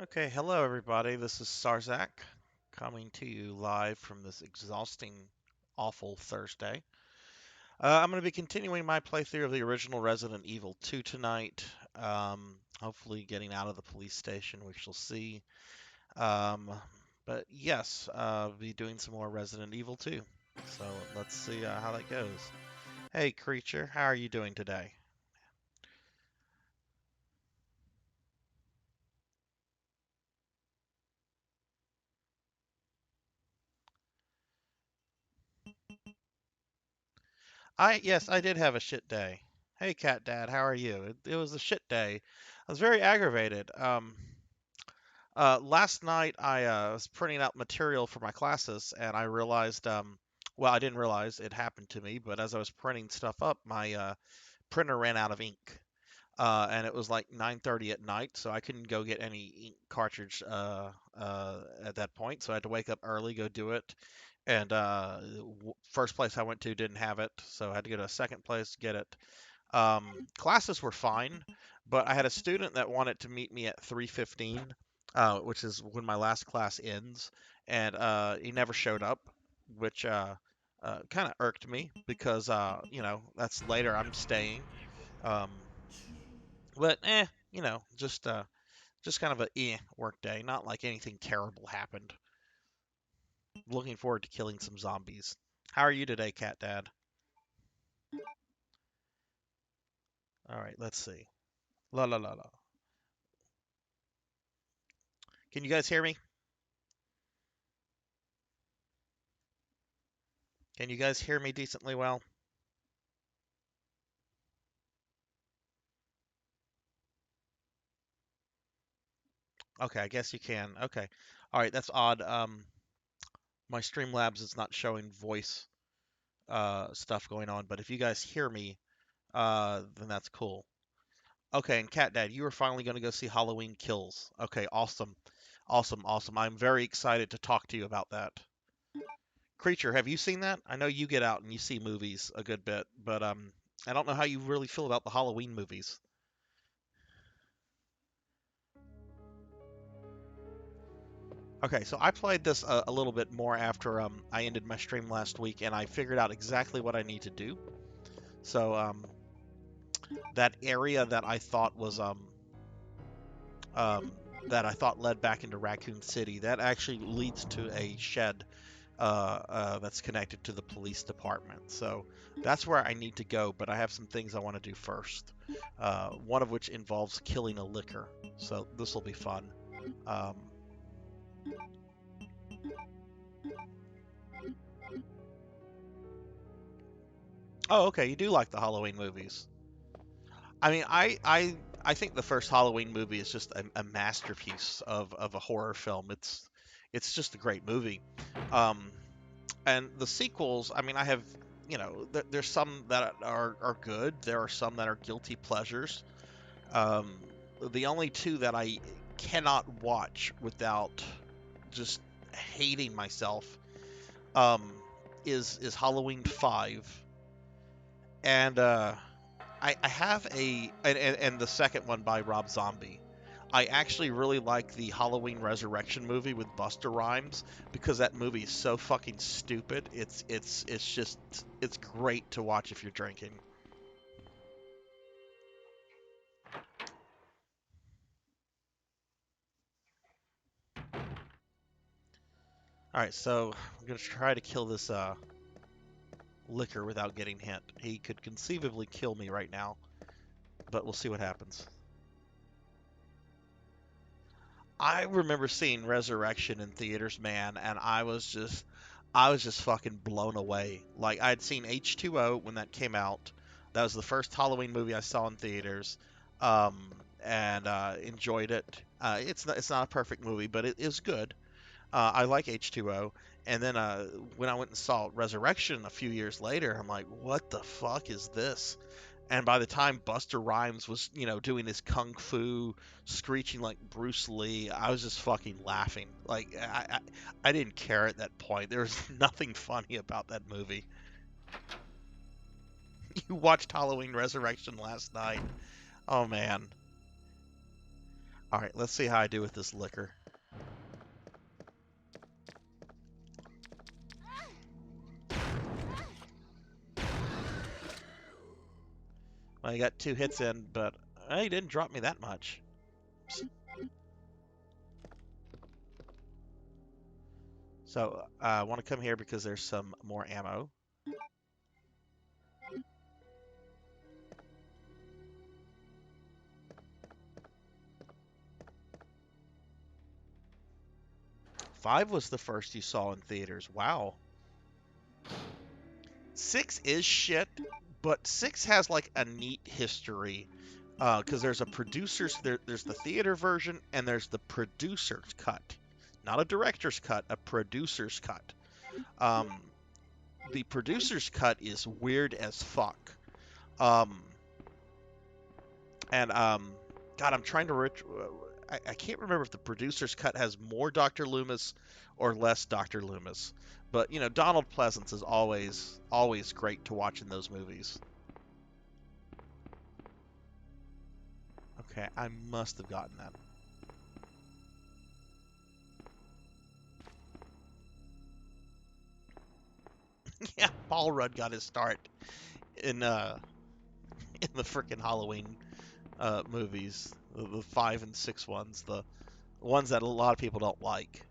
Okay, hello everybody. This is Sarzac coming to you live from this exhausting, awful Thursday. I'm going to be continuing my playthrough of the original Resident Evil 2 tonight. Hopefully, getting out of the police station, we shall see. Um, but yes, be doing some more Resident Evil 2. So let's see how that goes. Hey, creature, how are you doing today? Yes, I did have a shit day. Hey, Cat Dad, how are you? It was a shit day. I was very aggravated. Last night I was printing out material for my classes, and I realized, well, I didn't realize it happened to me, but as I was printing stuff up, my printer ran out of ink. And it was like 9:30 at night, so I couldn't go get any ink cartridge at that point. So I had to wake up early, go do it. And first place I went to didn't have it, so I had to go to a second place to get it. Classes were fine, but I had a student that wanted to meet me at 3:15, which is when my last class ends, and he never showed up, which kind of irked me because that's later. I'm staying. Um, but just kind of a work day. Not like anything terrible happened. Looking forward to killing some zombies. How are you today, Cat Dad? All right, let's see. La la la la. Can you guys hear me? Can you guys hear me decently well? Okay, I guess you can. Okay. All right, that's odd. My Streamlabs is not showing voice stuff going on, but if you guys hear me, then that's cool. Okay, and Cat Dad, you are finally going to go see Halloween Kills. Okay, awesome. Awesome, awesome. I'm very excited to talk to you about that. Creature, have you seen that? I know you get out and you see movies a good bit, but I don't know how you really feel about the Halloween movies. Okay, so I played this a little bit more after I ended my stream last week, and I figured out exactly what I need to do. So that area that I thought was um, that I thought led back into Raccoon City, that actually leads to a shed that's connected to the police department. So that's where I need to go, but I have some things I want to do first. One of which involves killing a licker. So this will be fun. Um, oh, okay, you do like the Halloween movies. I mean, I think the first Halloween movie is just a masterpiece of a horror film. It's just a great movie. Um, and the sequels, I mean, I have, there's some that are good. There are some that are guilty pleasures. Um, the only two that I cannot watch without just hating myself um, is Halloween 5 and I have and the second one by Rob Zombie. I actually really like the Halloween Resurrection movie with Buster Rhymes because that movie is so fucking stupid. It's great to watch if you're drinking. All right, so I'm gonna try to kill this liquor without getting hit. He could conceivably kill me right now, but we'll see what happens. I remember seeing Resurrection in theaters, man, and I was just fucking blown away. Like I'd seen H2O when that came out. That was the first Halloween movie I saw in theaters, um, and enjoyed it. It's not a perfect movie, but it is good. I like H2O. And then when I went and saw Resurrection a few years later, I'm like, what the fuck is this? And by the time Buster Rhymes was, doing his kung fu, screeching like Bruce Lee, I was just fucking laughing. Like I didn't care at that point. There was nothing funny about that movie. You watched Halloween Resurrection last night. Oh man. All right, let's see how I do with this liquor. Well, I got 2 hits in, but he didn't drop me that much. So I want to come here because there's some more ammo. Five was the first you saw in theaters. Wow. Six is shit, but six has like a neat history. Because there's a there's the theater version and there's the producer's cut. Not a director's cut, a producer's cut. Um, the producer's cut is weird as fuck. Um, and God, I'm trying to I can't remember if the producer's cut has more Dr. Loomis or less Dr. Loomis. But you know, Donald Pleasance is always great to watch in those movies. Okay, I must have gotten that. Yeah, Paul Rudd got his start in in the freaking Halloween movies, the 5 and 6 ones, the ones that a lot of people don't like.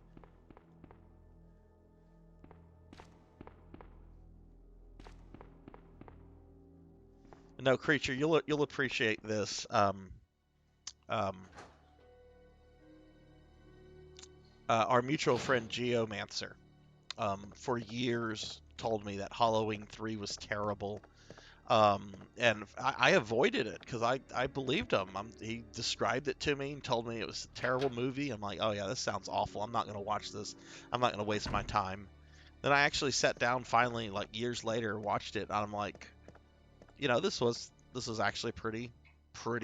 No, creature, you'll appreciate this. Um, our mutual friend Geomancer, for years told me that Halloween 3 was terrible. And I avoided it because I believed him. He described it to me and told me it was a terrible movie. I'm like, oh yeah, this sounds awful. I'm not going to watch this. I'm not going to waste my time. Then I actually sat down finally, like years later, watched it, and I'm like, you know, this was actually pretty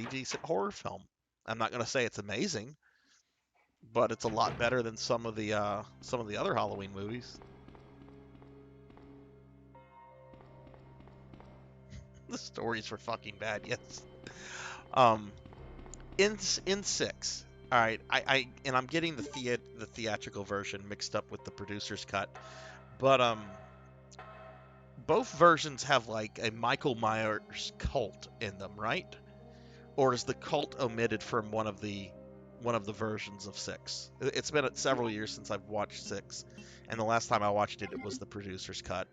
decent horror film. I'm not going to say it's amazing, but it's a lot better than some of the other Halloween movies. The stories were fucking bad, yes. Um, in six. All right, and I'm getting the theatrical version mixed up with the producer's cut, but both versions have like a Michael Myers cult in them, right? Or is the cult omitted from one of the versions of six? It's been several years since I've watched six, and the last time I watched it, it was the producer's cut.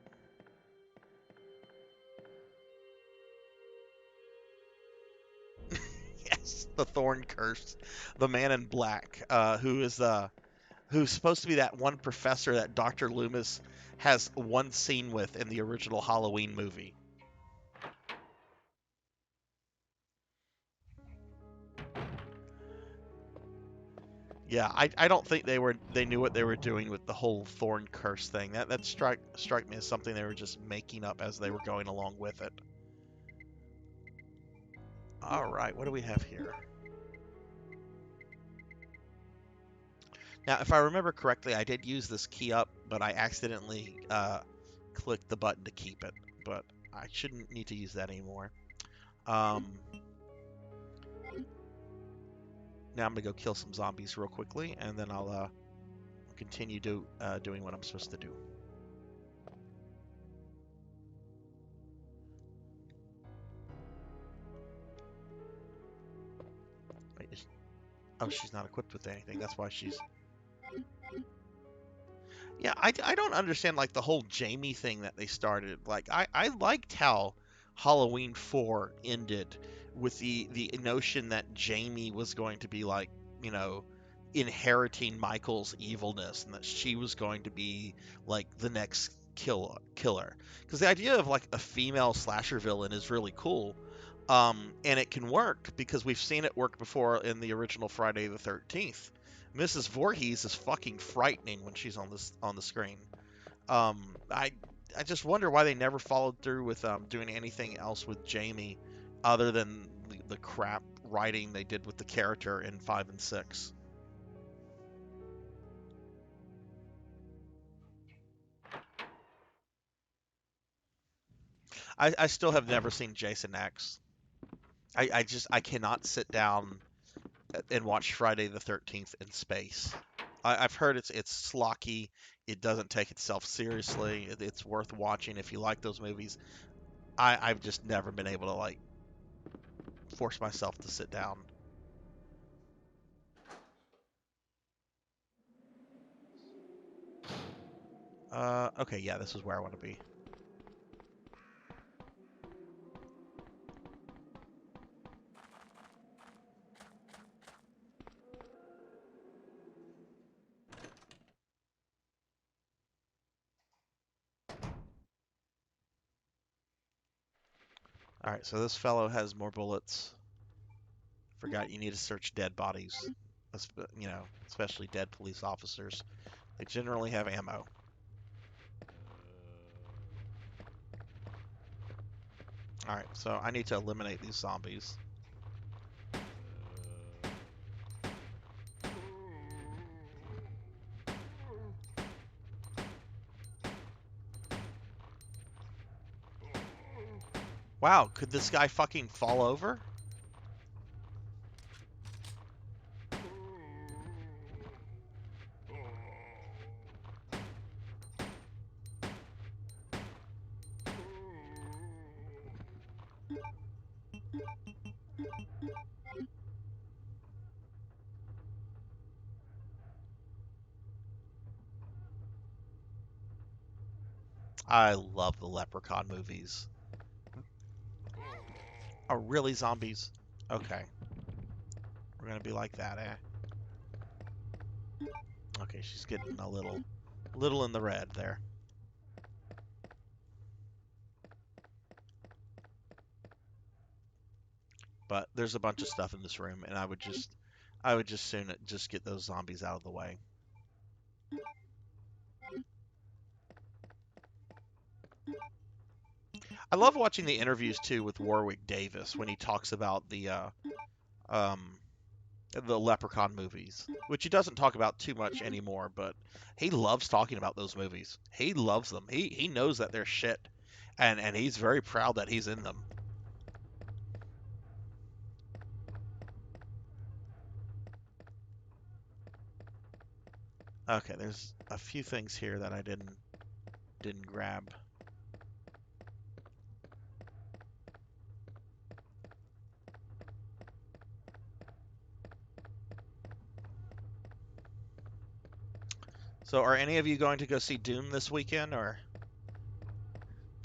Yes, the Thorn Curse, the Man in Black, who's supposed to be that one professor that Dr. Loomis has one scene with in the original Halloween movie. Yeah, I don't think they knew what they were doing with the whole Thorn Curse thing. That strike me as something they were just making up as they were going along with it. All right, what do we have here? Now, if I remember correctly, I did use this key up, but I accidentally clicked the button to keep it. But I shouldn't need to use that anymore. Um, Now I'm gonna go kill some zombies real quickly, and then I'll continue doing what I'm supposed to do. Wait, oh, she's not equipped with anything. That's why she's. Yeah, I don't understand like the whole Jamie thing that they started. Like I liked how Halloween 4 ended with the notion that Jamie was going to be like, you know, inheriting Michael's evilness and that she was going to be like the next killer. Because the idea of like a female slasher villain is really cool. And it can work because we've seen it work before in the original Friday the 13th. Mrs. Voorhees is fucking frightening when she's on the screen. Um, I I just wonder why they never followed through with doing anything else with Jamie, other than the crap writing they did with the character in 5 and 6. I still have never seen Jason X. I cannot sit down and watch Friday the 13th in space. I've heard it's schlocky. It doesn't take itself seriously. It's worth watching if you like those movies. I've just never been able to like force myself to sit down. Okay, yeah, this is where I want to be. All right, so this fellow has more bullets. Forgot you need to search dead bodies, you know, especially dead police officers. They generally have ammo. All right, so I need to eliminate these zombies. Wow, could this guy fucking fall over? I love the Leprechaun movies. Oh, really, zombies? Okay, we're gonna be like that, eh? Okay, she's getting a little in the red there. But there's a bunch of stuff in this room, and I would just soon just get those zombies out of the way. I love watching the interviews too with Warwick Davis when he talks about um, the Leprechaun movies, which he doesn't talk about too much anymore, but he loves talking about those movies. He loves them. He knows that they're shit, and he's very proud that he's in them. Okay, there's a few things here that I didn't grab. So, are any of you going to go see Doom this weekend, or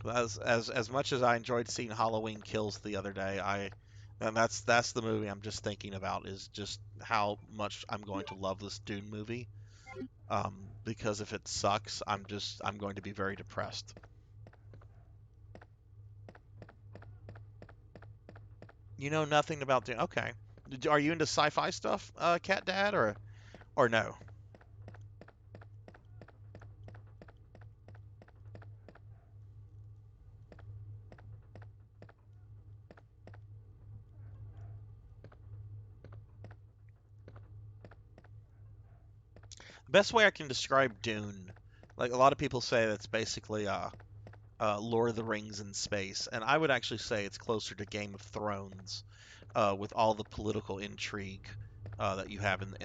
as much as I enjoyed seeing Halloween Kills the other day, and that's the movie I'm just thinking about is just how much I'm going to love this Dune movie. Because if it sucks, I'm going to be very depressed. You know nothing about Dune. Okay, are you into sci-fi stuff, Cat Dad, or no? The best way I can describe Dune, like a lot of people say, that's basically Lord of the Rings in space, and I would actually say it's closer to Game of Thrones, with all the political intrigue that you have in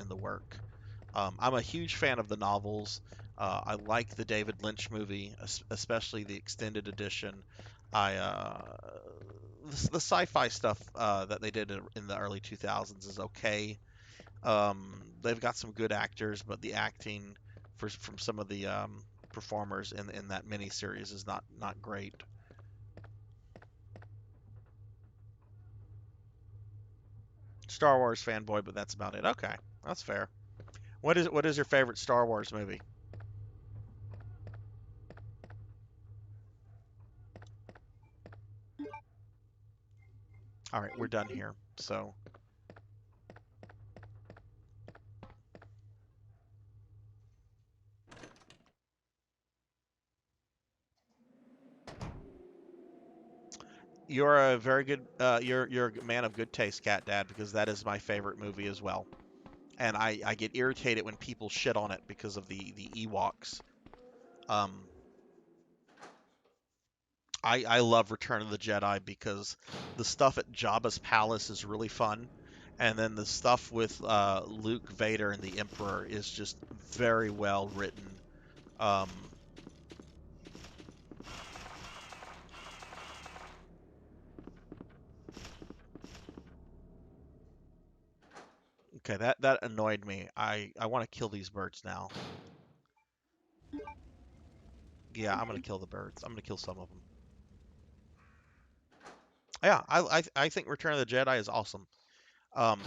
the work. I'm a huge fan of the novels. I like the David Lynch movie, especially the extended edition. I the sci-fi stuff that they did in the early 2000s is okay. They've got some good actors, but the acting from some of the performers in that miniseries is not great. Star Wars fanboy, but that's about it. Okay, that's fair. What is your favorite Star Wars movie? All right, we're done here. So you're a very good you're a man of good taste, Cat Dad, because that is my favorite movie as well. And I get irritated when people shit on it because of the Ewoks. Um, I love Return of the Jedi because the stuff at Jabba's palace is really fun, and then the stuff with Luke, Vader, and the Emperor is just very well written. Um, okay, that annoyed me. I want to kill these birds now. Yeah, I'm gonna kill the birds. I'm gonna kill some of them. Yeah, I think Return of the Jedi is awesome.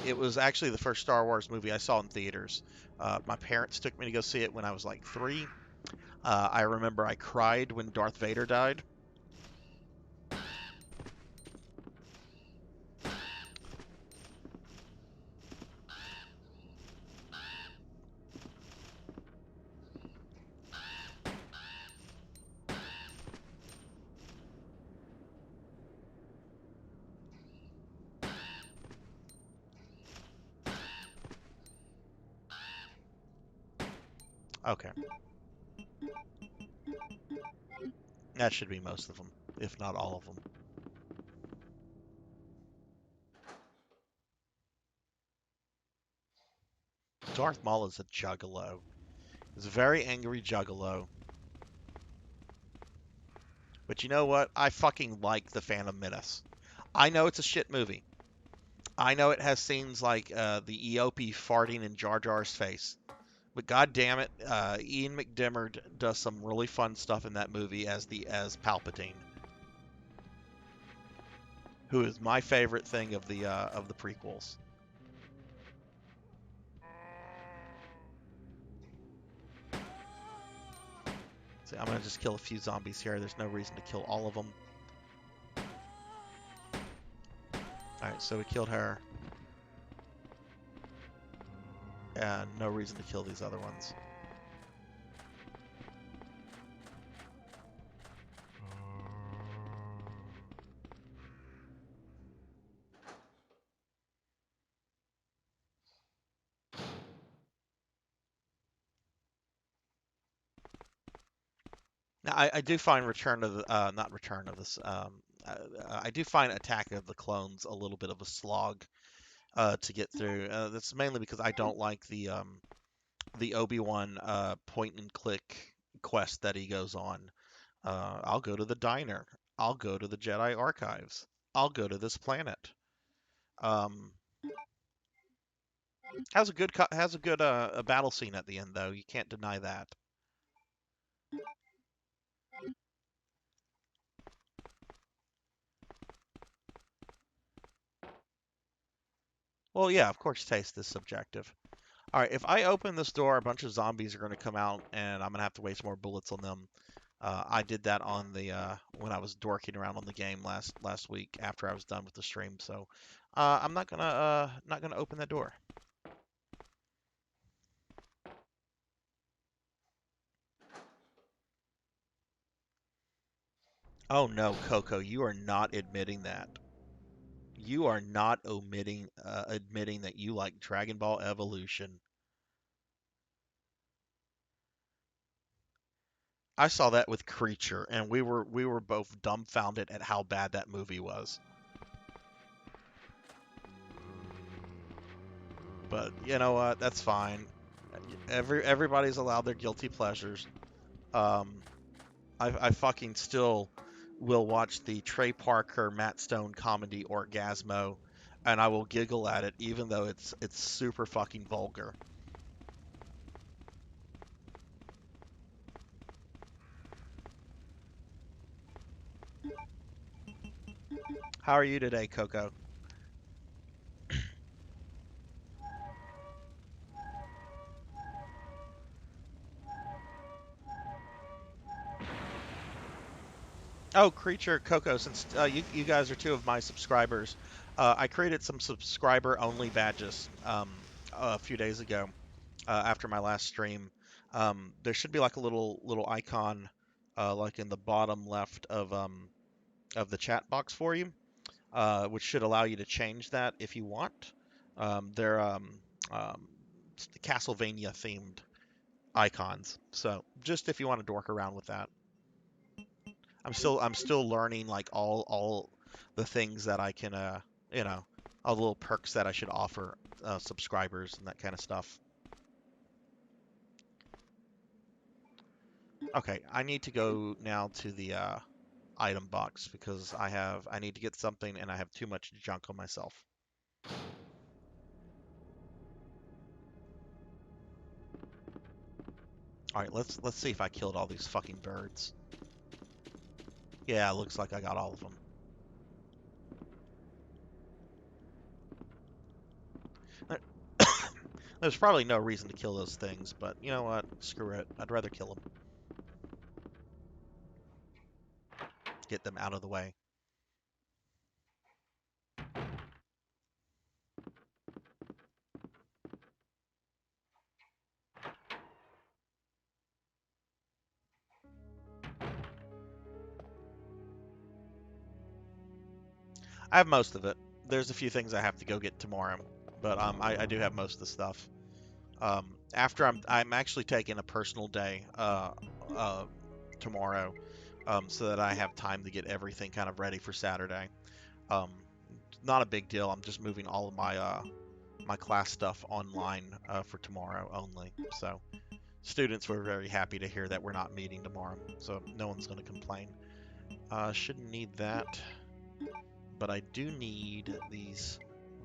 It was actually the first Star Wars movie I saw in theaters. My parents took me to go see it when I was like 3. I remember I cried when Darth Vader died. Okay, that should be most of them, if not all of them. Darth Maul is a juggalo. He's a very angry juggalo. But you know what? I fucking like The Phantom Menace. I know it's a shit movie. I know it has scenes like the EOP farting in Jar Jar's face. But god damn it, Ian McDiarmid does some really fun stuff in that movie as Palpatine, who is my favorite thing of the prequels. So I'm gonna just kill a few zombies here. There's no reason to kill all of them. All right, so we killed her, and no reason to kill these other ones. Now I do find Return of the not Return of this I do find Attack of the Clones a little bit of a slog to get through. That's mainly because I don't like the Obi-Wan point and click quest that he goes on. I'll go to the diner. I'll go to the Jedi Archives. I'll go to this planet. Um, has a good a battle scene at the end though. You can't deny that. Well, yeah, of course, taste is subjective. All right, if I open this door, a bunch of zombies are going to come out, and I'm going to have to waste more bullets on them. I did that on the when I was dorking around on the game last week after I was done with the stream. So I'm not gonna open that door. Oh no, Coco, you are not admitting that. You are not admitting that you like Dragon Ball Evolution. I saw that with Creature, and we were both dumbfounded at how bad that movie was. But you know what? That's fine. Everybody's allowed their guilty pleasures. Um, I fucking still will watch the Trey Parker Matt Stone comedy Orgasmo, and I will giggle at it even though it's super fucking vulgar. How are you today, Coco? Oh, Creature Coco, since you guys are two of my subscribers, I created some subscriber only badges a few days ago after my last stream. There should be like a little icon like in the bottom left of the chat box for you, which should allow you to change that if you want. They're um, Castlevania themed icons, so just if you want to dork around with that. I'm still learning like all the things that I can you know all the little perks that I should offer subscribers and that kind of stuff. Okay, I need to go now to the item box because I need to get something and I have too much junk on myself. All right, let's see if I killed all these fucking birds. Yeah, looks like I got all of them. There's probably no reason to kill those things, but you know what? Screw it. I'd rather kill them. Get them out of the way. I have most of it. There's a few things I have to go get tomorrow, but I do have most of the stuff. After I'm actually taking a personal day tomorrow, so that I have time to get everything kind of ready for Saturday. Um, not a big deal. I'm just moving all of my class stuff online for tomorrow only. So students were very happy to hear that we're not meeting tomorrow, so no one's going to complain. Shouldn't need that, but I do need these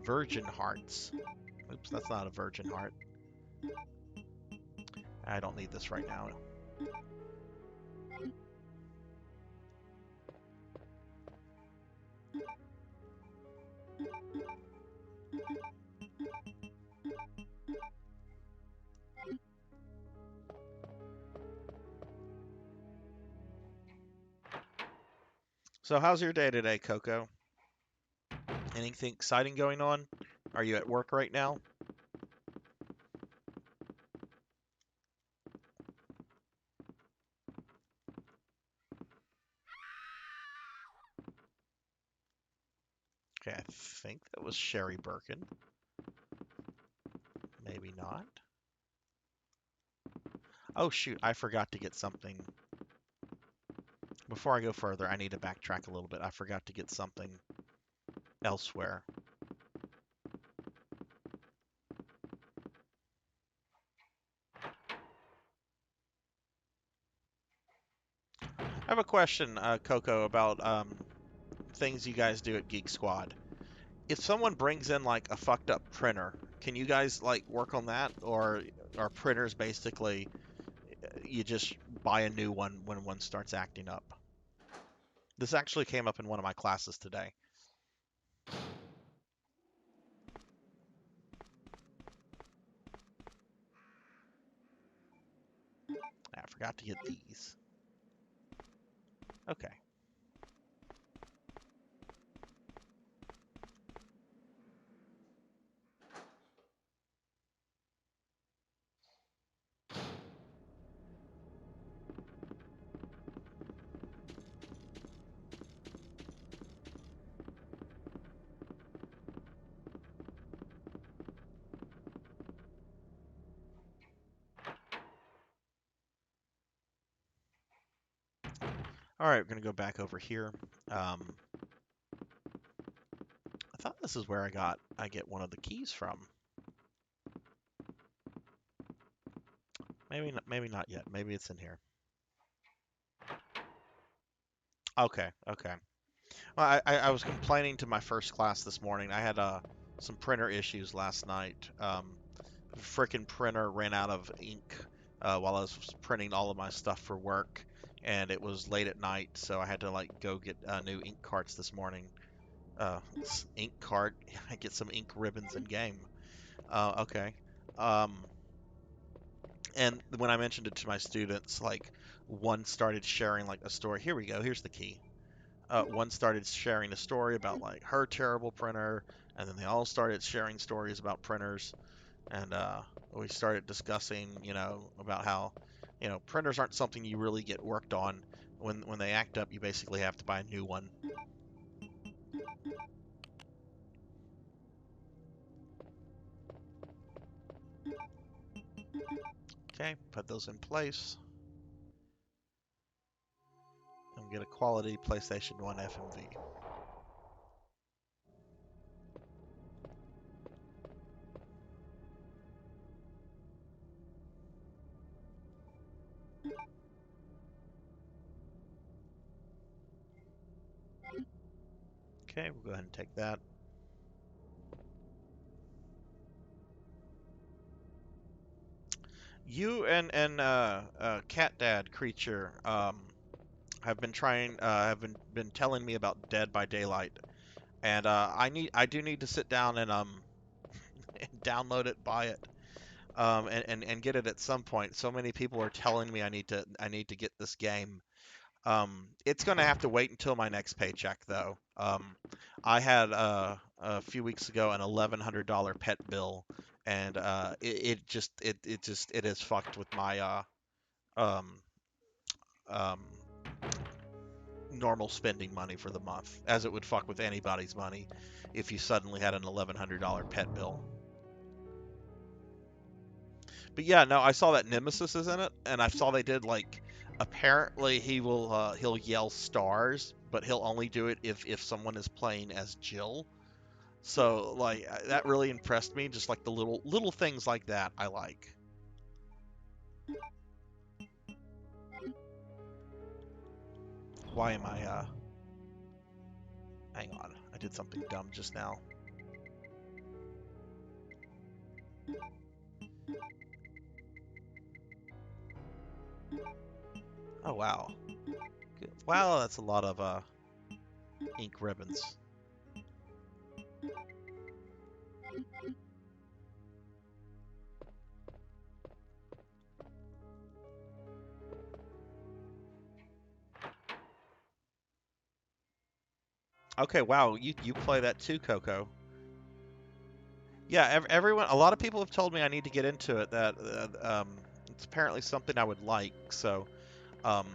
virgin hearts. Oops, that's not a virgin heart. I don't need this right now. So how's your day today, Coco? Anything exciting going on? Are you at work right now? Okay, I think that was Sherry Birkin. Maybe not. Oh shoot, I forgot to get something. Before I go further, I need to backtrack a little bit. I forgot to get something elsewhere. I have a question, Coco, about things you guys do at Geek Squad. If someone brings in like a fucked up printer, can you guys like work on that, or are printers basically you just buy a new one when one starts acting up? This actually came up in one of my classes today. I forgot to get these. Okay. All right, we're gonna go back over here. Um, I thought this is where I get one of the keys from. Maybe not yet. Maybe it's in here. Okay, okay. Well, I was complaining to my first class this morning. I had some printer issues last night. Frickin' printer ran out of ink while I was printing all of my stuff for work, and it was late at night, so I had to like go get new ink carts this morning. Ink cart. I get some ink ribbons in game. Okay. Um, and when I mentioned it to my students, like one started sharing like a story. Here we go. Here's the key. One started sharing a story about like her terrible printer, and then they all started sharing stories about printers, and we started discussing, about how, printers aren't something you really get worked on. When they act up, you basically have to buy a new one. Okay, put those in place. And get a quality PlayStation 1 FMV. Okay, we'll go ahead and take that. You and Cat Dad Creature have been been telling me about Dead by Daylight, and I do need to sit down and and download it, buy it, and get it at some point. So many people are telling me I need to get this game. It's going to have to wait until my next paycheck, though. I had a few weeks ago an $1,100 pet bill, and it is fucked with my um, um, normal spending money for the month, as it would fuck with anybody's money if you suddenly had an $1,100 pet bill. But yeah, no, I saw that Nemesis is in it, and I saw they did like apparently he'll yell stars, but he'll only do it if someone is playing as Jill. So like that really impressed me. Just like the little things like that, I like. Why am I hang on, I did something dumb just now. Oh wow. Good. Wow, that's a lot of ink ribbons. Okay, wow, you play that too, Coco. Yeah, everyone, a lot of people have told me I need to get into it. That it's apparently something I would like. So um,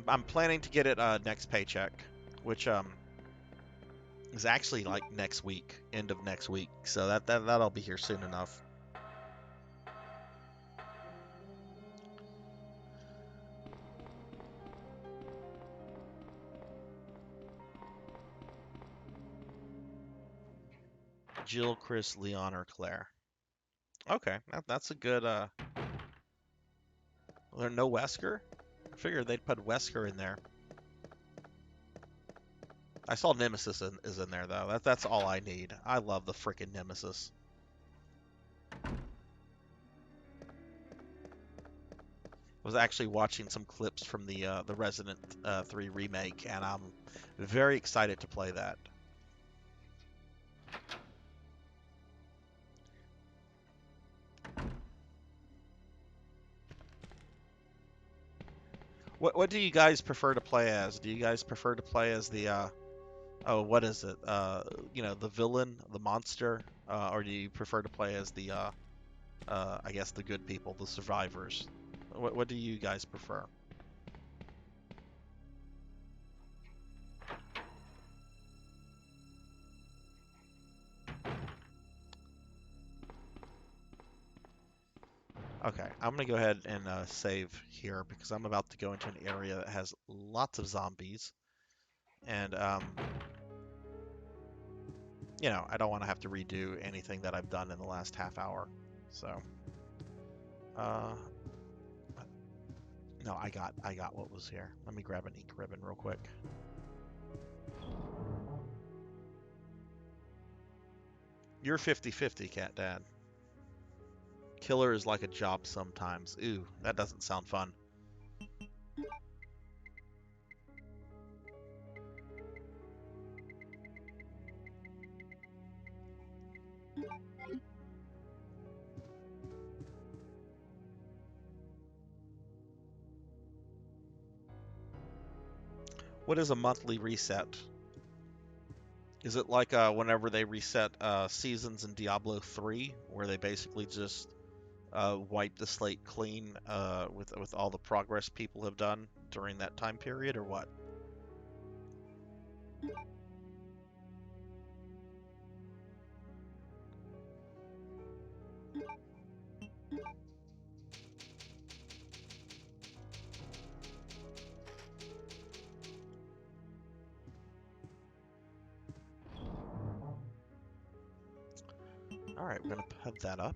I'm planning to get it next paycheck, which is actually like next week, end of next week. So that'll be here soon enough. Jill, Chris, Leon, or Claire. Okay, that's a good. Well, no Wesker. I figured they'd put Wesker in there. I saw Nemesis is in there though. That's all I need. I love the freaking Nemesis. Was actually watching some clips from the Resident 3 remake, and I'm very excited to play that. What do you guys prefer to play as? Do you guys prefer to play as the oh, what is it? The villain, the monster, or do you prefer to play as the I guess the good people, the survivors? What do you guys prefer? Okay, I'm gonna go ahead and save here because I'm about to go into an area that has lots of zombies, and I don't want to have to redo anything that I've done in the last half hour. So, uh, no, I got what was here. Let me grab an ink ribbon real quick. You're 50-50, Cat Dad. Killer is like a job sometimes. Ooh, that doesn't sound fun. What is a monthly reset? Is it like whenever they reset seasons in Diablo 3, where they basically just wipe the slate clean with all the progress people have done during that time period, or what? All right, we're going to put that up.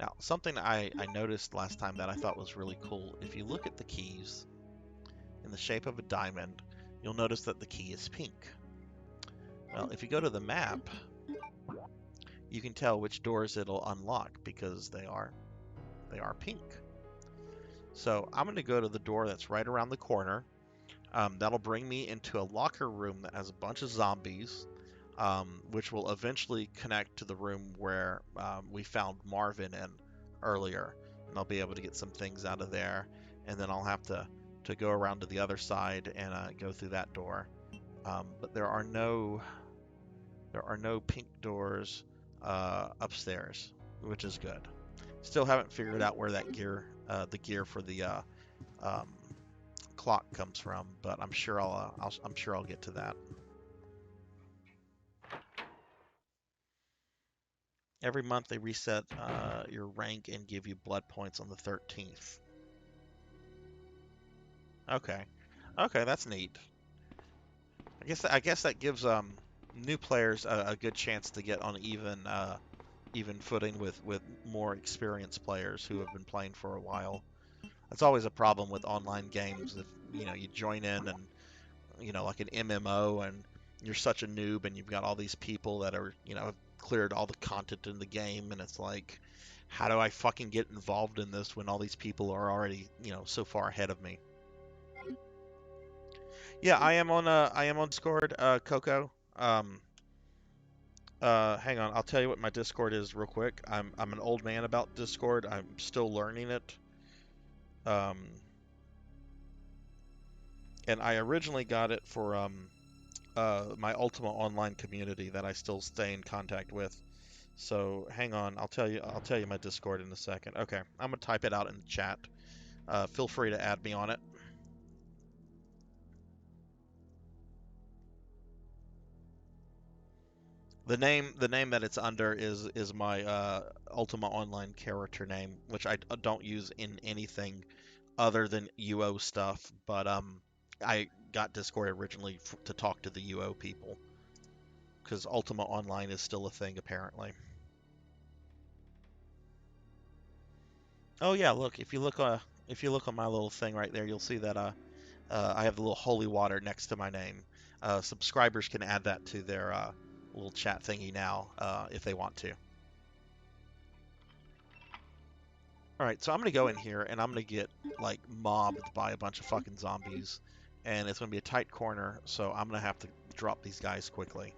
Now, something I noticed last time that I thought was really cool, if you look at the keys in the shape of a diamond, you'll notice that the key is pink. Well, if you go to the map, you can tell which doors it'll unlock because they are pink. So I'm going to go to the door that's right around the corner. That'll bring me into a locker room that has a bunch of zombies, which will eventually connect to the room where we found Marvin in earlier. And I'll be able to get some things out of there. And then I'll have to go around to the other side and go through that door. But there are no pink doors upstairs, which is good. Still haven't figured out where that gear, the gear for the um, clock comes from, but I'm sure I'll get to that. Every month they reset your rank and give you blood points on the 13th. Okay, okay, that's neat. I guess that gives new players a good chance to get on even footing with more experienced players who have been playing for a while. That's always a problem with online games. If you join in and like an MMO and you're such a noob and you've got all these people that are have cleared all the content in the game, and it's like, how do I fucking get involved in this when all these people are already so far ahead of me? Yeah, I am on Discord, Coco. Hang on, I'll tell you what my Discord is real quick. I'm an old man about Discord. I'm still learning it. Um, and I originally got it for my Ultima Online community that I still stay in contact with. So hang on, I'll tell you my Discord in a second. Okay, I'm gonna type it out in the chat. Feel free to add me on it. The name that it's under is my Ultima Online character name, which I don't use in anything other than UO stuff. But I got Discord originally to talk to the UO people because Ultima Online is still a thing apparently. Oh yeah, look, if you look on my little thing right there, you'll see that I have the little holy water next to my name. Subscribers can add that to their little chat thingy now if they want to. All right, so I'm gonna go in here and I'm gonna get like mobbed by a bunch of fucking zombies, and it's gonna be a tight corner, so I'm gonna have to drop these guys quickly.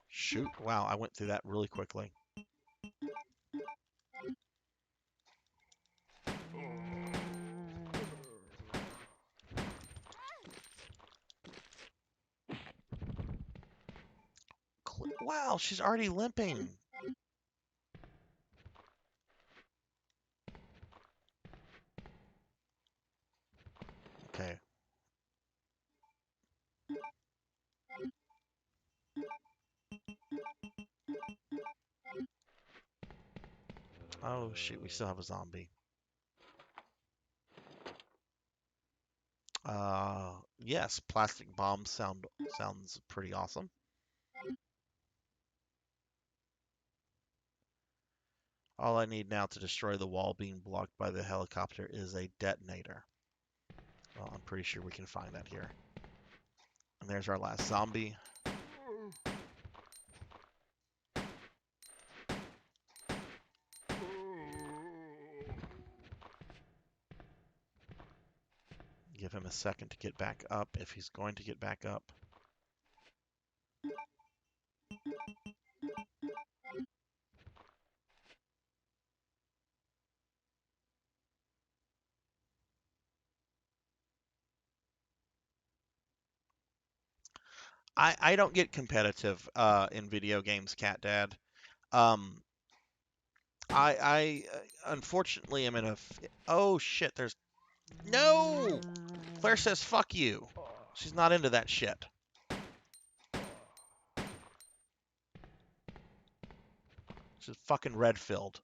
Shoot! Wow, I went through that really quickly. Wow, she's already limping. Okay. Oh shoot, we still have a zombie. Yes, plastic bombs sounds pretty awesome. All I need now to destroy the wall being blocked by the helicopter is a detonator. Well, I'm pretty sure we can find that here. And there's our last zombie. Give him a second to get back up if he's going to get back up. I don't get competitive in video games, Cat Dad. Um, I unfortunately am in a. Oh shit! There's no. Claire says fuck you. She's not into that shit. Just fucking Redfield.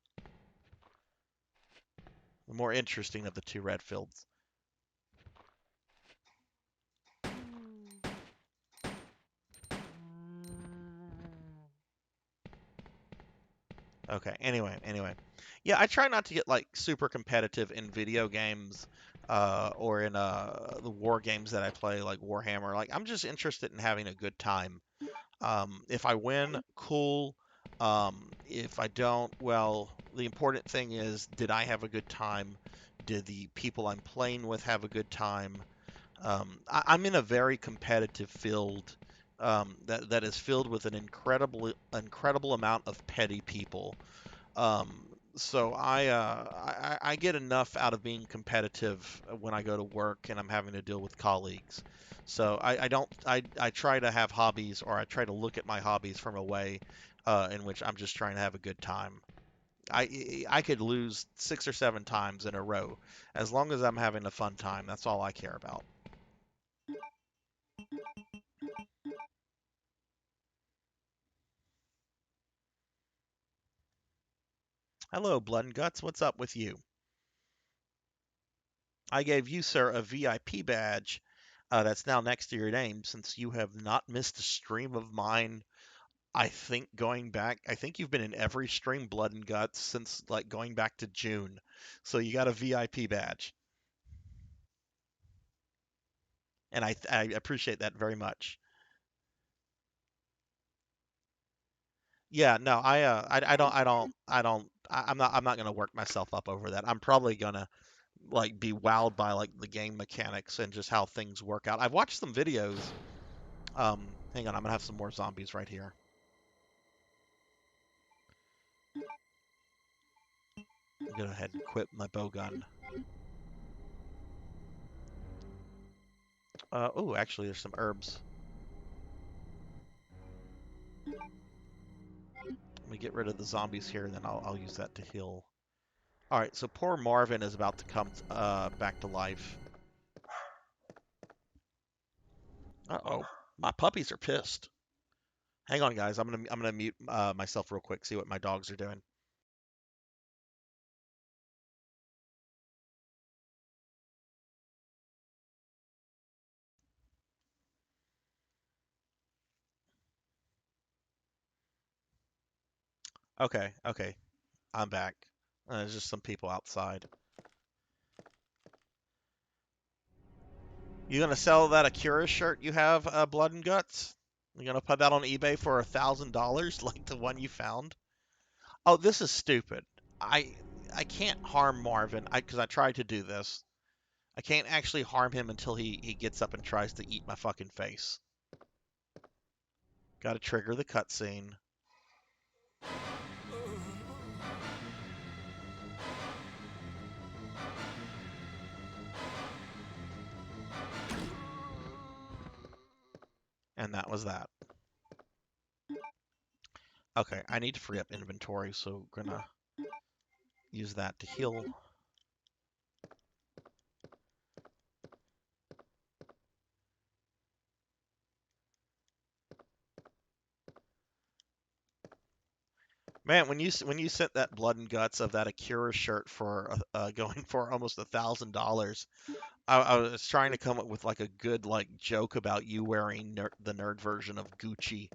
The more interesting of the two Redfields. Okay. Anyway. Yeah, I try not to get like super competitive in video games, or in the war games that I play, like Warhammer. Like I'm just interested in having a good time. If I win, cool. If I don't, well, the important thing is, did I have a good time? Did the people I'm playing with have a good time? I'm in a very competitive field, that is filled with an incredible amount of petty people. So I get enough out of being competitive when I go to work and I'm having to deal with colleagues. So I don't I try to have hobbies, or I try to look at my hobbies from a way, in which I'm just trying to have a good time. I could lose 6 or 7 times in a row. As long as I'm having a fun time, that's all I care about. Hello, Blood and Guts. What's up with you? I gave you, sir, a VIP badge, that's now next to your name, since you have not missed a stream of mine. I think going back, I think you've been in every stream, Blood and Guts, since like going back to June. So you got a VIP badge, and I appreciate that very much. Yeah, no, I'm not gonna work myself up over that. I'm probably gonna like be wowed by like the game mechanics and just how things work out. I've watched some videos. Hang on, I'm gonna have some more zombies right here. I'm gonna go ahead and equip my bow gun. Oh, actually, there's some herbs. Let me get rid of the zombies here, and then I'll use that to heal. All right, so poor Marvin is about to come back to life. Uh-oh, my puppies are pissed. Hang on, guys. I'm gonna mute myself real quick. See what my dogs are doing. Okay, I'm back. There's just some people outside. You gonna sell that Akira shirt you have, Blood and Guts? You gonna put that on eBay for $1,000, like the one you found? Oh, this is stupid. I I can't harm Marvin, because I tried to do this. I can't actually harm him until he gets up and tries to eat my fucking face. Got to trigger the cutscene. And that was that. Okay, I need to free up inventory, so gonna use that to heal. Man, when you sent that blood and guts of that Akira shirt for going for almost $1,000, I was trying to come up with like a good like joke about you wearing the nerd version of Gucci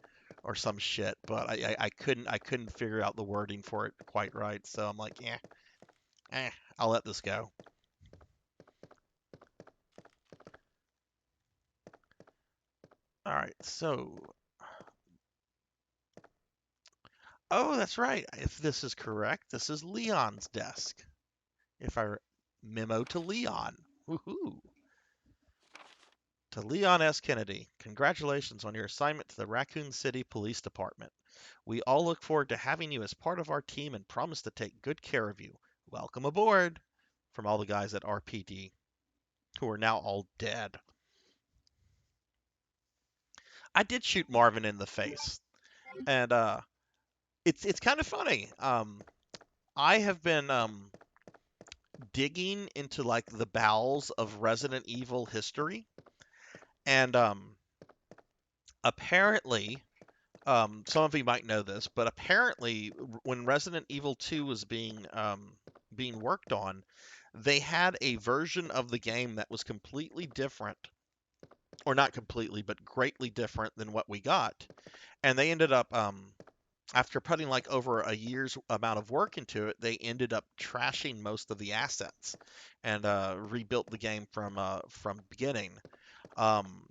or some shit, but I couldn't figure out the wording for it quite right. So I'm like, yeah, I'll let this go. All right, so oh, that's right. If this is correct, this is Leon's desk. If I memo to Leon, woohoo! To Leon S. Kennedy, congratulations on your assignment to the Raccoon City Police Department. We all look forward to having you as part of our team and promise to take good care of you. Welcome aboard! From all the guys at RPD, who are now all dead. I did shoot Marvin in the face, and it's kind of funny. I have been digging into like the bowels of Resident Evil history, and apparently Some of you might know this, but apparently, when Resident Evil 2 was being worked on, they had a version of the game that was completely different, or not completely, but greatly different than what we got. And they ended up, after putting like over a year's amount of work into it, they ended up trashing most of the assets and rebuilt the game from beginning. Um,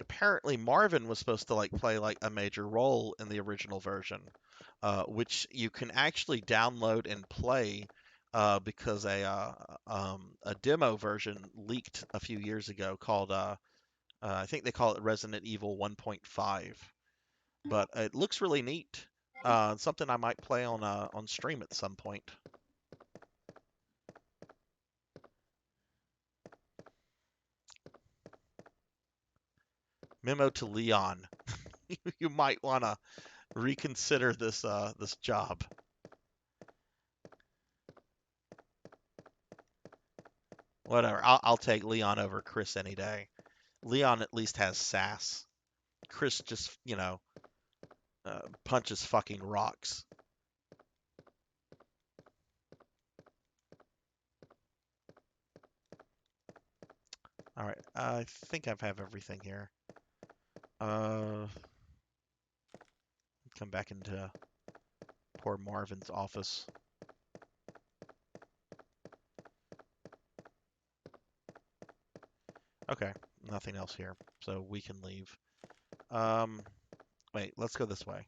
Apparently Marvin was supposed to like play like a major role in the original version, which you can actually download and play because a demo version leaked a few years ago called I think they call it Resident Evil 1.5, but it looks really neat. Something I might play on stream at some point. Memo to Leon: you might want to reconsider this job. Whatever. I'll take Leon over Chris any day. Leon at least has sass. Chris just, punches fucking rocks. All right. I think I have everything here. Come back into poor Marvin's office. Okay. Nothing else here. So we can leave. Wait, let's go this way.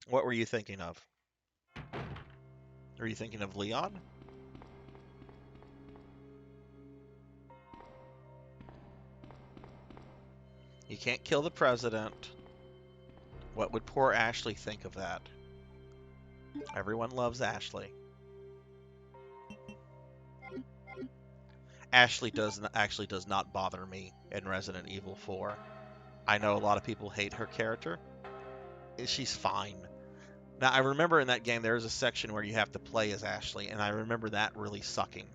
What were you thinking of? Are you thinking of Leon? You can't kill the president. What would poor Ashley think of that? Everyone loves Ashley. Ashley actually does not bother me in Resident Evil 4. I know a lot of people hate her character. She's fine. Now, I remember in that game there is a section where you have to play as Ashley, and I remember that really sucking.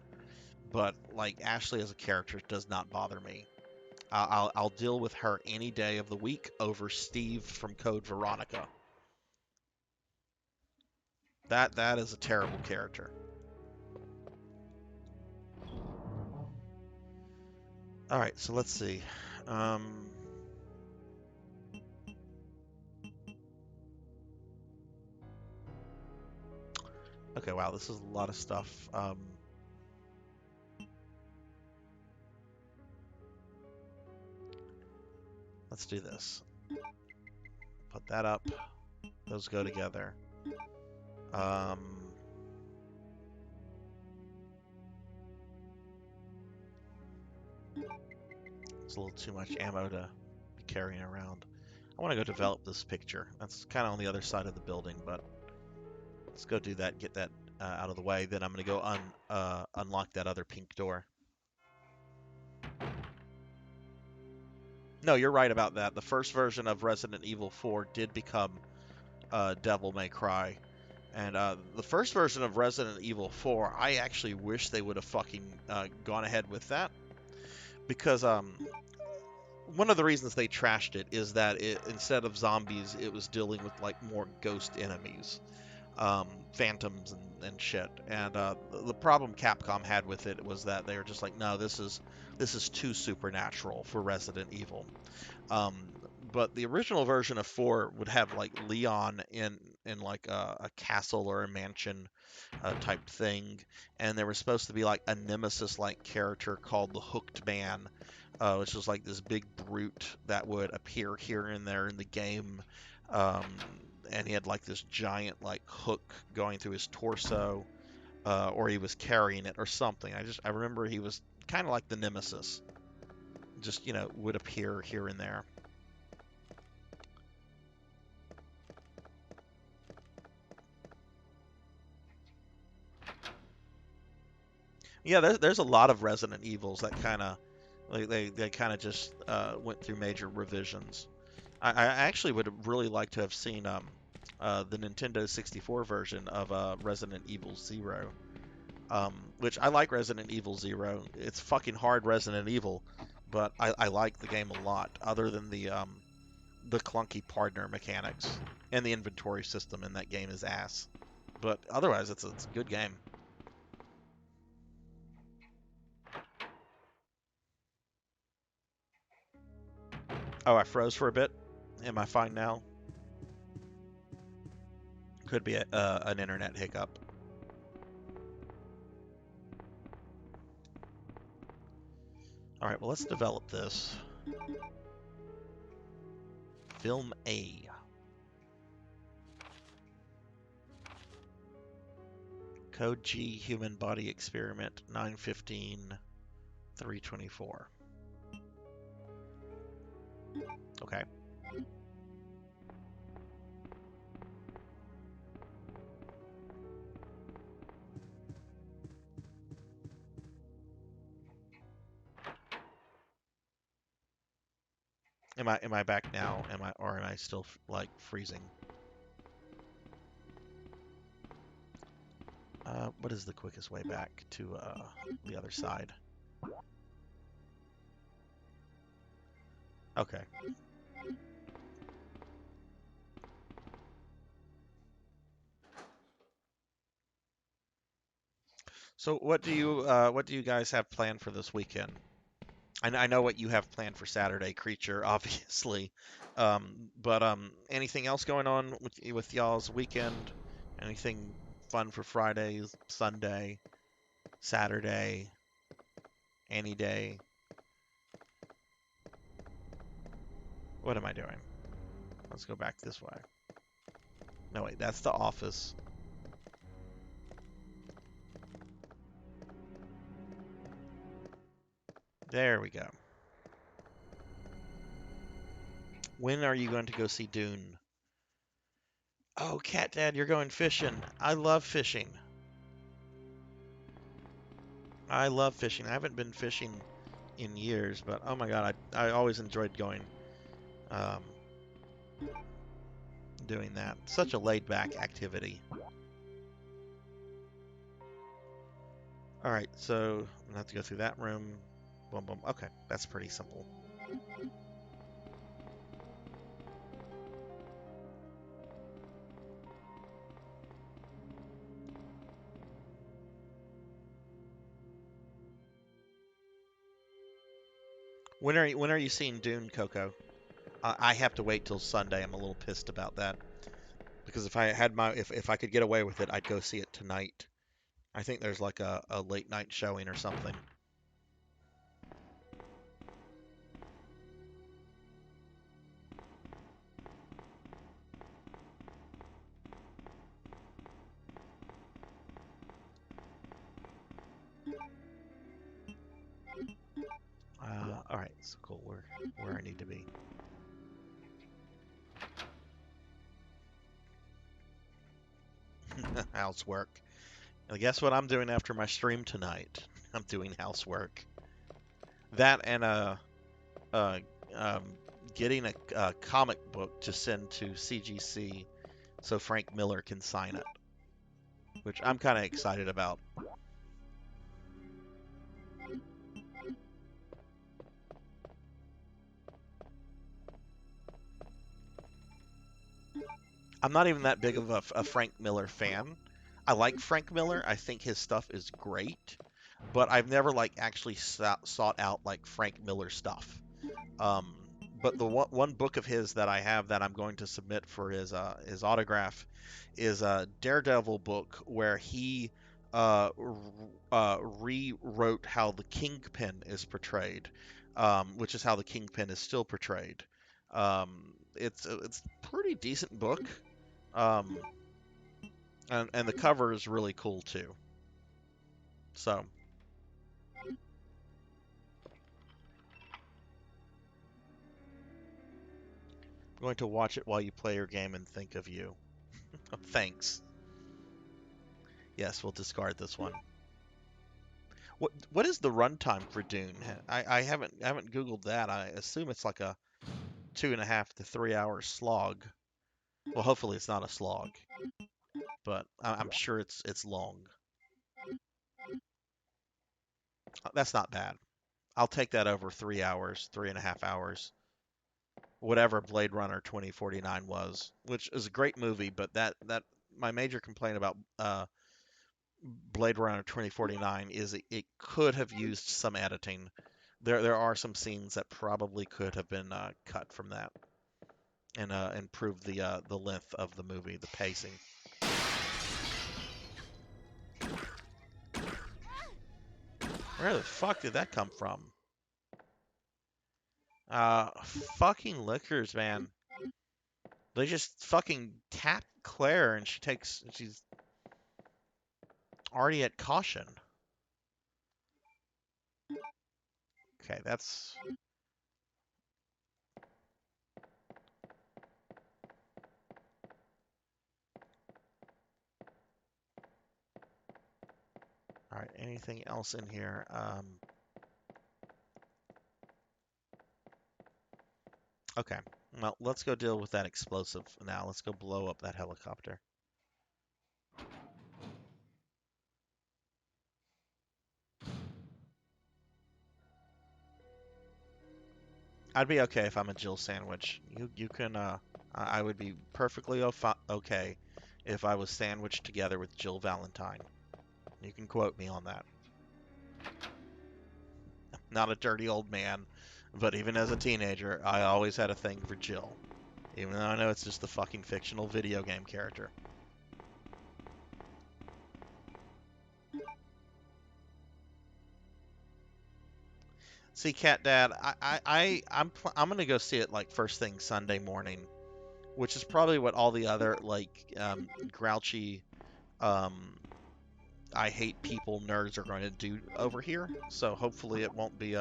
But like Ashley as a character does not bother me. I'll deal with her any day of the week over Steve from Code Veronica. That is a terrible character. All right, so let's see. Um, okay, wow, this is a lot of stuff. Let's do this. Put that up. Those go together. It's a little too much ammo to be carrying around. I want to go develop this picture. That's kind of on the other side of the building, but let's go do that, get that out of the way. Then I'm going to go unlock that other pink door. No, you're right about that. The first version of Resident Evil 4 did become Devil May Cry. And the first version of Resident Evil 4, I actually wish they would have fucking gone ahead with that. Because one of the reasons they trashed it is that instead of zombies, it was dealing with like more ghost enemies, phantoms and shit. And the problem Capcom had with it was that they were just like, no, this is too supernatural for Resident Evil. Um, but the original version of 4 would have like Leon in like a castle or a mansion type thing, and there was supposed to be like a nemesis like character called the Hooked Man, which was like this big brute that would appear here and there in the game. Um, and he had like this giant like hook going through his torso, or he was carrying it or something. I remember he was kind of like the nemesis, just would appear here and there. Yeah, there's a lot of Resident Evils that kind of they kind of just went through major revisions. I actually would have really liked to have seen the Nintendo 64 version of Resident Evil Zero. Which I like Resident Evil Zero. It's fucking hard Resident Evil, but I like the game a lot. Other than the clunky partner mechanics and the inventory system in that game is ass. But otherwise, it's a good game. Oh, I froze for a bit. Am I fine now? Could be an internet hiccup. All right, well, let's develop this. Film A. Code G Human Body Experiment 915 324. Okay. Am I back now? Am I still like freezing? What is the quickest way back to the other side? Okay. So what do you guys have planned for this weekend? I know what you have planned for Saturday, Creature, obviously. But anything else going on with y'all's weekend? Anything fun for Friday, Sunday, Saturday, any day? What am I doing? Let's go back this way. No, wait, that's the office. There we go. When are you going to go see Dune? Oh, Cat Dad, you're going fishing. I love fishing. I love fishing. I haven't been fishing in years, but oh my God, I always enjoyed going, um, doing that. Such a laid back activity. All right, so I'm gonna have to go through that room. Boom, boom. Okay, that's pretty simple. When are you seeing Dune, Coco? I have to wait till Sunday. I'm a little pissed about that because if I could get away with it, I'd go see it tonight. I think there's like a late night showing or something. All right, so cool. We're where I need to be. Housework. And guess what I'm doing after my stream tonight? I'm doing housework. That and uh, um, getting a comic book to send to CGC so Frank Miller can sign it, which I'm kind of excited about. I'm not even that big of a Frank Miller fan. I like Frank Miller. I think his stuff is great, but I've never like actually sought out like Frank Miller stuff. Um, but the one book of his that I have that I'm going to submit for his autograph is a Daredevil book where he rewrote how the Kingpin is portrayed, which is how the Kingpin is still portrayed. It's a pretty decent book, um, and the cover is really cool too. So I'm going to watch it while you play your game and think of you. Thanks. Yes, we'll discard this one. What is the runtime for Dune? I haven't Googled that. I assume it's like a 2.5 to 3 hour slog. Well, hopefully it's not a slog, but I'm sure it's long. That's not bad. I'll take that over 3 hours, 3.5 hours, whatever Blade Runner 2049 was, which is a great movie, but that my major complaint about Blade Runner 2049 is it could have used some editing. There are some scenes that probably could have been cut from that and improve the length of the movie, the pacing. Where the fuck did that come from? Uh, Fucking liquors, man. They just fucking tap Claire and she's already at caution. Okay, that's all right. Anything else in here? Okay. Well, let's go deal with that explosive now. Let's go blow up that helicopter. I'd be okay if I'm a Jill sandwich. You can I would be perfectly okay if I was sandwiched together with Jill Valentine. You can quote me on that. Not a dirty old man, but even as a teenager, I always had a thing for Jill. Even though I know it's just the fucking fictional video game character. See, Cat Dad, I'm gonna go see it like first thing Sunday morning, which is probably what all the other like grouchy, um, I hate people nerds are going to do over here. So hopefully it won't be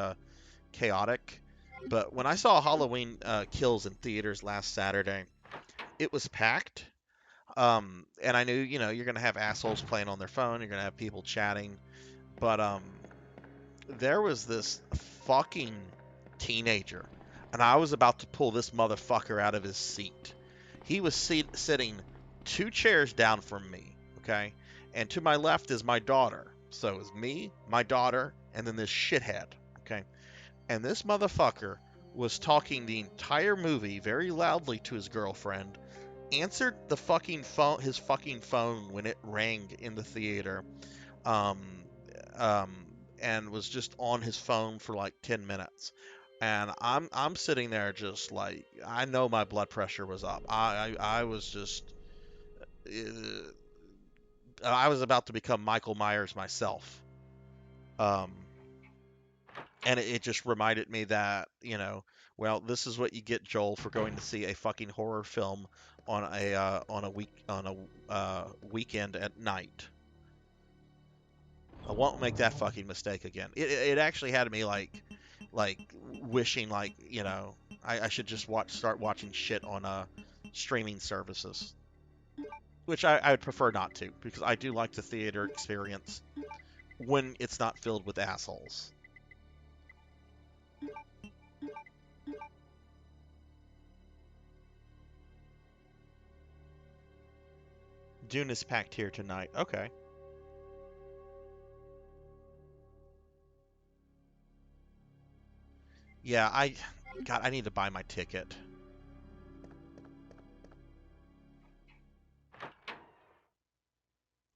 chaotic. But when I saw Halloween Kills in theaters last Saturday, it was packed. And I knew, you're gonna have assholes playing on their phone. You're gonna have people chatting, but there was this fucking teenager, and I was about to pull this motherfucker out of his seat. He was sitting 2 chairs down from me, okay? And to my left is my daughter. So it was me, my daughter, and then this shithead, okay? And this motherfucker was talking the entire movie very loudly to his girlfriend, answered the fucking phone, his fucking phone when it rang in the theater, um, um, and was just on his phone for like 10 minutes. And I'm sitting there just like I know my blood pressure was up. I was just I was about to become Michael Myers myself. Um, and it just reminded me that well, this is what you get, Joel, for going to see a fucking horror film on a weekend at night. I won't make that fucking mistake again. It actually had me like wishing like I should just start watching shit on streaming services, which I would prefer not to because I do like the theater experience when it's not filled with assholes. Dune is packed here tonight. Okay. Yeah, God, I need to buy my ticket.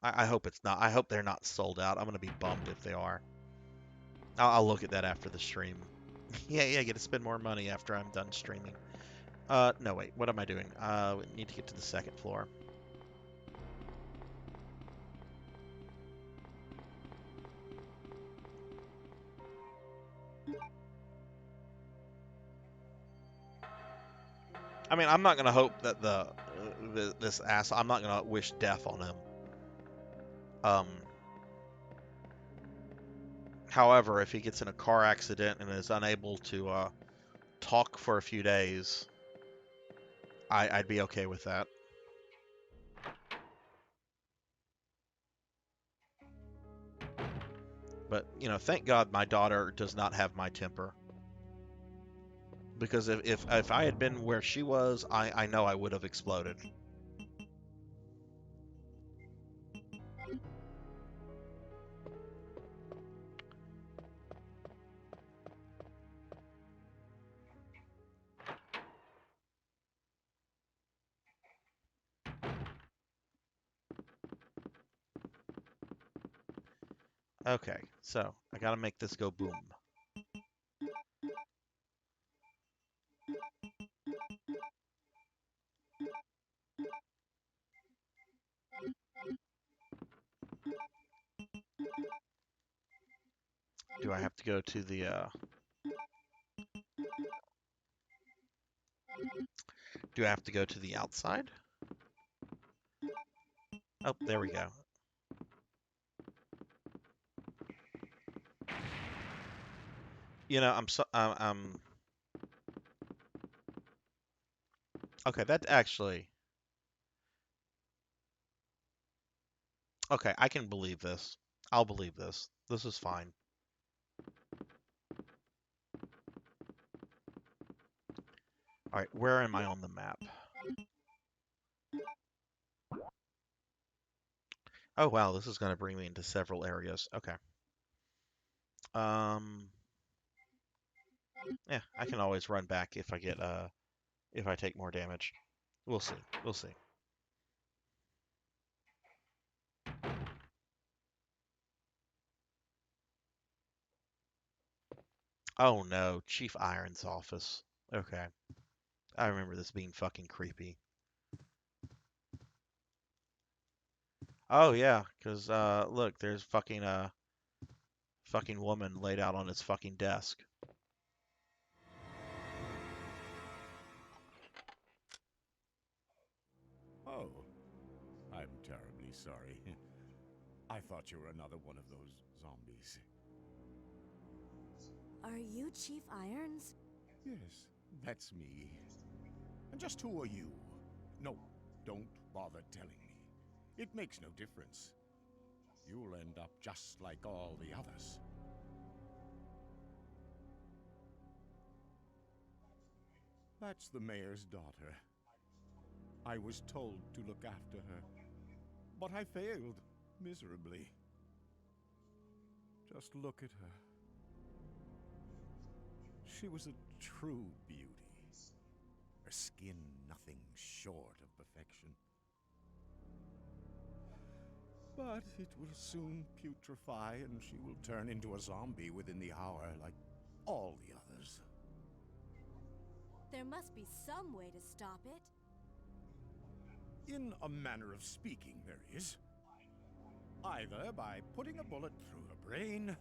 I hope it's not. I hope they're not sold out. I'm gonna be bummed if they are. I'll look at that after the stream. Yeah, yeah, get to spend more money after I'm done streaming. No, wait. What am I doing? We need to get to the second floor. I mean, I'm not gonna hope that this ass. I'm not gonna wish death on him. Um. However, if he gets in a car accident and is unable to talk for a few days, I'd be okay with that. But thank God my daughter does not have my temper. Because if I had been where she was, I know I would have exploded. Okay, so I gotta make this go boom. Do I have to go to the do I have to go to the outside? Oh, there we go. You know, I'm so okay, that actually okay, I can believe this. I'll believe this. This is fine. All right, where am I on the map? Oh wow, this is going to bring me into several areas. Okay. Um, yeah, I can always run back if I take more damage. We'll see. We'll see. Oh no, Chief Iron's office. Okay. I remember this being fucking creepy. Oh yeah, 'cause look, there's fucking woman laid out on his fucking desk. Oh, I'm terribly sorry. I thought you were another one of those zombies. Are you Chief Irons? Yes, that's me. And just who are you? No, don't bother telling me. It makes no difference. You'll end up just like all the others. That's the mayor's daughter. I was told to look after her, but I failed miserably. Just look at her. She was a true beauty. Her skin nothing short of perfection. But it will soon putrefy and she will turn into a zombie within the hour like all the others. There must be some way to stop it. In a manner of speaking, there is. Either by putting a bullet through her brain,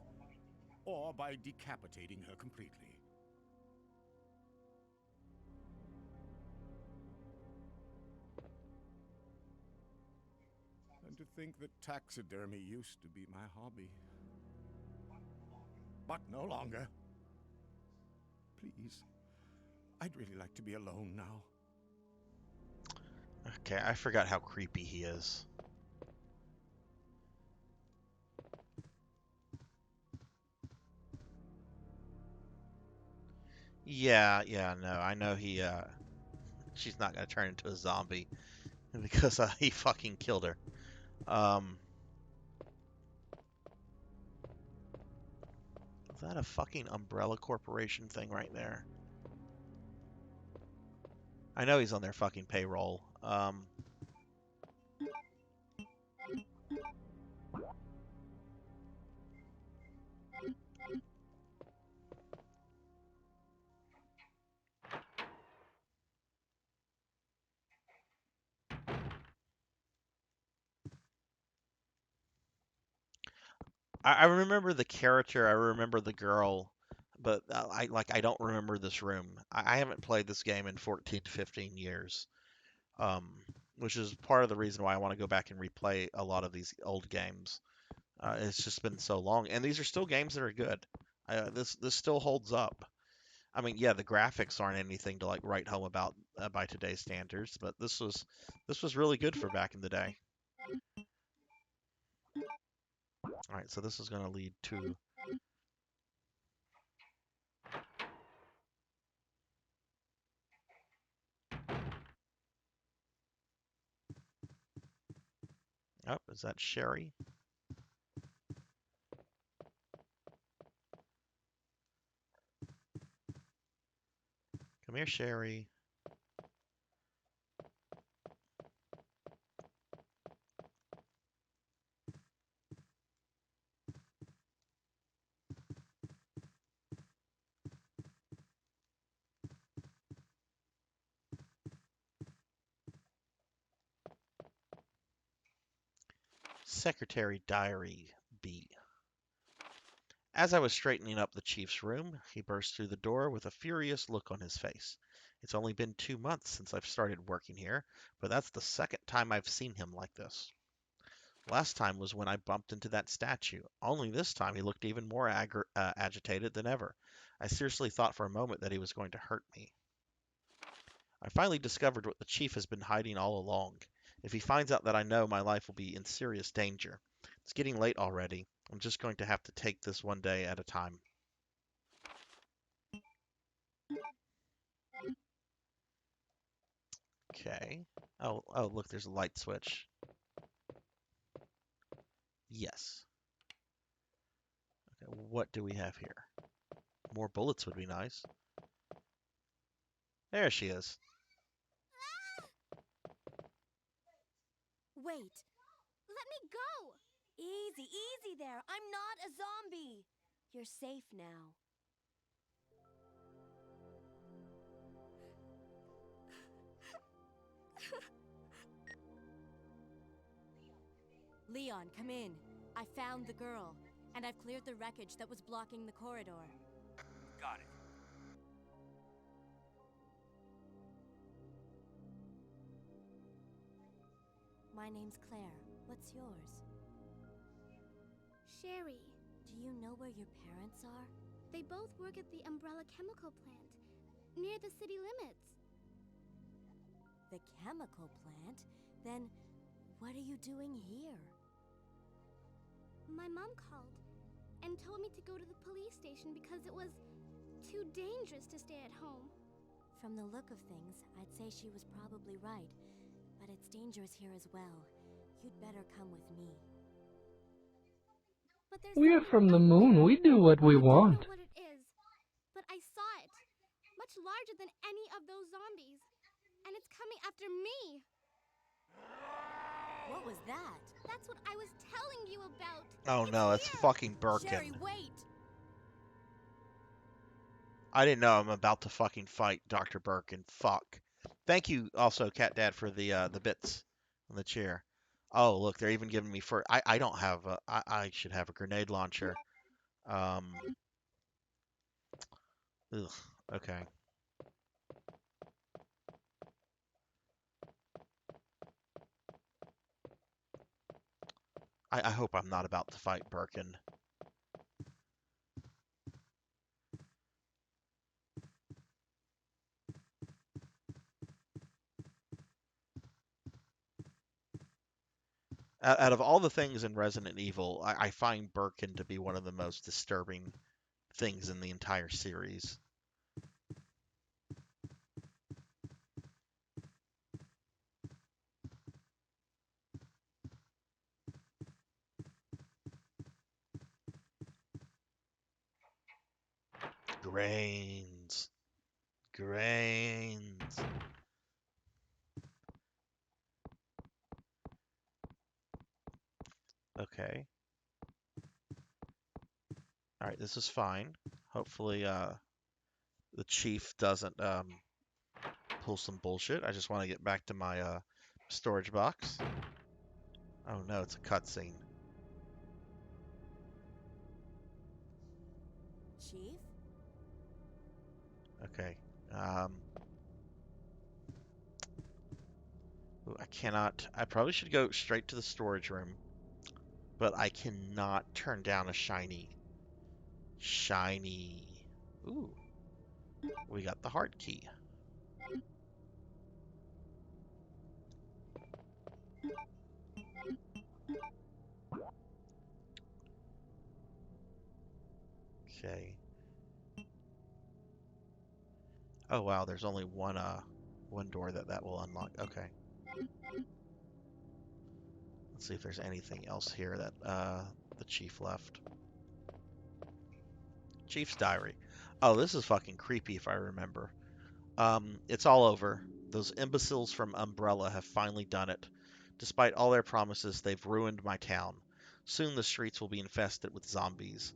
or by decapitating her completely. And to think that taxidermy used to be my hobby. But no longer. Please, I'd really like to be alone now. Okay, I forgot how creepy he is. Yeah, yeah, no, I know she's not gonna turn into a zombie because he fucking killed her. Um, is that a fucking Umbrella Corporation thing right there? I know he's on their fucking payroll. I remember the character, I remember the girl, but I don't remember this room. I haven't played this game in 14 to 15 years, um, which is part of the reason why I want to go back and replay a lot of these old games. It's just been so long, and these are still games that are good. This still holds up. I mean, yeah, the graphics aren't anything to like write home about by today's standards, but this was really good for back in the day. All right, so this is going to lead to Oh, is that Sherry? Come here, Sherry. Secretary Diary B. As I was straightening up the chief's room, he burst through the door with a furious look on his face. It's only been 2 months since I've started working here, but that's the second time I've seen him like this. Last time was when I bumped into that statue, only this time he looked even more agitated than ever. I seriously thought for a moment that he was going to hurt me. I finally discovered what the chief has been hiding all along. If he finds out that I know, my life will be in serious danger. It's getting late already. I'm just going to have to take this one day at a time. Okay. Oh, look, there's a light switch. Yes. Okay, what do we have here? More bullets would be nice. There she is. Wait. Let me go! Easy, easy there. I'm not a zombie. You're safe now. Leon, come in. I found the girl, and I've cleared the wreckage that was blocking the corridor. Got it. My name's Claire. What's yours? Sherry. Do you know where your parents are? They both work at the Umbrella Chemical Plant, near the city limits. The chemical plant? Then what are you doing here? My mom called and told me to go to the police station because it was too dangerous to stay at home. From the look of things, I'd say she was probably right. But it's dangerous here as well. You'd better come with me. But there's We're something from the out moon. there. We do what we I don't want. know what it is, but I saw it. Much larger than any of those zombies. And it's coming after me. What was that? That's what I was telling you about. Oh It's no, it's here. fucking Sherry, Birkin. wait! I didn't know I'm about to fucking fight Dr. Birkin. Fuck. Thank you also, Cat Dad, for the bits on the chair. Oh, look, they're even giving me for I don't have a I should have a grenade launcher. Um ugh, okay. I hope I'm not about to fight Birkin. Out of all the things in Resident Evil, I find Birkin to be one of the most disturbing things in the entire series. Grains. Grains. Okay. Alright, this is fine. Hopefully, the chief doesn't, pull some bullshit. I just want to get back to my, storage box. Oh no, it's a cutscene. Chief? Okay. Ooh, I cannot. I probably should go straight to the storage room, but I cannot turn down a shiny. Shiny. Ooh, we got the heart key. Okay. Oh wow, there's only one door that will unlock. Okay. Let's see if there's anything else here that the chief left. Chief's diary. Oh, this is fucking creepy if I remember. It's all over. Those imbeciles from Umbrella have finally done it. Despite all their promises, they've ruined my town. Soon the streets will be infested with zombies.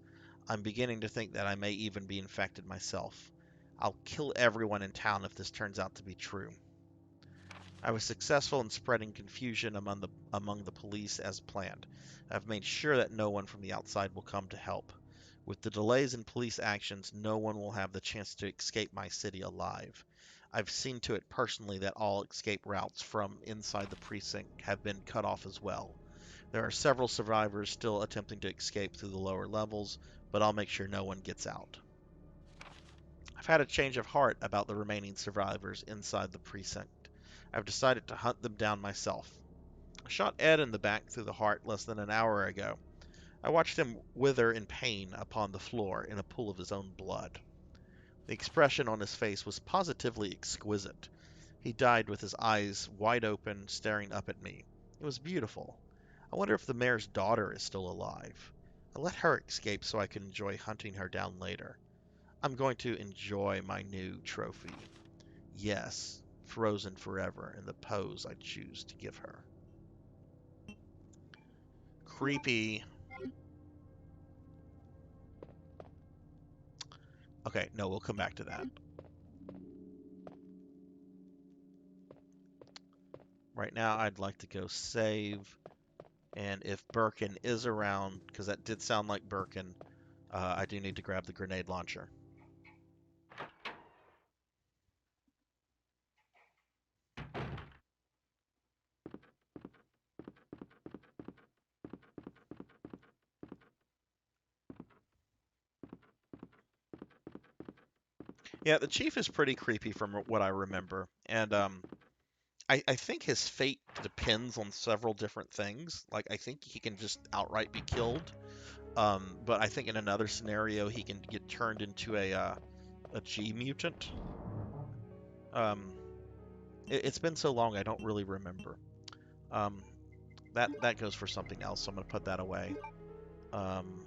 I'm beginning to think that I may even be infected myself. I'll kill everyone in town if this turns out to be true. I was successful in spreading confusion among the police as planned. I've made sure that no one from the outside will come to help. With the delays in police actions, no one will have the chance to escape my city alive. I've seen to it personally that all escape routes from inside the precinct have been cut off as well. There are several survivors still attempting to escape through the lower levels, but I'll make sure no one gets out. I've had a change of heart about the remaining survivors inside the precinct. I've decided to hunt them down myself. I shot Ed in the back through the heart less than an hour ago. I watched him wither in pain upon the floor in a pool of his own blood. The expression on his face was positively exquisite. He died with his eyes wide open, staring up at me. It was beautiful. I wonder if the mayor's daughter is still alive. I let her escape so I could enjoy hunting her down later. I'm going to enjoy my new trophy. Yes, frozen forever in the pose I choose to give her. Creepy. Okay, no, we'll come back to that. Right now, I'd like to go save. And if Birkin is around, because that did sound like Birkin, I do need to grab the grenade launcher. Yeah, the chief is pretty creepy from what I remember. And I think his fate depends on several different things. Like, I think he can just outright be killed. But I think in another scenario, he can get turned into a G mutant. Um, it's been so long, I don't really remember. Um, that goes for something else, so I'm gonna put that away. Um,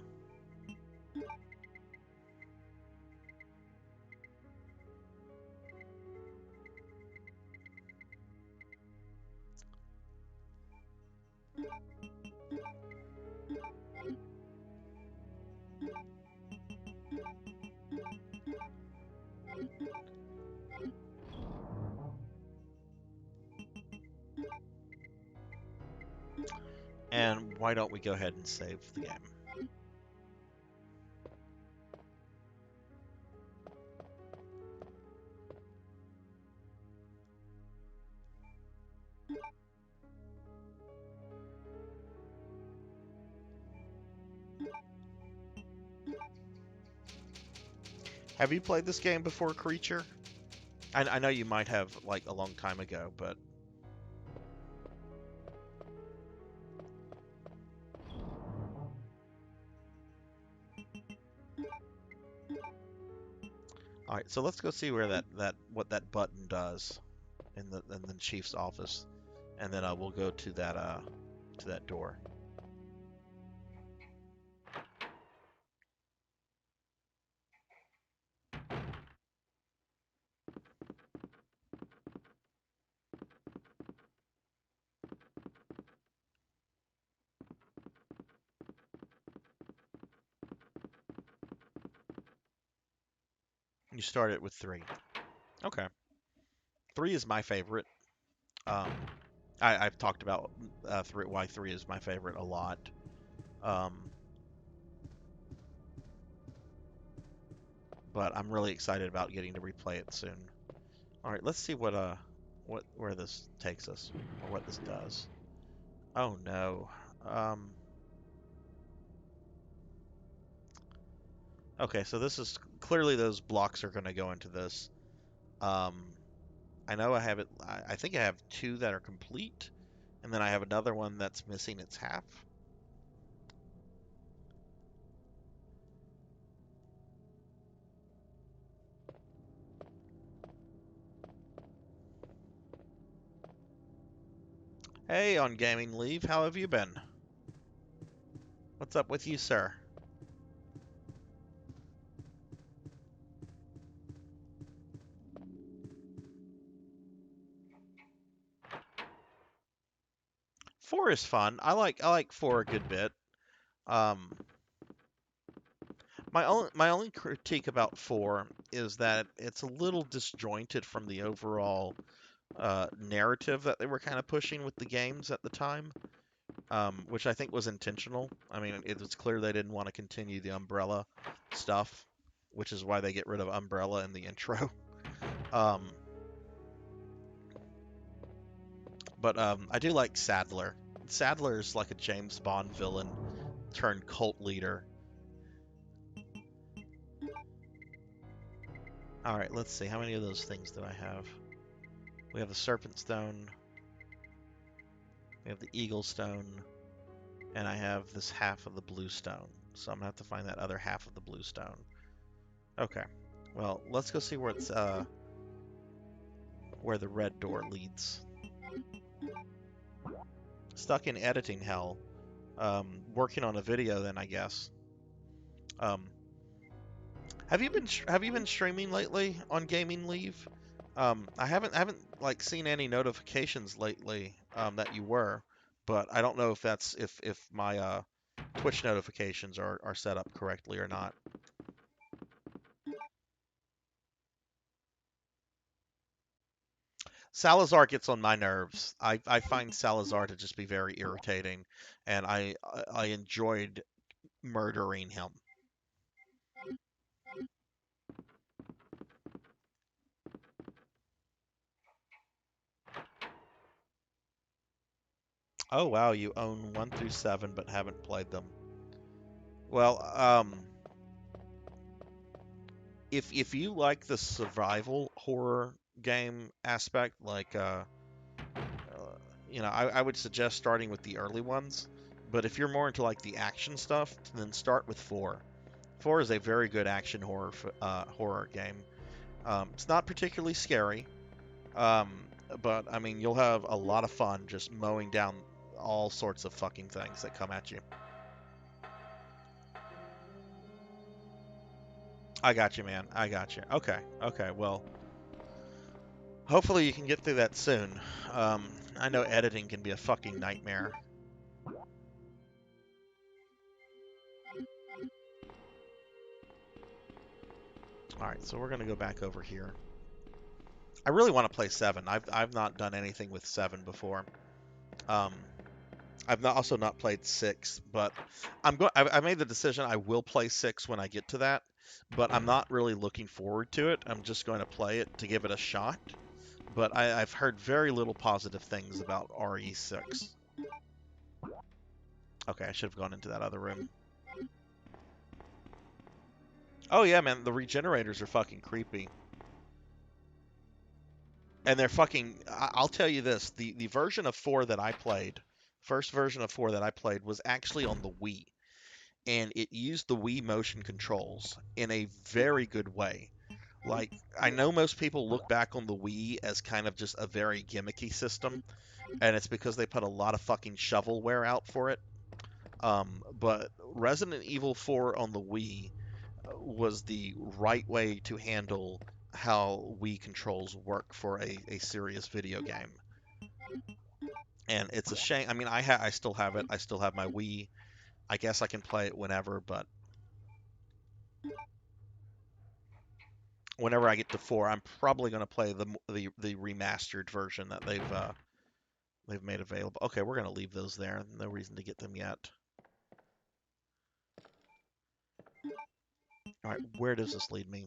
and why don't we go ahead and save the game? Have you played this game before, Creature? I know you might have, like, a long time ago, but... Alright, so let's go see where what that button does in the chief's office. And then we'll go to that door. You start it with 3. Okay. 3 is my favorite. Um, I've talked about why 3 is my favorite a lot. Um, but I'm really excited about getting to replay it soon. All right, let's see where this takes us or what this does. Oh no. Um, okay, so this is clearly those blocks are going to go into this. Um, I know I have it. I think I have 2 that are complete, and then I have another one that's missing its half. Hey, on gaming leave, how have you been? What's up with you, sir? Four is fun. I like four a good bit. Um, my only critique about four is that it's a little disjointed from the overall narrative that they were kind of pushing with the games at the time, which I think was intentional. I mean, it was clear they didn't want to continue the Umbrella stuff, which is why they get rid of Umbrella in the intro. Um, but I do like Sadler. Sadler is like a James Bond villain turned cult leader. All right, let's see. How many of those things do I have? We have the Serpent Stone, we have the Eagle Stone, and I have this half of the Blue Stone. So I'm gonna have to find that other half of the Blue Stone. Okay. Well, let's go see where the red door leads. Stuck in editing hell. Working on a video then, I guess. Um, have you been streaming lately on Gaming Leave? I haven't like seen any notifications lately that you were, but I don't know if that's if my Twitch notifications are set up correctly or not. Salazar gets on my nerves. I find Salazar to just be very irritating, and I enjoyed murdering him. Oh wow, you own 1 through 7 but haven't played them. Well, if you like the survival horror game aspect, like I would suggest starting with the early ones. But if you're more into like the action stuff, then start with 4. 4 is a very good action horror game. It's not particularly scary, um, but I mean you'll have a lot of fun just mowing down all sorts of fucking things that come at you. I got you, man. I got you. Okay. Okay. Well, hopefully you can get through that soon. I know editing can be a fucking nightmare. All right, so we're gonna go back over here. I really want to play 7. I've not done anything with 7 before. Um, I've not also not played 6, but I made the decision I will play 6 when I get to that, but I'm not really looking forward to it. I'm just going to play it to give it a shot. But I've heard very little positive things about RE6. Okay, I should have gone into that other room. Oh yeah, man, the regenerators are fucking creepy. And they're fucking I'll tell you this, the version of 4 that I played, first version of 4 that I played was actually on the Wii, and it used the Wii motion controls in a very good way. Like, I know most people look back on the Wii as kind of just a very gimmicky system, and it's because they put a lot of fucking shovelware out for it. But Resident Evil 4 on the Wii was the right way to handle how Wii controls work for a serious video game. And it's a shame. I mean, I still have it. I still have my Wii. I guess I can play it whenever, but whenever I get to 4, I'm probably going to play the remastered version that they've made available. Okay, we're going to leave those there. No reason to get them yet. All right, where does this lead me?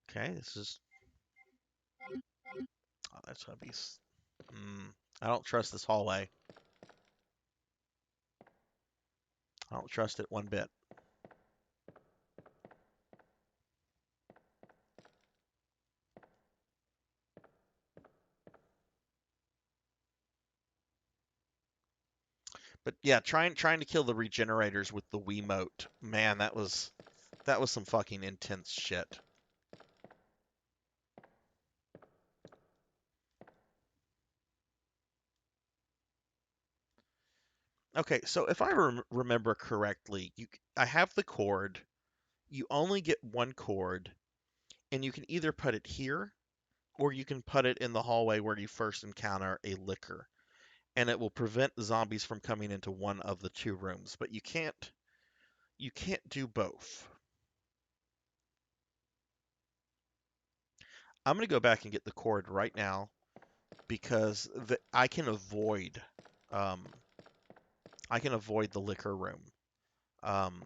Okay, this is. Oh, that's gonna be. I don't trust this hallway. I don't trust it one bit. But yeah, trying to kill the regenerators with the Wiimote, man, that was some fucking intense shit. Okay, so if I remember correctly, I have the cord. You only get one cord, and you can either put it here or you can put it in the hallway where you first encounter a licker, and it will prevent the zombies from coming into one of the two rooms. But you can't do both. I'm gonna go back and get the cord right now because um, I can avoid the liquor room. Um,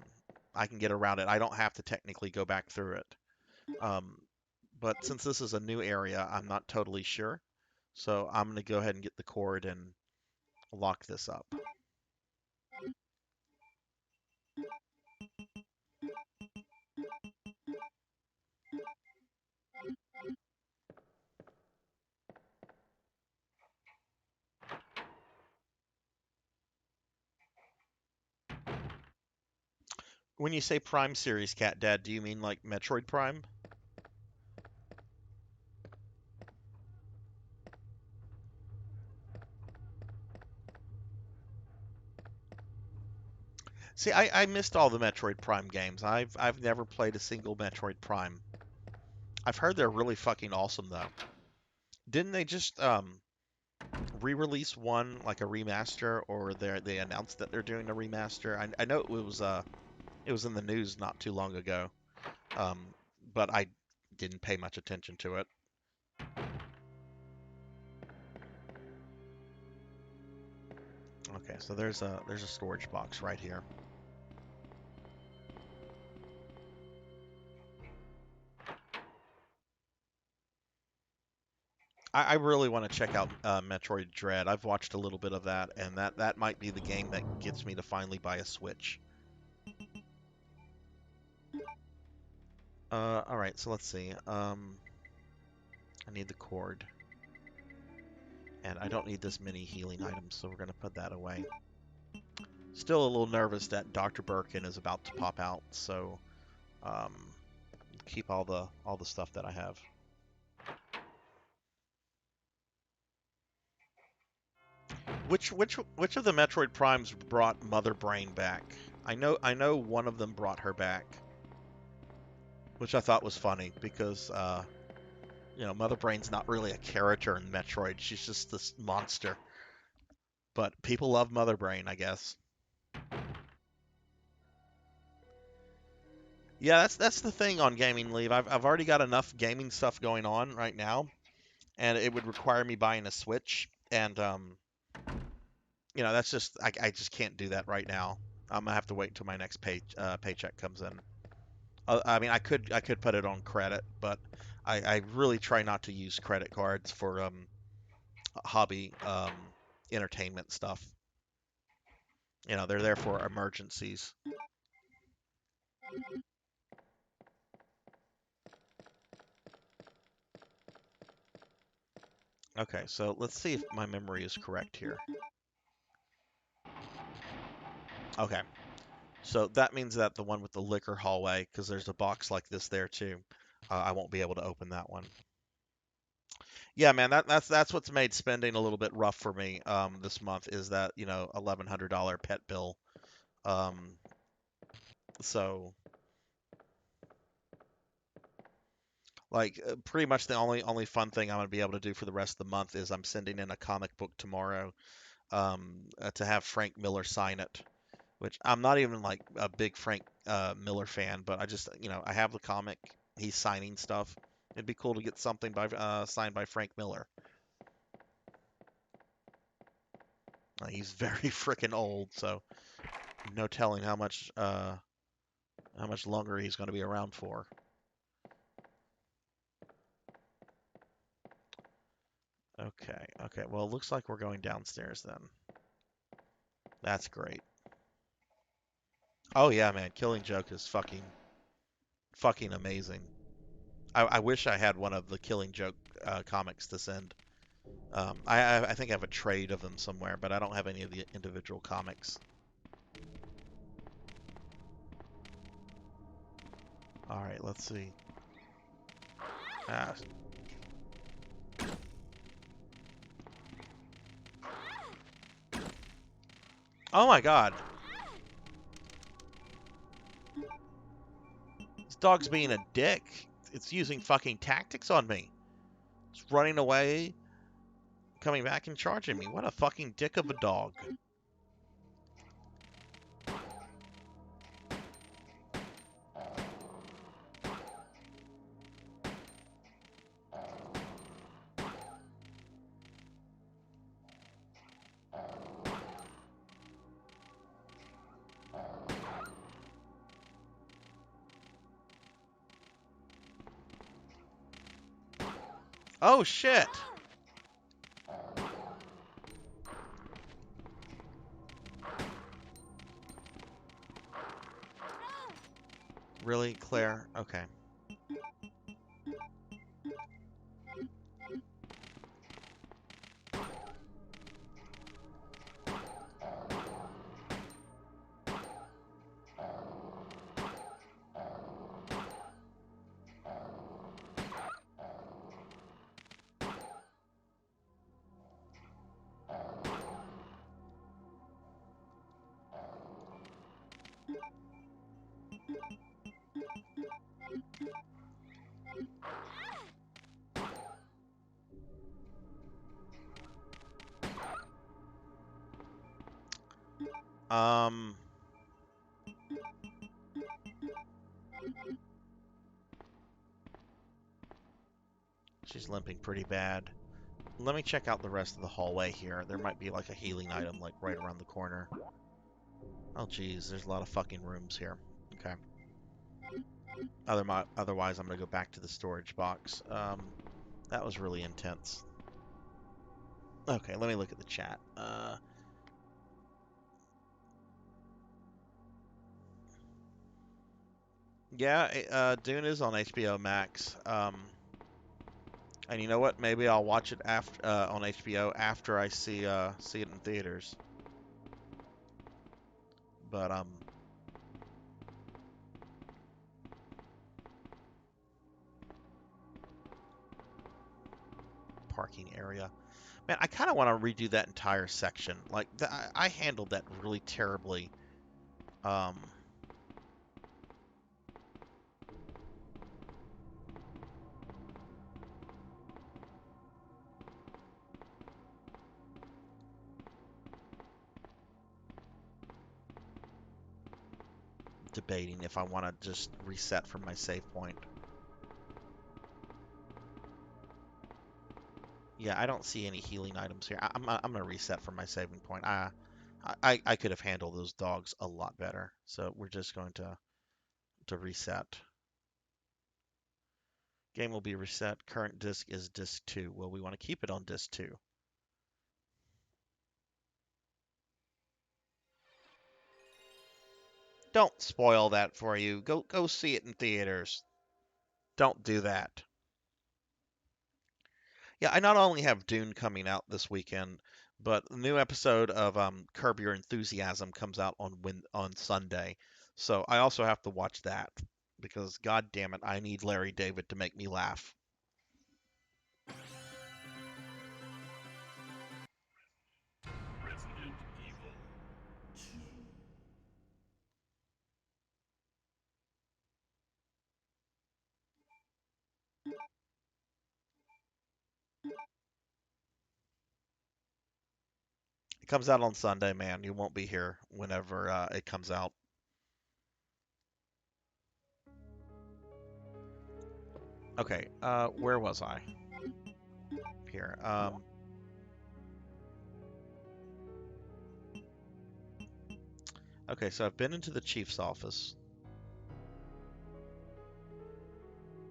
I can get around it. I don't have to technically go back through it. Um, but since this is a new area, I'm not totally sure. So I'm gonna go ahead and get the cord and lock this up. When you say Prime series, Cat Dad, do you mean like Metroid Prime? See, I missed all the Metroid Prime games. I've never played a single Metroid Prime. I've heard they're really fucking awesome though. Didn't they just re-release one like a remaster, or they announced that they're doing a remaster? I know it was in the news not too long ago, um, but I didn't pay much attention to it. Okay, so there's a storage box right here. I really want to check out Metroid Dread. I've watched a little bit of that, and that might be the game that gets me to finally buy a Switch. All right, so let's see. I need the cord, and I don't need this many healing items, so we're gonna put that away. Still a little nervous that Dr. Birkin is about to pop out, so um, keep all the stuff that I have. Which of the Metroid Primes brought Mother Brain back? I know one of them brought her back, which I thought was funny because Mother Brain's not really a character in Metroid. She's just this monster. But people love Mother Brain, I guess. Yeah, that's the thing on Gaming Leave. I've already got enough gaming stuff going on right now, and it would require me buying a Switch, and that's just I just can't do that right now. I'm gonna have to wait until my next paycheck comes in. I mean, I could put it on credit, but I really try not to use credit cards for hobby entertainment stuff. They're there for emergencies. Okay, so let's see if my memory is correct here. Okay, so that means that the one with the liquor hallway, because there's a box like this there too, I won't be able to open that one. Yeah, man, that's what's made spending a little bit rough for me this month is that $1,100 pet bill. Um, so like pretty much the only fun thing I'm gonna be able to do for the rest of the month is I'm sending in a comic book tomorrow to have Frank Miller sign it, which I'm not even like a big Frank Miller fan, but I just I have the comic. He's signing stuff. It'd be cool to get something signed by Frank Miller. He's very freaking old, so no telling how much longer he's going to be around for. Okay, okay. Well, it looks like we're going downstairs then. That's great. Oh yeah, man, Killing Joke is fucking amazing. I wish I had one of the Killing Joke comics to send. I think I have a trade of them somewhere, but I don't have any of the individual comics. All right, let's see. Ah, Oh my god. This dog's being a dick. It's using fucking tactics on me. It's running away, coming back and charging me. What a fucking dick of a dog. Oh shit. Really, Claire? Okay. Um, she's limping pretty bad. Let me check out the rest of the hallway here. There might be like a healing item like right around the corner. Oh geez, there's a lot of fucking rooms here. Okay. Otherwise, I'm gonna go back to the storage box. That was really intense. Okay, let me look at the chat. Yeah, Dune is on HBO Max. And you know what? Maybe I'll watch it after on HBO after I see it in theaters. But parking area. Man, I kind of want to redo that entire section. Like I handled that really terribly. Um, Debating if I want to just reset from my save point. Yeah, I don't see any healing items here. I'm gonna reset from my saving point. I could have handled those dogs a lot better. So we're just going to reset. Game will be reset. Current disk is disk 2. Well, we want to keep it on disk 2. Don't spoil that for you. Go see it in theaters. Don't do that. Yeah, I not only have Dune coming out this weekend, but the new episode of Curb Your Enthusiasm comes out on Sunday. So I also have to watch that because god damn it, I need Larry David to make me laugh. It comes out on Sunday, man. You won't be here whenever it comes out. Okay, where was I? Here. Okay, so I've been into the chief's office.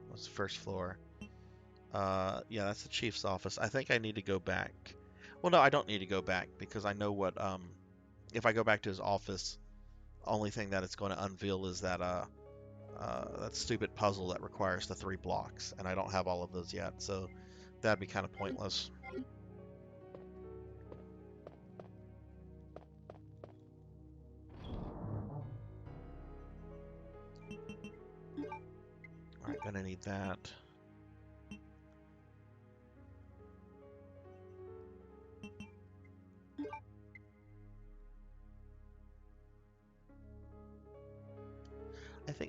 That's the first floor. Yeah, that's the chief's office. I think I need to go back. Well, no, I don't need to go back because I know what, if I go back to his office, only thing that it's going to unveil is that stupid puzzle that requires the 3 blocks, and I don't have all of those yet, so that'd be kind of pointless. Alright, gonna need that.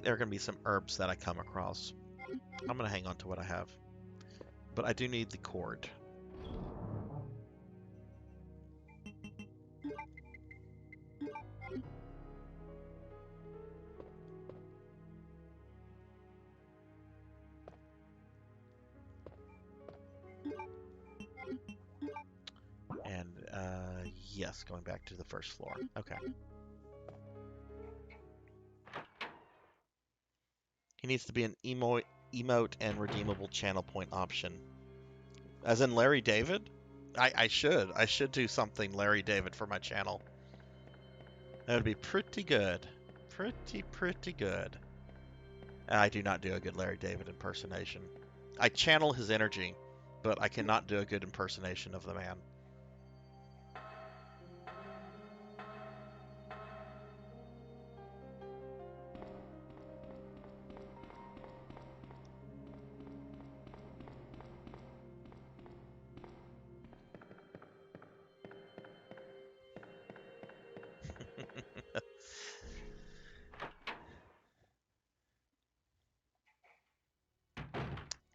there are going to be some herbs that I come across. I'm going to hang on to what I have. But I do need the cord. And, yes, going back to the first floor. Okay. He needs to be an emote and redeemable channel point option. As in Larry David? I should. I should do something Larry David for my channel. That would be pretty good. Pretty good. I do not do a good Larry David impersonation. I channel his energy, but I cannot do a good impersonation of the man.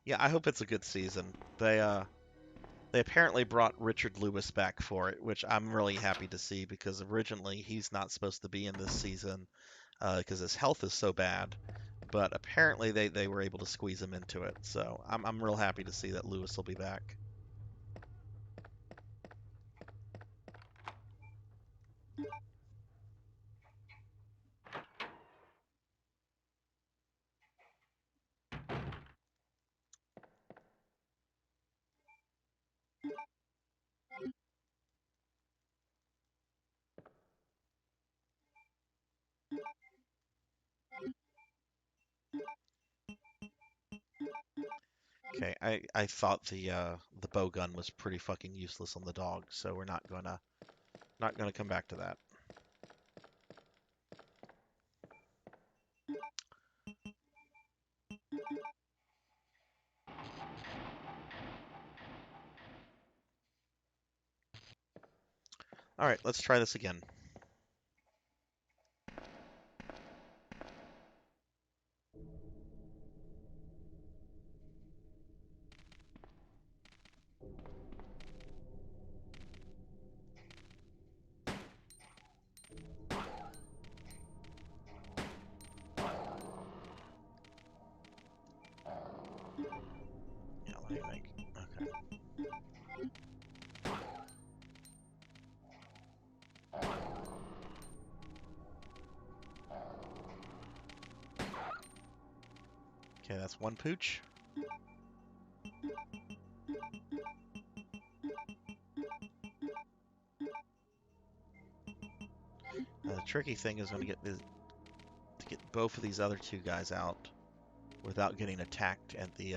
Yeah, I hope it's a good season. They apparently brought Richard Lewis back for it, which I'm really happy to see because originally he's not supposed to be in this season because his health is so bad. But apparently they were able to squeeze him into it, so I'm real happy to see that Lewis will be back. Okay, I thought the bow gun was pretty fucking useless on the dog, so we're not gonna come back to that. All right, let's try this again. Yeah, let me make. Okay. Okay, that's one pooch. Now, the tricky thing is going to get both of these other two guys out without getting attacked at the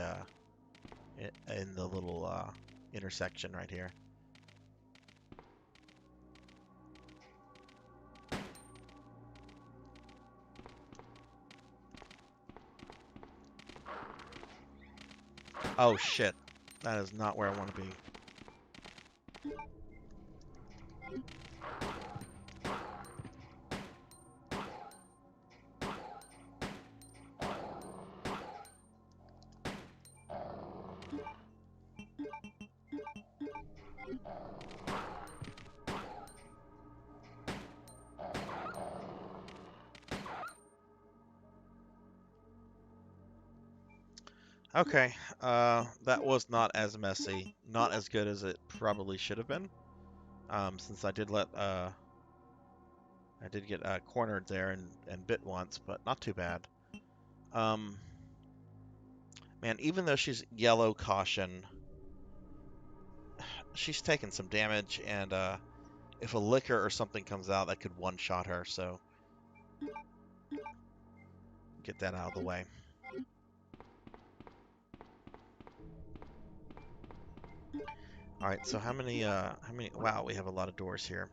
in the little intersection right here. Oh shit. That is not where I want to be. Okay, that was not as messy, not as good as it probably should have been. Since I did get cornered there and bit once, but not too bad. Um, man, even though she's yellow caution, she's taken some damage, and if a liquor or something comes out, that could one-shot her, so get that out of the way. All right, so how many, wow, we have a lot of doors here.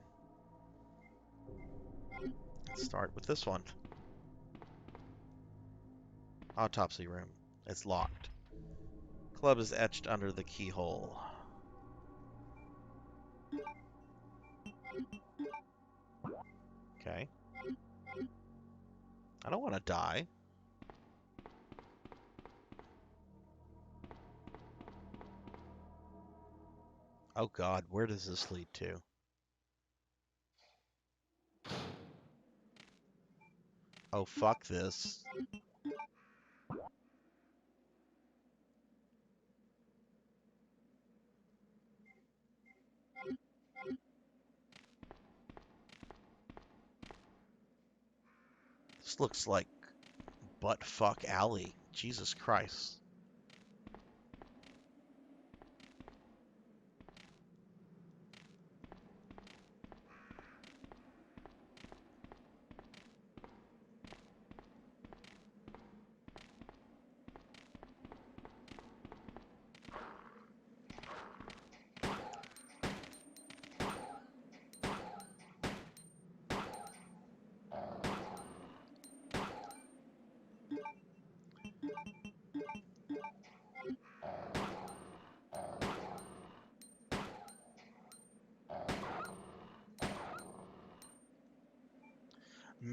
Let's start with this one. Autopsy room. It's locked. Club is etched under the keyhole. Okay. I don't want to die. Oh God, where does this lead to? Oh, fuck this. This looks like butt fuck alley. Jesus Christ.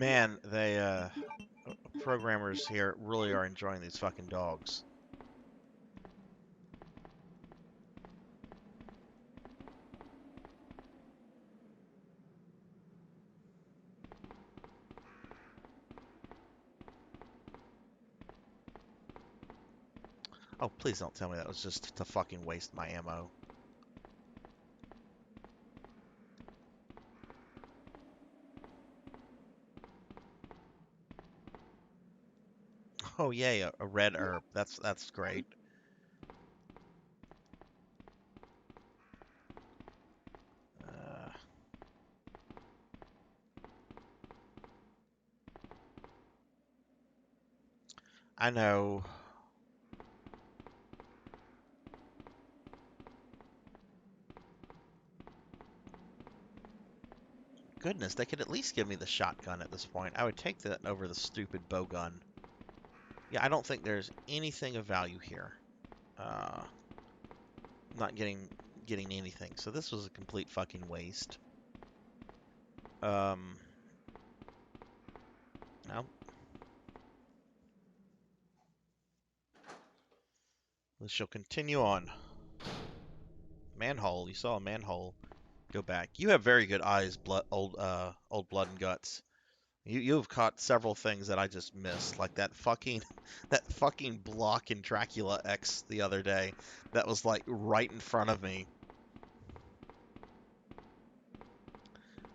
Man, they programmers here really are enjoying these fucking dogs. Oh, please don't tell me that was just to fucking waste my ammo. Oh yay, a red herb. That's great. Uh, I know. Goodness, they could at least give me the shotgun at this point. I would take that over the stupid bow gun. Yeah, I don't think there's anything of value here. Uh, not getting anything. So this was a complete fucking waste. Um, no, we shall continue on. Manhole. You saw a manhole. Go back. You have very good eyes, old blood and guts. You've caught several things that I just missed, like that fucking that fucking block in Dracula X the other day that was like right in front of me.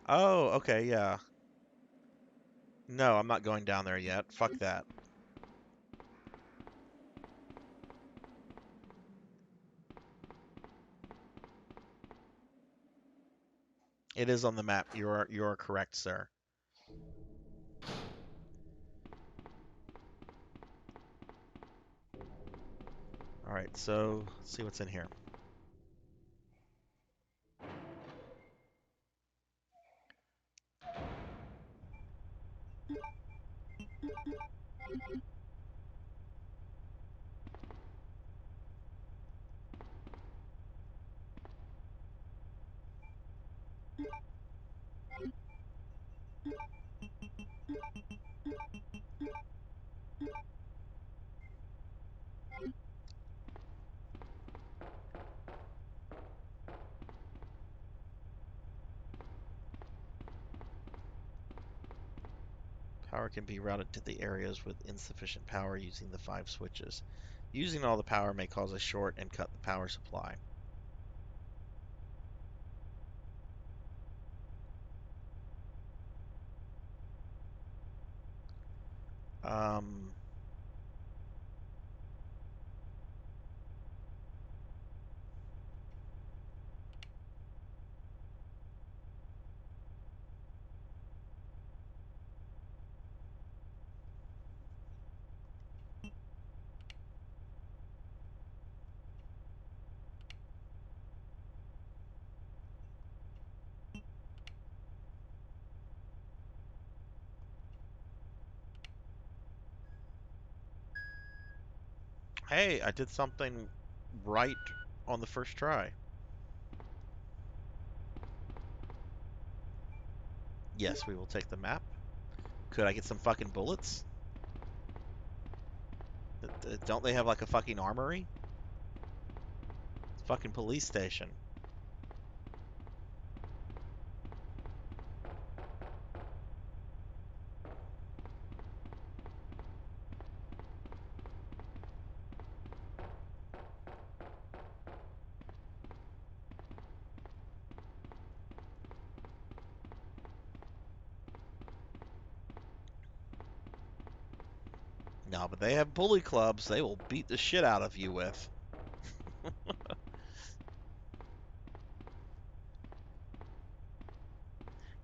Oh, okay, yeah. No, I'm not going down there yet. Fuck that. It is on the map. You are correct, sir. All right, so let's see what's in here. Power can be routed to the areas with insufficient power using the 5 switches. Using all the power may cause a short and cut the power supply. Um, hey, I did something right on the first try. Yes, we will take the map. Could I get some fucking bullets? Don't they have like a fucking armory? Fucking police station. No, but they have bully clubs they will beat the shit out of you with.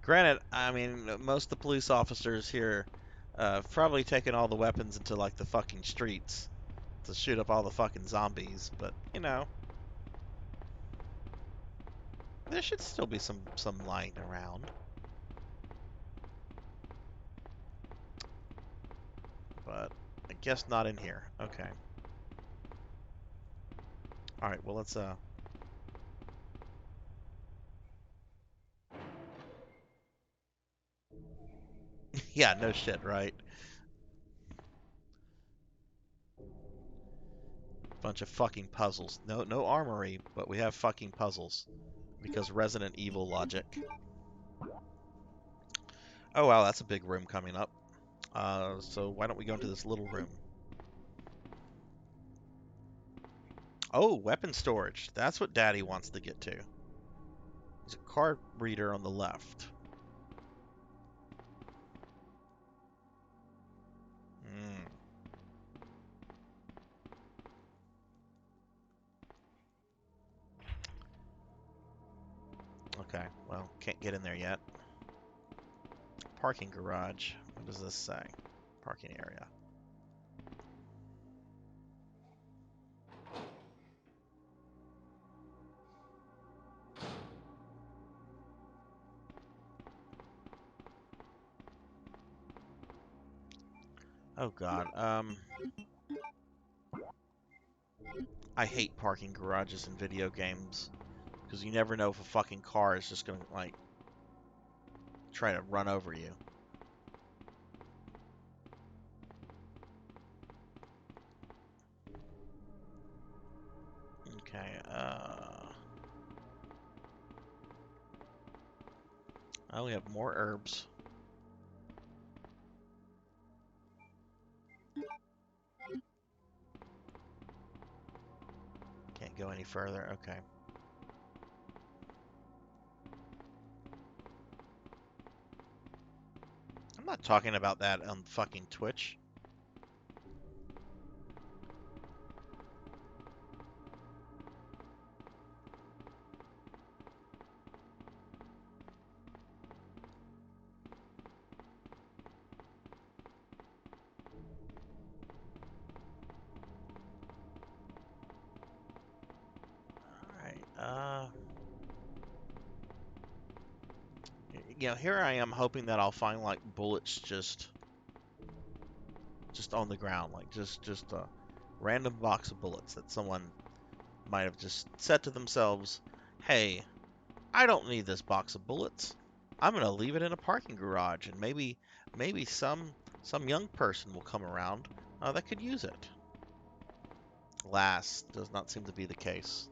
Granted, I mean, most of the police officers here have probably taken all the weapons into like the fucking streets to shoot up all the fucking zombies, but you know, there should still be some lying around. But I guess not in here. Okay. All right. Well, let's yeah, no shit, right? Bunch of fucking puzzles. No armory, but we have fucking puzzles because Resident Evil logic. Oh wow, that's a big room coming up. So why don't we go into this little room? Oh, weapon storage. That's what Daddy wants to get to. There's a card reader on the left. Hmm. Okay, well, can't get in there yet. Parking garage. What does this say? Parking area. Oh God. I hate parking garages in video games because you never know if a fucking car is just gonna like try to run over you. Okay. Oh, we have more herbs. Can't go any further. Okay. I'm not talking about that on fucking Twitch. All right. You know, here I am hoping that I'll find like bullets just on the ground, like just a random box of bullets that someone might have just said to themselves, "Hey, I don't need this box of bullets. I'm gonna leave it in a parking garage, and maybe some young person will come around that could use it." Last does not seem to be the case.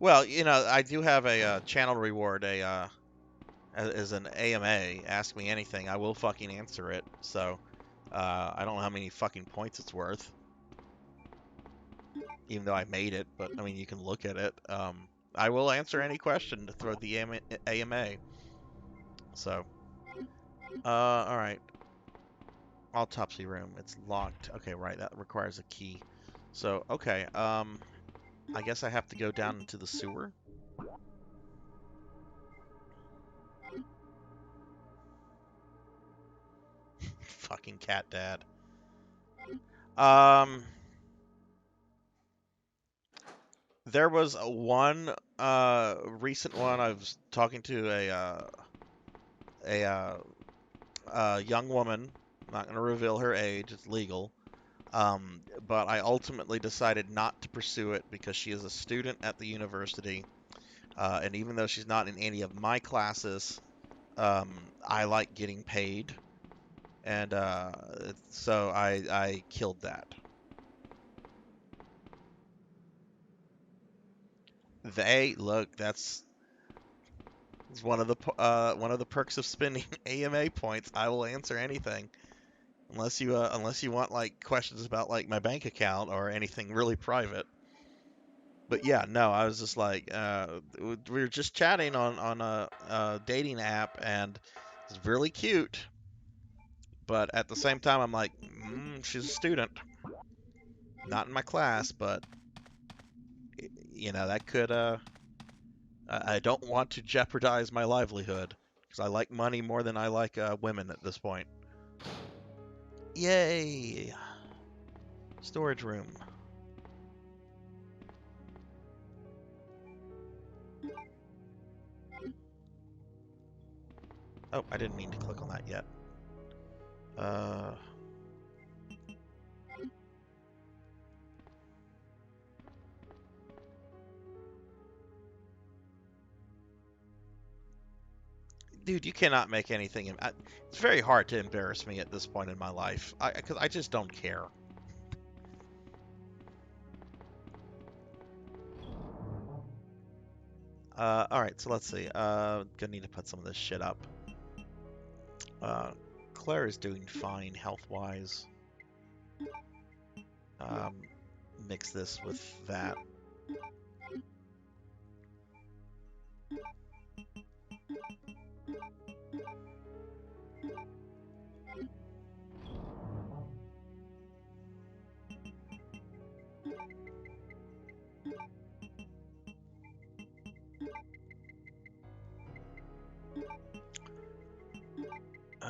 Well, you know, I do have a channel reward, as an AMA. Ask me anything, I will fucking answer it. So, I don't know how many fucking points it's worth, even though I made it. But I mean, you can look at it. I will answer any question to throw the AMA. So, all right. Autopsy room. It's locked. Okay, right. That requires a key. So, okay. I guess I have to go down into the sewer. Fucking cat dad. Um, there was one recent one. I was talking to a young woman. I'm not going to reveal her age. It's legal. But I ultimately decided not to pursue it because she is a student at the university. And even though she's not in any of my classes, I like getting paid. And so I killed that. They look. That's one of the perks of spending AMA points. I will answer anything, unless you want like questions about like my bank account or anything really private. But yeah, no, I was just like, we were just chatting on a dating app, and it's really cute. But at the same time, I'm like, she's a student, not in my class, but that could. I don't want to jeopardize my livelihood because I like money more than I like women at this point. Yay! Storage room. Oh, I didn't mean to click on that yet. Uh, Dude, you cannot make anything. It's very hard to embarrass me at this point in my life, because I just don't care. All right, so let's see. Gonna need to put some of this shit up. Uh, Claire is doing fine health-wise. Um, Mix this with that.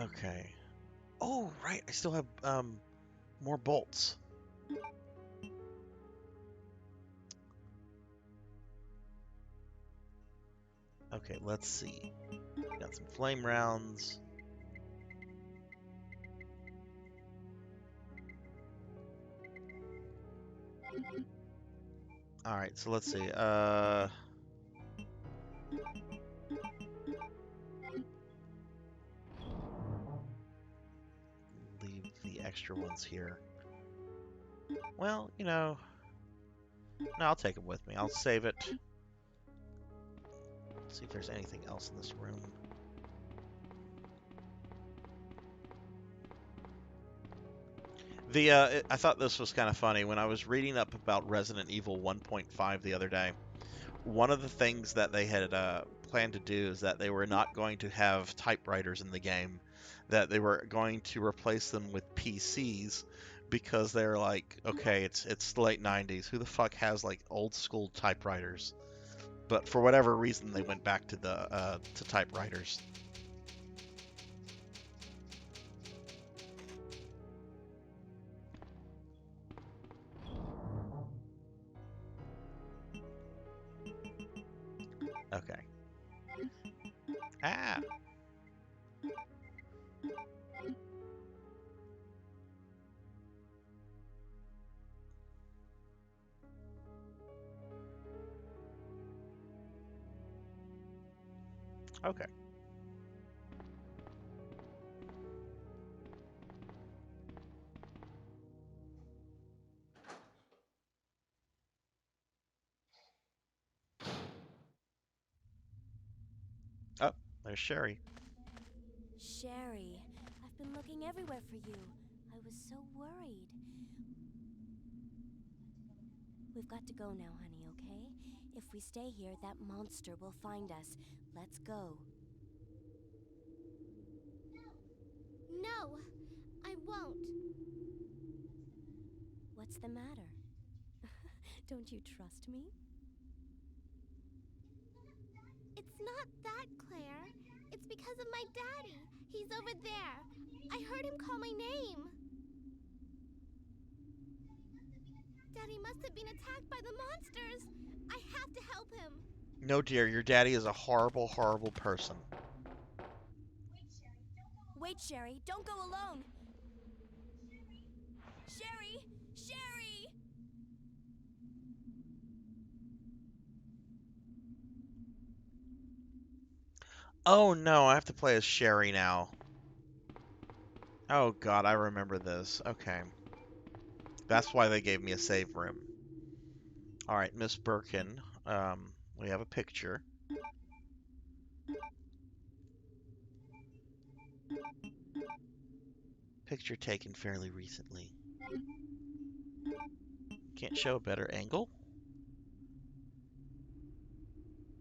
Okay. Oh, right. I still have more bolts. Okay, let's see. Got some flame rounds. All right, so let's see. Leave the extra ones here. Well, no, I'll take them with me. I'll save it. See if there's anything else in this room. I thought this was kind of funny. When I was reading up about Resident Evil 1.5 the other day, one of the things that they had planned to do is that they were not going to have typewriters in the game, that they were going to replace them with PCs because they're like, okay, it's the late 90s. Who the fuck has like old school typewriters? But for whatever reason, they went back to the to typewriters. Okay. Ah. Okay. Oh, there's Sherry. Sherry, I've been looking everywhere for you. I was so worried. We've got to go now, honey, okay? If we stay here, that monster will find us. Let's go. No, I won't. What's the matter? Don't you trust me? It's not that, Claire. It's because of my daddy. He's over there. I heard him call my name. Daddy must have been attacked by the monsters. I have to help him. No, dear, your daddy is a horrible, horrible person. Wait, Sherry, don't go alone. Sherry! Sherry! Oh no, I have to play as Sherry now. Oh god, I remember this. Okay. That's why they gave me a save room. Alright, Miss Birkin. We have a picture. Picture taken fairly recently. Can't show a better angle?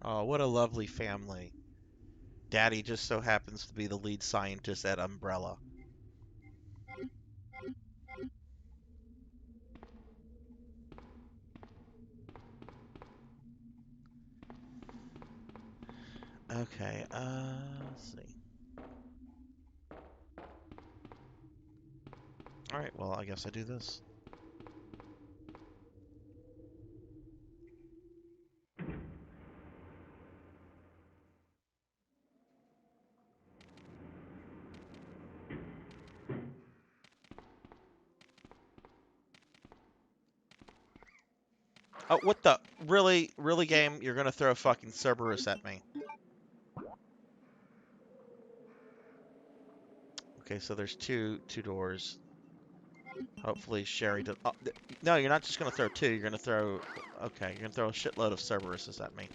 Oh, what a lovely family. Daddy just so happens to be the lead scientist at Umbrella. Okay, let's see. Alright, well, I guess I do this. Oh, what the? Really? Really, game? You're gonna throw fucking Cerberus at me. Okay, so there's two doors. Hopefully Sherry does. Oh, no, you're not just gonna throw two. You're gonna throw. Okay, you're gonna throw a shitload of Cerberuses at me.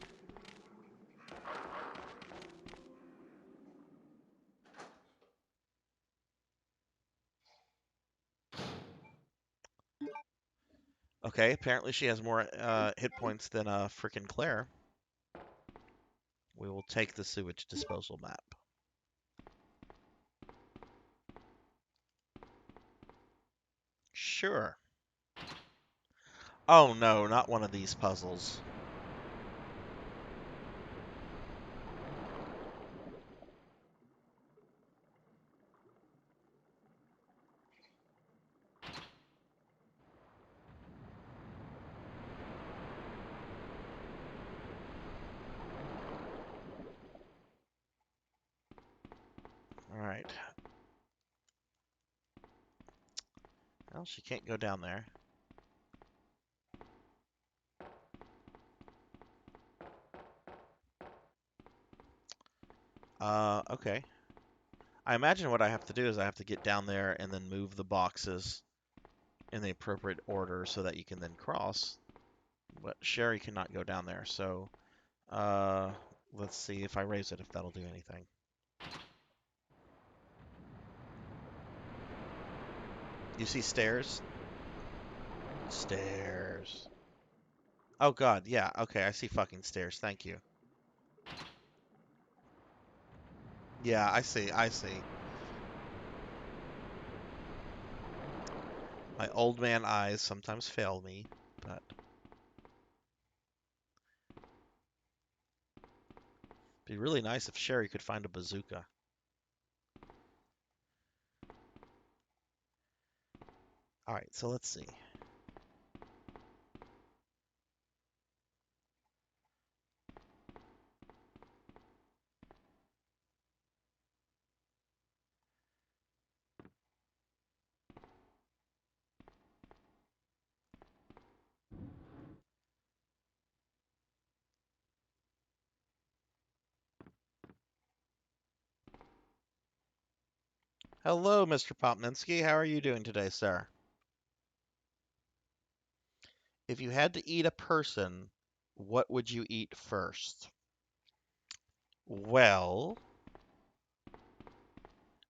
Okay, apparently she has more hit points than frickin' Claire. We will take the sewage disposal map. Sure. Oh no, not one of these puzzles. Alright. Well, she can't go down there. Okay. I imagine what I have to do is I have to get down there and then move the boxes in the appropriate order so that you can then cross. But Sherry cannot go down there, so uh, let's see if I raise it, if that'll do anything. You see stairs? Stairs. Oh god, yeah, okay, I see fucking stairs, thank you. Yeah, I see. My old man eyes sometimes fail me, but it'd be really nice if Sherry could find a bazooka. Alright, so let's see. Hello, Mr. Popninsky. How are you doing today, sir? If you had to eat a person, what would you eat first? Well,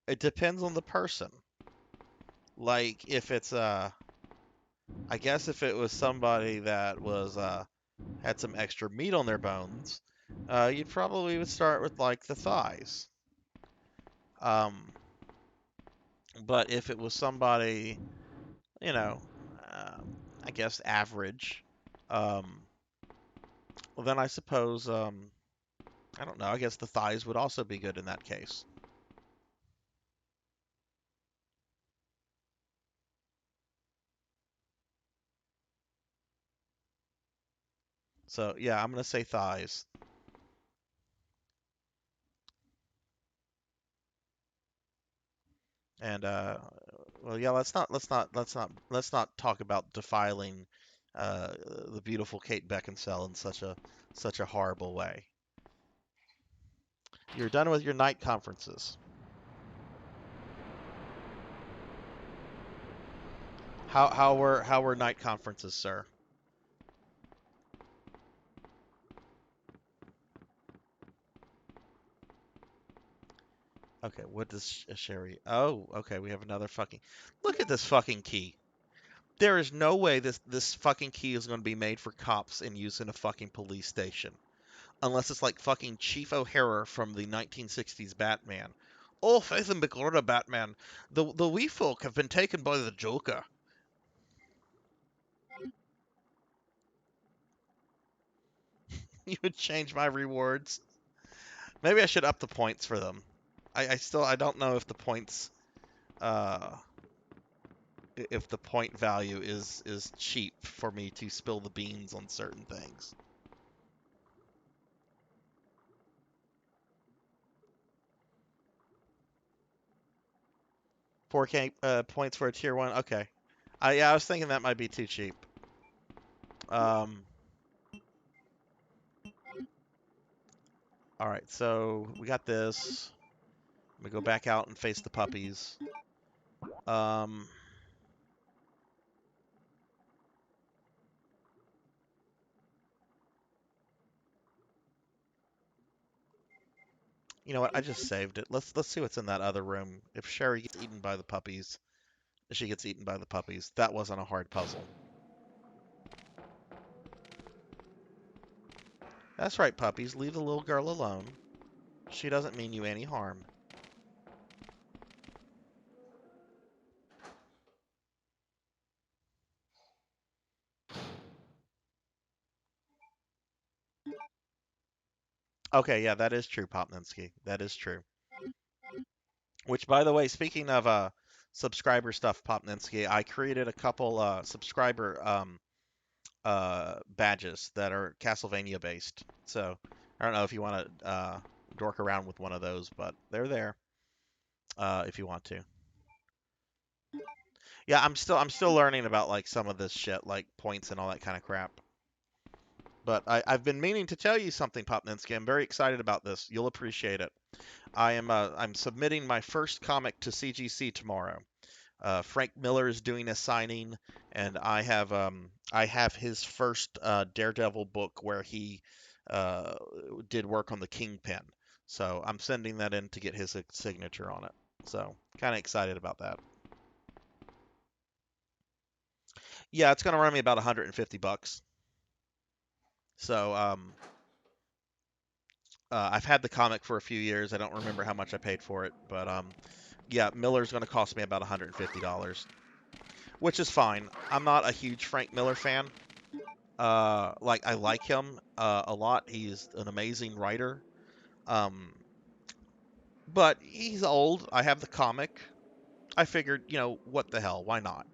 it depends on the person. Like, if it's I guess if it was somebody that was had some extra meat on their bones, you'd probably would start with like the thighs. Um, but if it was somebody, you know, I guess average, um, well then I suppose I don't know. I guess the thighs would also be good in that case. So yeah, I'm gonna say thighs. And well, yeah, let's not talk about defiling uh, the beautiful Kate Beckinsale in such a horrible way. You're done with your night conferences. How were night conferences, sir? Okay, what does Sherry? Oh, okay, we have another fucking. Look at this fucking key. There is no way this fucking key is going to be made for cops and used in a fucking police station. Unless it's like fucking Chief O'Hara from the 1960s Batman. Oh, faith and begorra, Batman. The wee folk have been taken by the Joker. You would change my rewards. Maybe I should up the points for them. I don't know if the points uh if the point value is cheap for me to spill the beans on certain things. 4K points for a tier 1. Okay. Yeah, I was thinking that might be too cheap. Um all right, so we got this. I'm gonna go back out and face the puppies. Um you know what? I just saved it. Let's see what's in that other room. If Sherry gets eaten by the puppies, she gets eaten by the puppies. That wasn't a hard puzzle. That's right, puppies. Leave the little girl alone. She doesn't mean you any harm. Okay, yeah, that is true, Popninsky. That is true. Which, by the way, speaking of subscriber stuff, Popninsky, I created a couple subscriber badges that are Castlevania based. So I don't know if you want to dork around with one of those, but they're there if you want to. Yeah, I'm still learning about like some of this shit, like points and all that kind of crap. But I've been meaning to tell you something, Popninsky. I'm very excited about this. You'll appreciate it. I'm submitting my first comic to CGC tomorrow. Frank Miller is doing a signing, and I have his first Daredevil book where he uh, did work on the Kingpin. So I'm sending that in to get his signature on it. So kind of excited about that. Yeah, it's gonna run me about 150 bucks. So I've had the comic for a few years. I don't remember how much I paid for it, but yeah, Miller's gonna cost me about $150, which is fine. I'm not a huge Frank Miller fan. Like I like him a lot. He's an amazing writer. Um, but he's old. I have the comic. I figured, what the hell? Why not?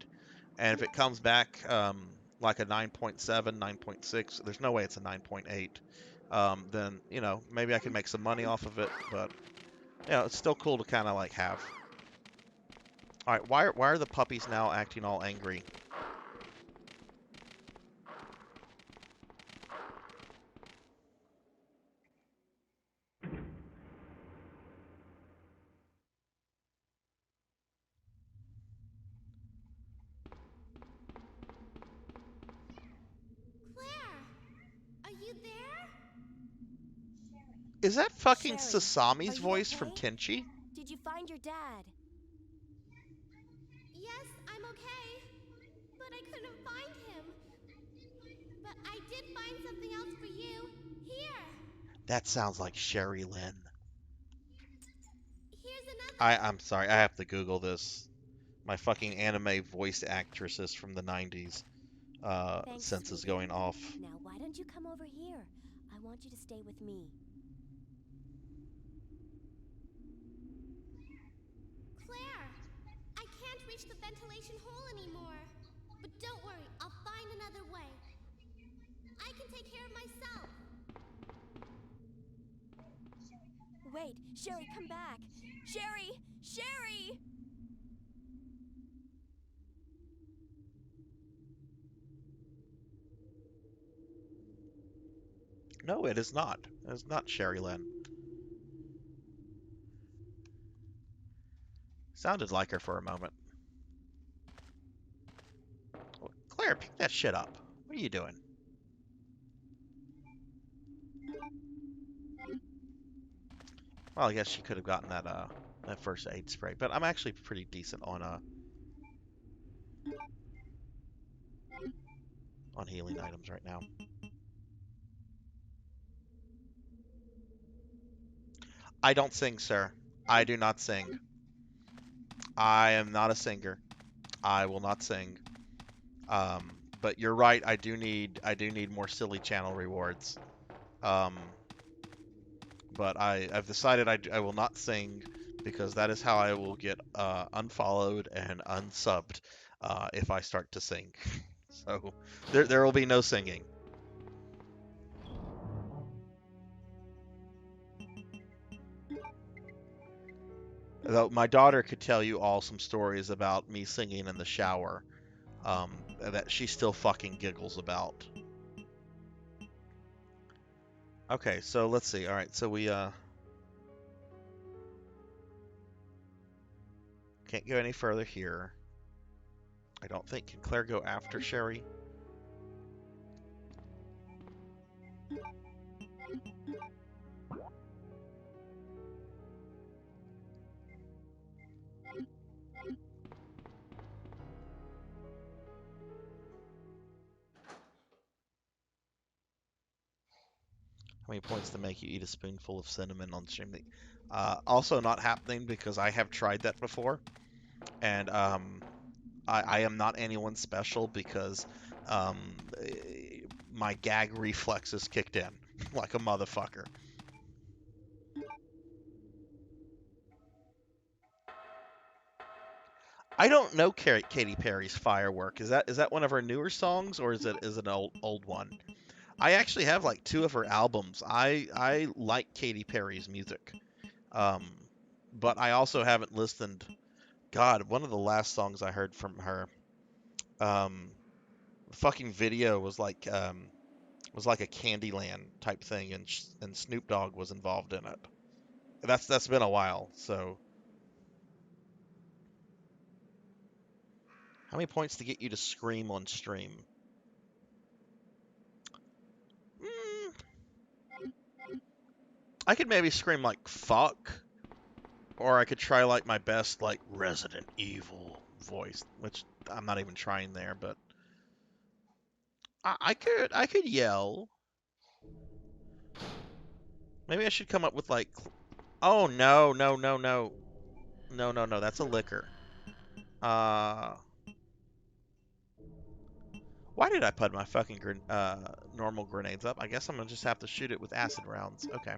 And if it comes back like a 9.7, 9.6, there's no way it's a 9.8. Then maybe I can make some money off of it. But it's still cool to kind of like have. All right, why are the puppies now acting all angry? Claire, are you there? Is that fucking Sherry, are Sasami's you voice from okay? Tenchi? Did you find your dad? Yes, I'm okay. But I couldn't find him. But I did find something else for you. Here. That sounds like Sherry Lynn. Here's another. I'm sorry, I have to Google this. My fucking anime voice actresses from the 90s Thanks, sense is sweetie. going off. Now, why don't you come over here? I want you to stay with me. Claire, I can't reach the ventilation hole anymore. But don't worry, I'll find another way. I can take care of myself. Wait, Sherry, come back. Sherry! Sherry! No, it is not. It is not Sherry Lynn. Sounded like her for a moment. Claire, pick that shit up. What are you doing? Well, I guess she could have gotten that first aid spray, but I'm actually pretty decent on healing items right now. I don't sing, sir. I do not sing. I am not a singer. I will not sing. Um, but you're right. I do need more silly channel rewards. Um, but I've decided I will not sing because that is how I will get unfollowed and unsubbed if I start to sing. So there will be no singing. Though my daughter could tell you all some stories about me singing in the shower that she still fucking giggles about. Okay, so let's see. All right, so we can't go any further here. I don't think. Can Claire go after Sherry? How many points to make you eat a spoonful of cinnamon on stream? Also not happening because I have tried that before, and I am not anyone special because um, my gag reflexes kicked in like a motherfucker. I don't know Katy Perry's Firework. Is that one of her newer songs or is it an old one? I actually have like two of her albums. I like Katy Perry's music. Um, but I also haven't listened. God, one of the last songs I heard from her, um, the fucking video was like a Candyland type thing, and Snoop Dogg was involved in it. That's been a while. So, how many points to get you to scream on stream? Mm, I could maybe scream like fuck, or I could try like my best like Resident Evil voice, which I'm not even trying there, but I could yell. Maybe I should come up with like, oh no, no, no, no, no, no, no, that's a liquor. Uh, why did I put my fucking normal grenades up? I guess I'm gonna just have to shoot it with acid rounds. Okay.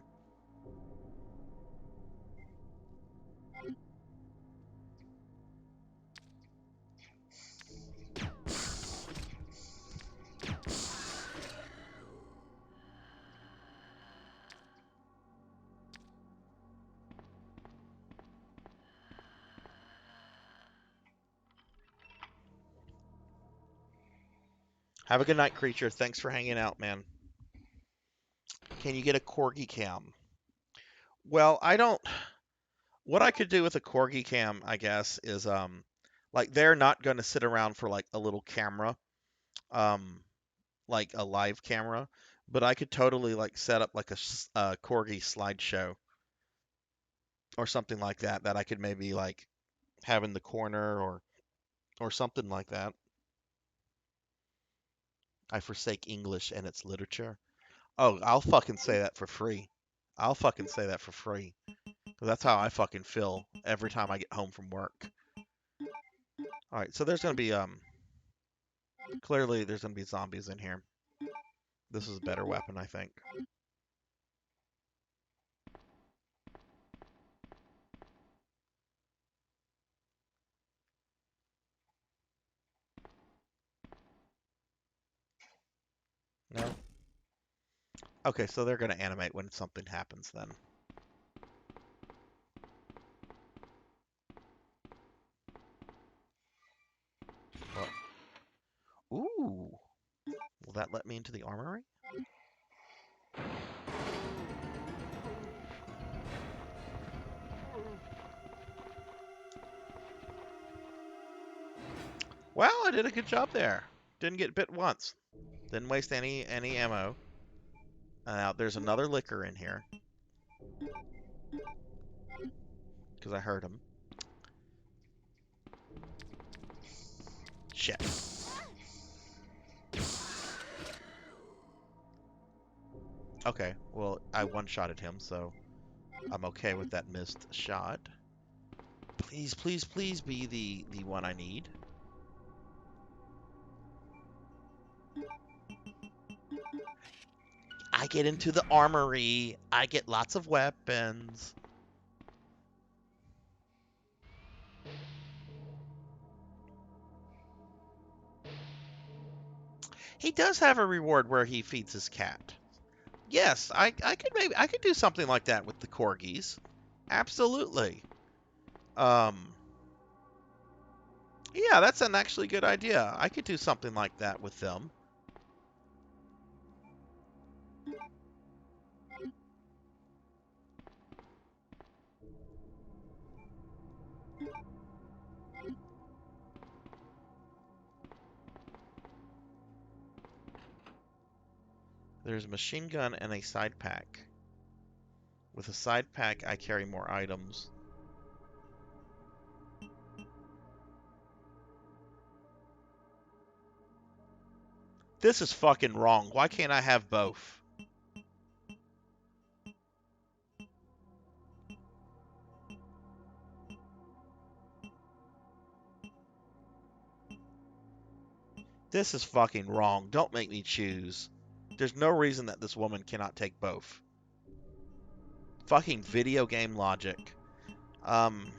Have a good night, creature. Thanks for hanging out, man. Can you get a corgi cam? Well, I don't. What I could do with a corgi cam, I guess, is like they're not going to sit around for like a little camera, um, like a live camera, but I could totally like set up like a corgi slideshow or something like that that I could maybe like have in the corner or something like that. I forsake English and its literature. Oh, I'll fucking say that for free. I'll fucking say that for free. 'Cause that's how I fucking feel every time I get home from work. All right, so there's gonna be clearly there's gonna be zombies in here. This is a better weapon, I think. No. Okay, so they're gonna animate when something happens then. Well, ooh. Will that let me into the armory? Well, I did a good job there. Didn't get bit once. Didn't waste any ammo. Now there's another liquor in here because I heard him. Shit. Okay, well I one-shotted him, so I'm okay with that missed shot. Please, please, please be the one I need. I get into the armory, I get lots of weapons. He does have a reward where he feeds his cat. Yes, I could do something like that with the corgis. Absolutely. Um, yeah, that's an actually good idea. I could do something like that with them. There's a machine gun and a side pack. With a side pack, I carry more items. This is fucking wrong. Why can't I have both? This is fucking wrong. Don't make me choose. There's no reason that this woman cannot take both. Fucking video game logic. Um,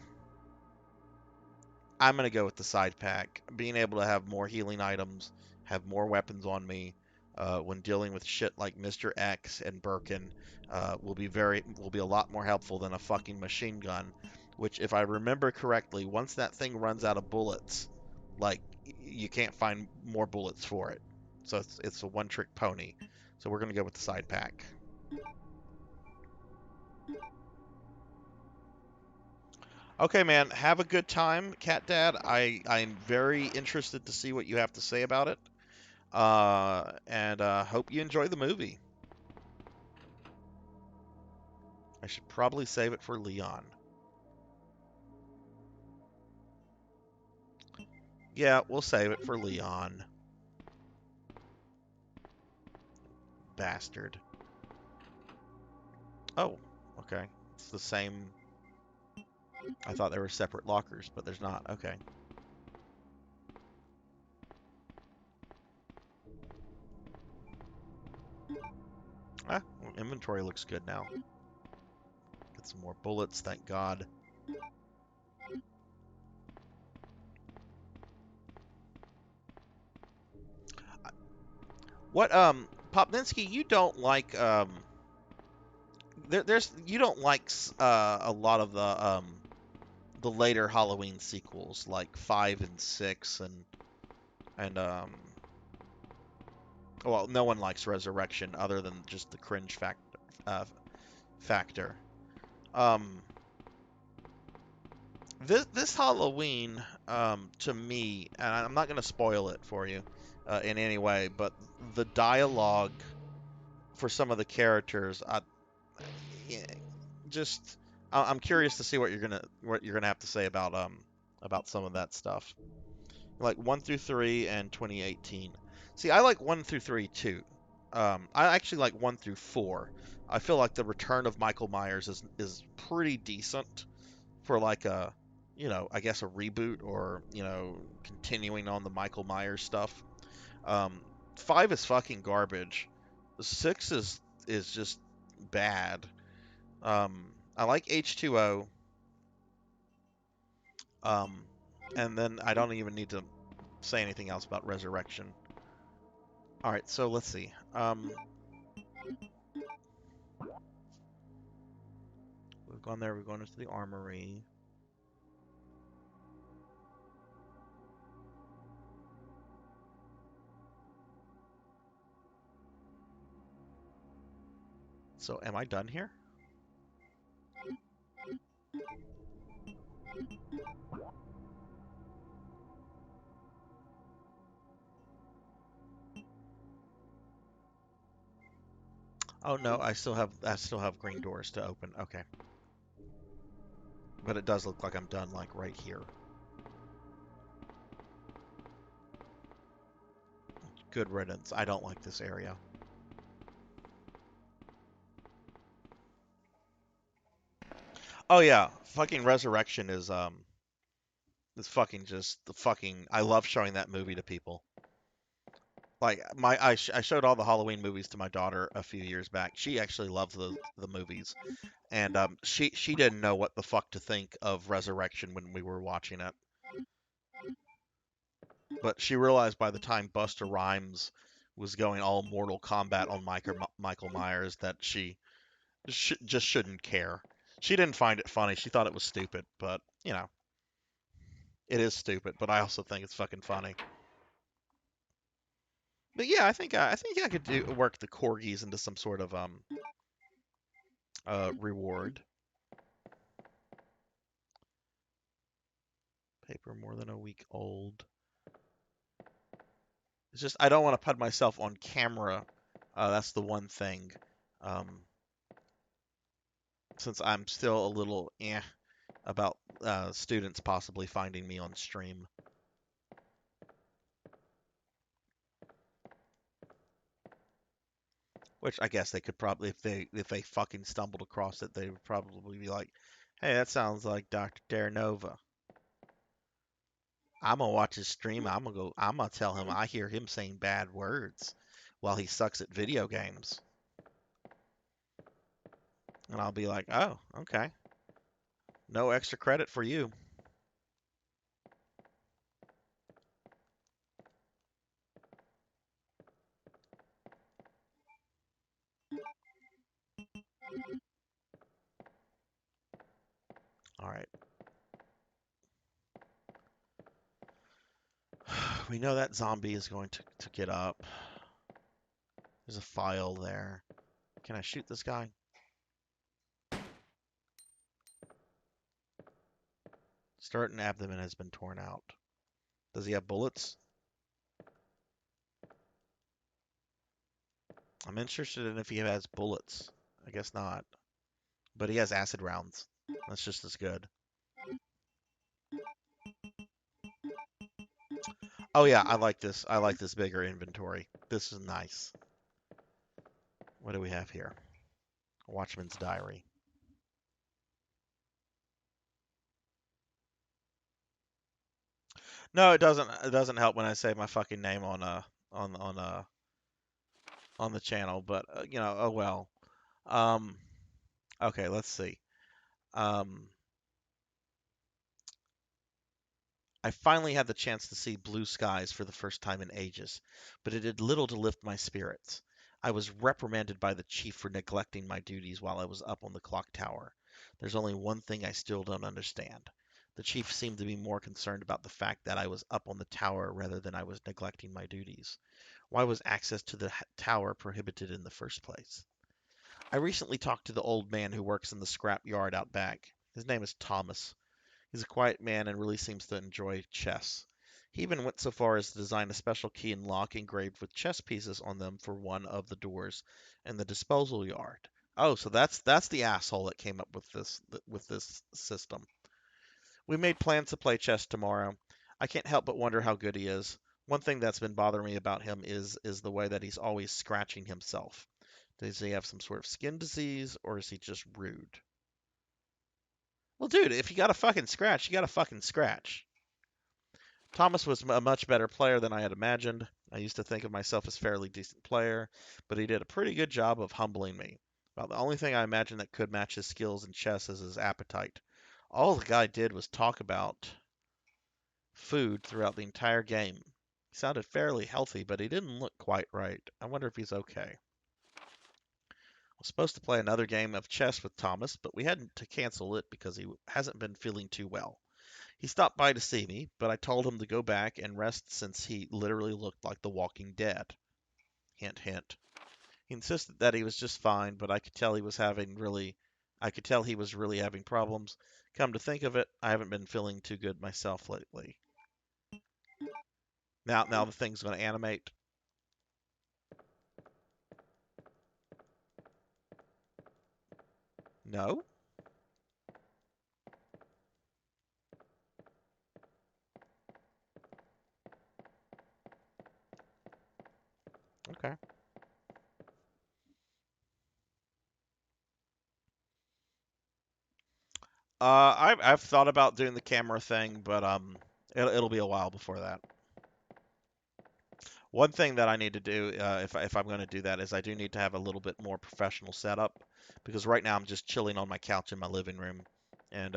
I'm gonna go with the side pack. Being able to have more healing items, have more weapons on me, when dealing with shit like Mr. X and Birkin, will be a lot more helpful than a fucking machine gun. Which, if I remember correctly, once that thing runs out of bullets, like you can't find more bullets for it. So it's a one trick pony. So we're gonna go with the side pack. Okay, man. Have a good time, Cat Dad. I'm very interested to see what you have to say about it. And hope you enjoy the movie. I should probably save it for Leon. Yeah, we'll save it for Leon. Bastard. Oh, okay. It's the same. I thought there were separate lockers, but there's not. Okay. Ah, well, inventory looks good now. Get some more bullets, thank God. What, Popninsky, you don't like, there's, you don't like, a lot of the later Halloween sequels, like 5 and 6, and well, no one likes Resurrection other than just the cringe factor. Um, this Halloween, to me, and I'm not going to spoil it for you in any way, but the dialogue for some of the characters, yeah, just I'm curious to see what you're gonna have to say about some of that stuff, like 1 through 3 and 2018. See, I like 1 through 3 too. I actually like 1 through 4. I feel like the return of Michael Myers is pretty decent for like a, I guess a reboot or, continuing on the Michael Myers stuff. Um, 5 is fucking garbage. 6 is just bad. I like H2O. Um, and then I don't even need to say anything else about Resurrection. All right, so let's see. We've gone there. We've gone into the armory. So am I done here? Oh no, I still have green doors to open. Okay. But it does look like I'm done like right here. Good riddance. I don't like this area. Oh yeah, fucking Resurrection is fucking just the fucking I love showing that movie to people. Like I showed all the Halloween movies to my daughter a few years back. She actually loves the movies, and she didn't know what the fuck to think of Resurrection when we were watching it. But she realized by the time Buster Rhymes was going all Mortal Kombat on Michael Myers that she just shouldn't care. She didn't find it funny. She thought it was stupid, but it is stupid. But I also think it's fucking funny. But yeah, I think I could work the corgis into some sort of reward. Paper more than a week old. It's just I don't want to put myself on camera. That's the one thing. Um, since I'm still a little about students possibly finding me on stream. Which I guess they could probably, if they fucking stumbled across it, they would probably be like, "Hey, that sounds like Dr. Terranova. I'm gonna watch his stream. I'm gonna tell him I hear him saying bad words while he sucks at video games." And I'll be like, "Oh, okay. No extra credit for you." All right. We know that zombie is going to get up. There's a file there. Can I shoot this guy? Start and abdomen has been torn out. Does he have bullets? I'm interested in if he has bullets. I guess not. But he has acid rounds. That's just as good. Oh yeah, I like this. I like this bigger inventory. This is nice. What do we have here? Watchman's Diary. No, it doesn't. It doesn't help when I say my fucking name on on the channel. But oh well. Um, okay, let's see. Um, I finally had the chance to see blue skies for the first time in ages, but it did little to lift my spirits. I was reprimanded by the chief for neglecting my duties while I was up on the clock tower. There's only one thing I still don't understand. The chief seemed to be more concerned about the fact that I was up on the tower rather than I was neglecting my duties. Why was access to the tower prohibited in the first place? I recently talked to the old man who works in the scrap yard out back. His name is Thomas. He's a quiet man and really seems to enjoy chess. He even went so far as to design a special key and lock engraved with chess pieces on them for one of the doors in the disposal yard. Oh, so that's the asshole that came up with this system. We made plans to play chess tomorrow. I can't help but wonder how good he is. One thing that's been bothering me about him is the way that he's always scratching himself. Does he have some sort of skin disease or is he just rude? Well, dude, if you got a fucking scratch, you got a fucking scratch. Thomas was a much better player than I had imagined. I used to think of myself as a fairly decent player, but he did a pretty good job of humbling me. About the only thing I imagined that could match his skills in chess is his appetite. All the guy did was talk about food throughout the entire game. He sounded fairly healthy, but he didn't look quite right. I wonder if he's okay. I was supposed to play another game of chess with Thomas, but we had to cancel it because he hasn't been feeling too well. He stopped by to see me, but I told him to go back and rest since he literally looked like the Walking Dead. Hint, hint. He insisted that he was just fine, but I could tell he was really having problems. Come to think of it, I haven't been feeling too good myself lately. Now the thing's going to animate. No? Okay. I've thought about doing the camera thing, but it'll be a while before that. One thing that I need to do, if I'm going to do that, is I do need to have a little bit more professional setup, because right now I'm just chilling on my couch in my living room, and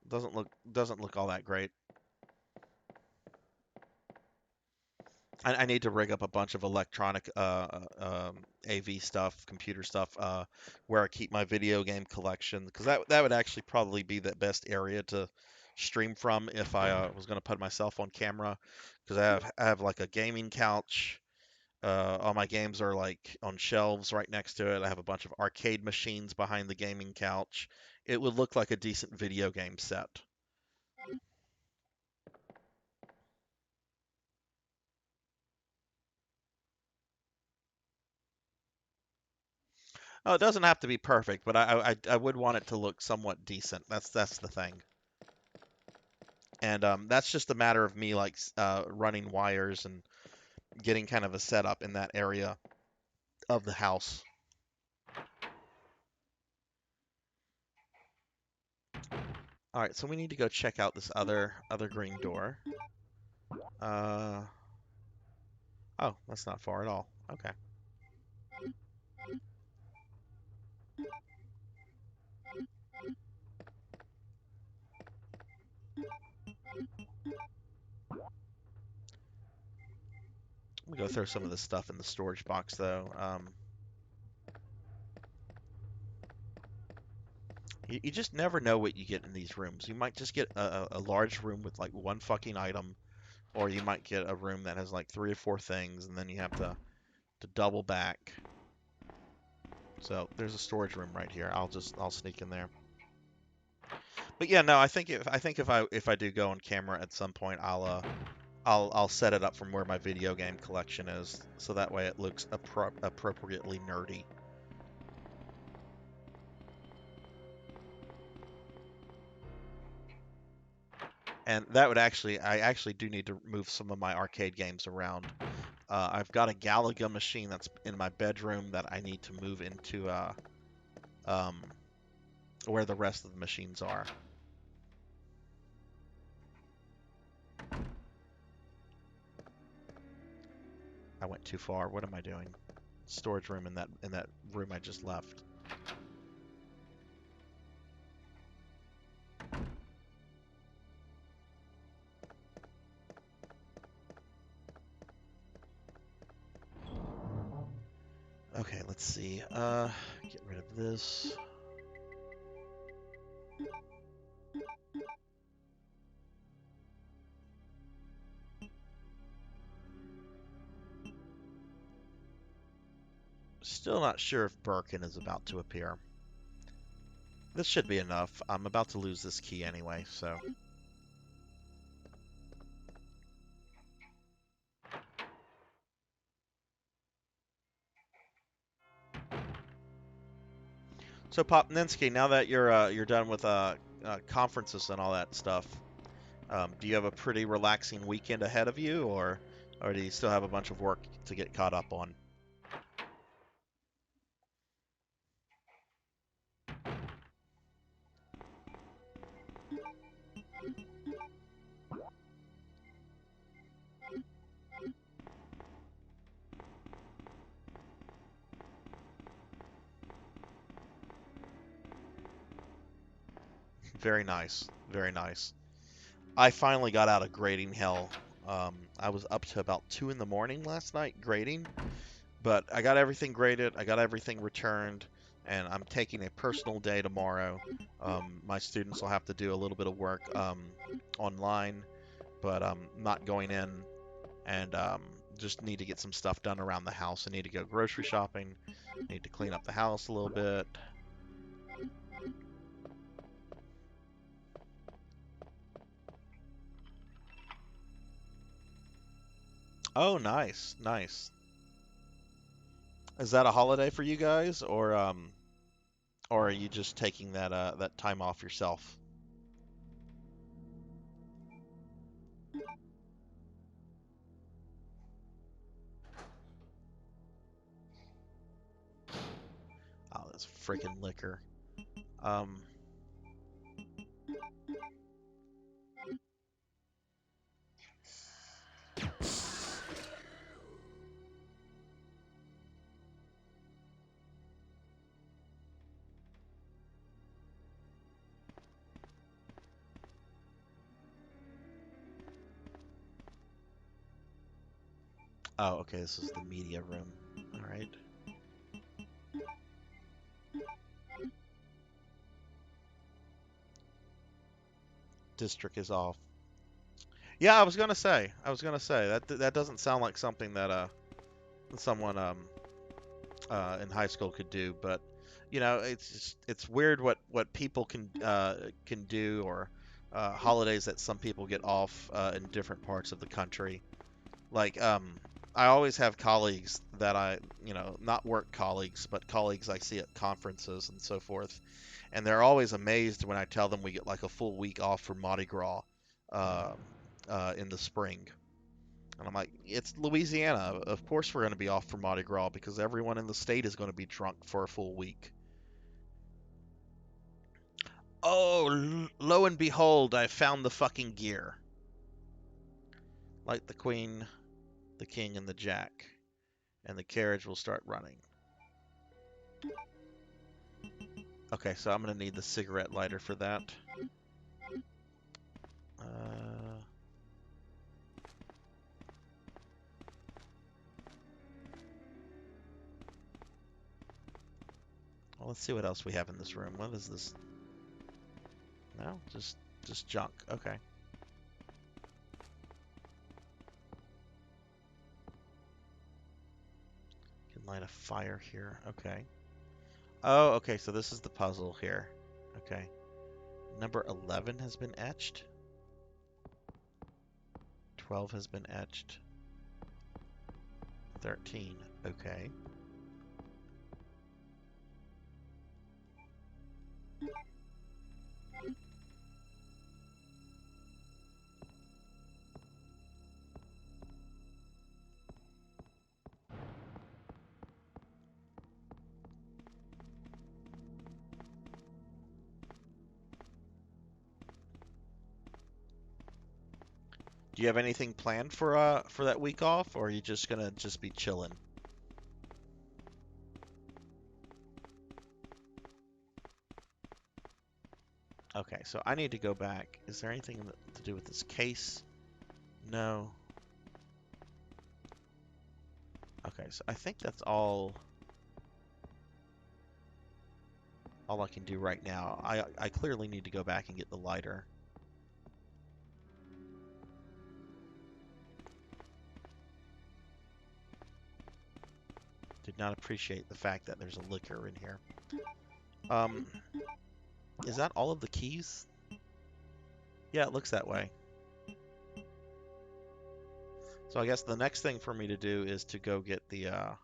doesn't look all that great. I need to rig up a bunch of electronic AV stuff, computer stuff, where I keep my video game collection, because that would actually probably be the best area to stream from if I was going to put myself on camera, because I have like a gaming couch. All my games are like on shelves right next to it. I have a bunch of arcade machines behind the gaming couch. It would look like a decent video game set. Oh, it doesn't have to be perfect, but I would want it to look somewhat decent. That's the thing. And that's just a matter of me like running wires and getting kind of a setup in that area of the house. All right, so we need to go check out this other green door. Uh, oh, that's not far at all. Okay. Let me go throw some of this stuff in the storage box though. You just never know what you get in these rooms. You might just get a large room with like one fucking item, or you might get a room that has like three or four things, and then you have to double back. So there's a storage room right here. I'll sneak in there. But yeah, no, I think if I do go on camera at some point, I'll set it up from where my video game collection is, so that way it looks appropriately nerdy. And that would I actually do need to move some of my arcade games around. I've got a Galaga machine that's in my bedroom that I need to move into um, where the rest of the machines are. I went too far. What am I doing? Storage room in that room I just left. Okay, let's see. Get rid of this. Still not sure if Birkin is about to appear. This should be enough. I'm about to lose this key anyway, so. So Popninsky, now that you're done with conferences and all that stuff, do you have a pretty relaxing weekend ahead of you, or do you still have a bunch of work to get caught up on? Very nice, very nice. I finally got out of grading hell. I was up to about 2 in the morning last night grading, but I got everything graded, I got everything returned, and I'm taking a personal day tomorrow. My students will have to do a little bit of work online, but I'm not going in, and just need to get some stuff done around the house. I need to go grocery shopping, need to clean up the house a little bit. Oh, nice, nice. Is that a holiday for you guys, or are you just taking that time off yourself? Oh, that's freaking liquor. Um, Oh, okay, this is the media room. All right. District is off. Yeah, I was gonna say that doesn't sound like something that someone in high school could do, but it's it's weird what people can do, or holidays that some people get off in different parts of the country. Like I always have colleagues that not work colleagues, but colleagues I see at conferences and so forth, and they're always amazed when I tell them we get like a full week off for Mardi Gras uh, in the spring. And I'm like, it's Louisiana. Of course we're going to be off for Mardi Gras because everyone in the state is going to be drunk for a full week. Oh, lo and behold, I found the fucking gear. Like the queen, the king, and the jack. And the carriage will start running. Okay, so I'm going to need the cigarette lighter for that. Uh, well, let's see what else we have in this room. What is this? No, just junk. Okay. Can light a fire here. Okay. Oh, okay, so this is the puzzle here. Okay. Number 11 has been etched. 12 has been etched. 13. Okay. Do you have anything planned for that week off, or are you just gonna just be chilling? Okay, so I need to go back. Is there anything to do with this case? No. Okay, so I think that's all I can do right now. I clearly need to go back and get the lighter. Did not appreciate the fact that there's a liquor in here. Um, is that all of the keys? Yeah, it looks that way. So I guess the next thing for me to do is to go get the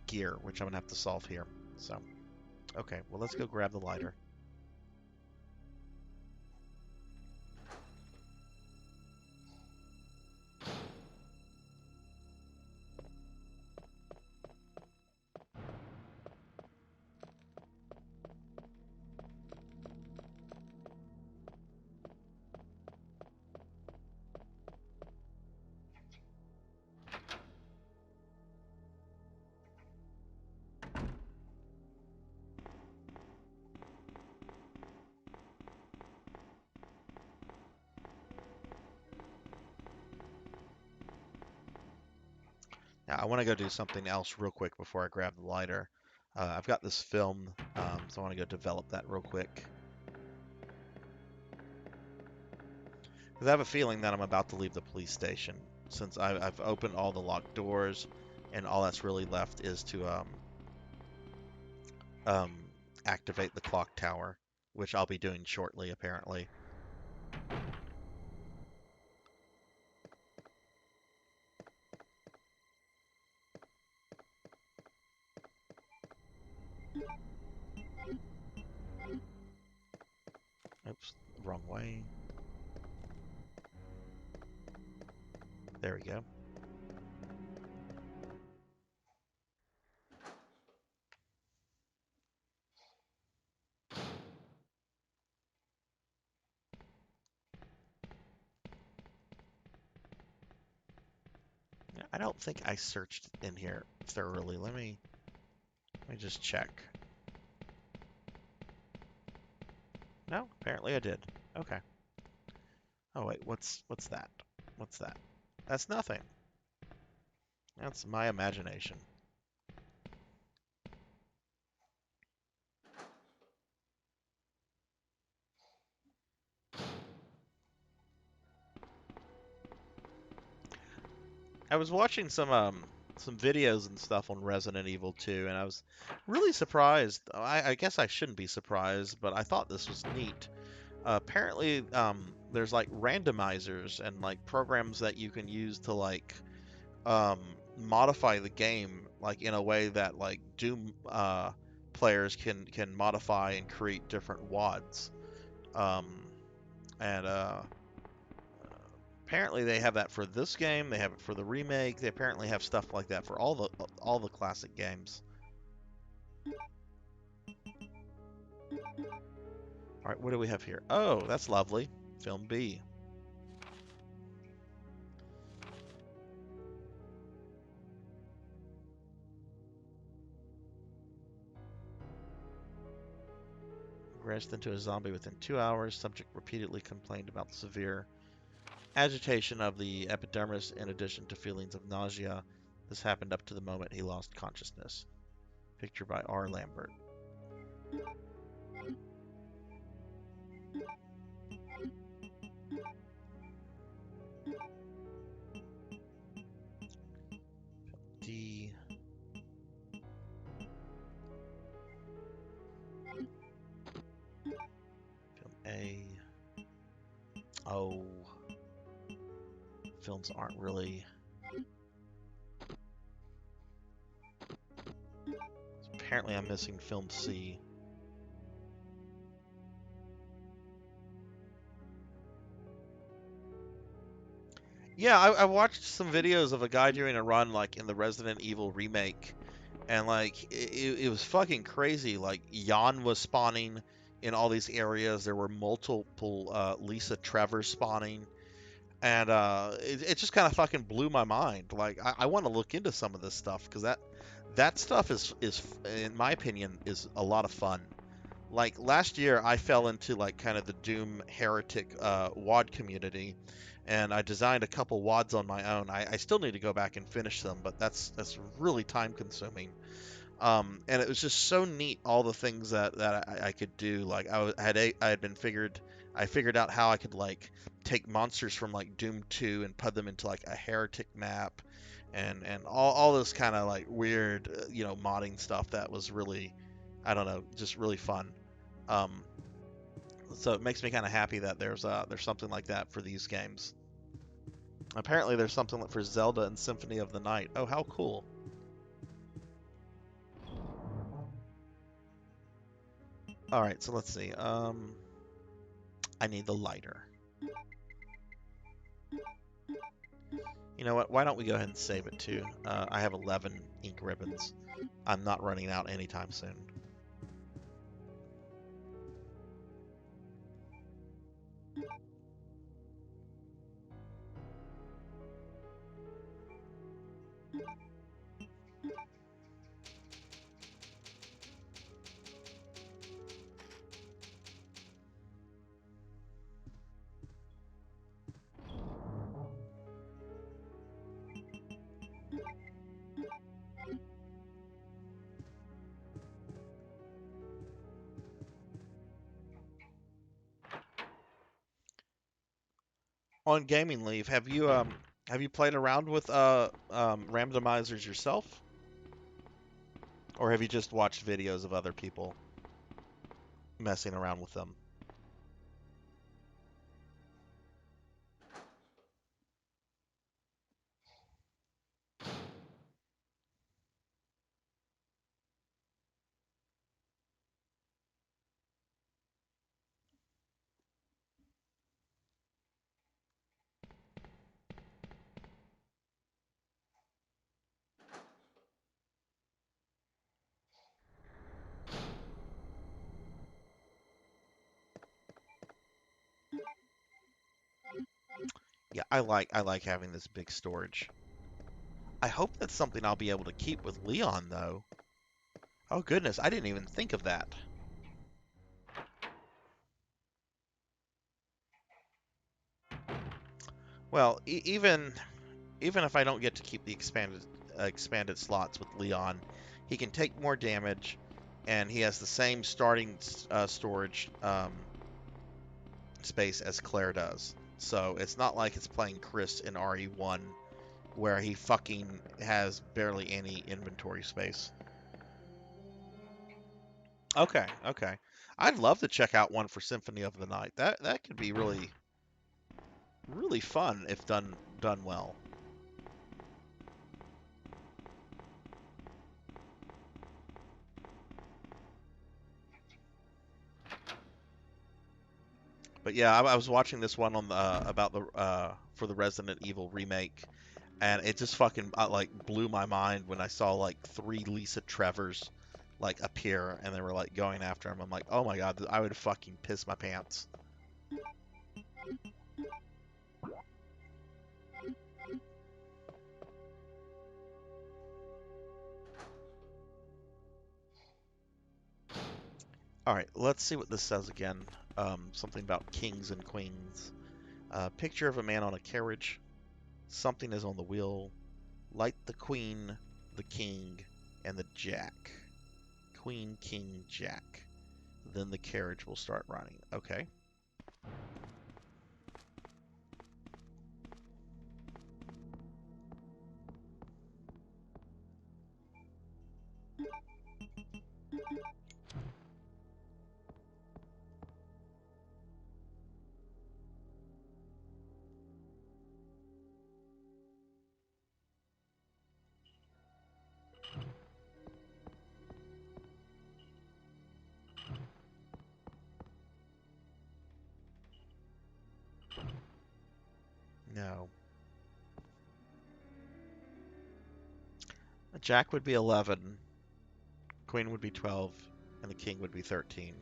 gear, which I'm gonna have to solve here. So, okay, well let's go grab the lighter. Now, I want to go do something else real quick before I grab the lighter. I've got this film, so I want to go develop that real quick. Because I have a feeling that I'm about to leave the police station, since I've opened all the locked doors, and all that's really left is to um, activate the clock tower, which I'll be doing shortly, apparently. Oops, wrong way. There we go. I don't think I searched in here thoroughly. Let me just check. No, apparently I did. Okay. Oh wait, what's that? What's that? That's nothing. That's my imagination. I was watching some videos and stuff on Resident Evil 2, and I was really surprised. I guess I shouldn't be surprised, but I thought this was neat. Apparently, there's like randomizers and like programs that you can use to like um, modify the game like in a way that like Doom players can modify and create different WADs. Um, and Apparently they have that for this game. They have it for the remake. They apparently have stuff like that for all the classic games. All right, what do we have here? Oh, that's lovely. Film B. Progressed into a zombie within 2 hours. Subject repeatedly complained about severe agitation of the epidermis in addition to feelings of nausea. This happened up to the moment he lost consciousness. Picture by R. Lambert. D. Film A. Oh, films aren't really. Apparently, I'm missing film C. Yeah, I watched some videos of a guy doing a run like in the Resident Evil remake, and like it was fucking crazy. Like Jan was spawning in all these areas. There were multiple Lisa Trevor spawning, and it just kind of fucking blew my mind. Like I want to look into some of this stuff because that stuff is in my opinion is a lot of fun. Like last year, I fell into like kind of the Doom heretic WAD community, and I designed a couple WADs on my own. I still need to go back and finish them, but that's really time consuming. And it was just so neat all the things that I could do. Like I had been figured I figured out how I could like take monsters from like Doom 2 and put them into like a heretic map, and all this kind of like weird modding stuff that was really, I don't know, just really fun. Um, so it makes me kind of happy that there's something like that for these games. Apparently, there's something for Zelda and Symphony of the Night. Oh, how cool! All right, so let's see. I need the lighter. You know what? Why don't we go ahead and save it too? I have 11 ink ribbons. I'm not running out anytime soon. On Gaming Leave, have you played around with randomizers yourself, or have you just watched videos of other people messing around with them? Yeah, I like having this big storage. I hope that's something I'll be able to keep with Leon though. Oh goodness, I didn't even think of that. Well, even if I don't get to keep the expanded slots with Leon, he can take more damage, and he has the same starting storage space as Claire does. So it's not like it's playing Chris in RE1 where he fucking has barely any inventory space. Okay, okay. I'd love to check out one for Symphony of the Night. That could be really fun if done well. But yeah, I was watching this one on the about the for the Resident Evil remake, and it just fucking like blew my mind when I saw like three Lisa Trevors like appear, and they were like going after him. I'm like, oh my god, I would fucking piss my pants. All right, let's see what this says again. Something about kings and queens. Picture of a man on a carriage. Something is on the wheel. Light the queen, the king, and the jack. Queen, king, jack. Then the carriage will start running. Okay. No. A jack would be 11, queen would be 12, and the king would be 13.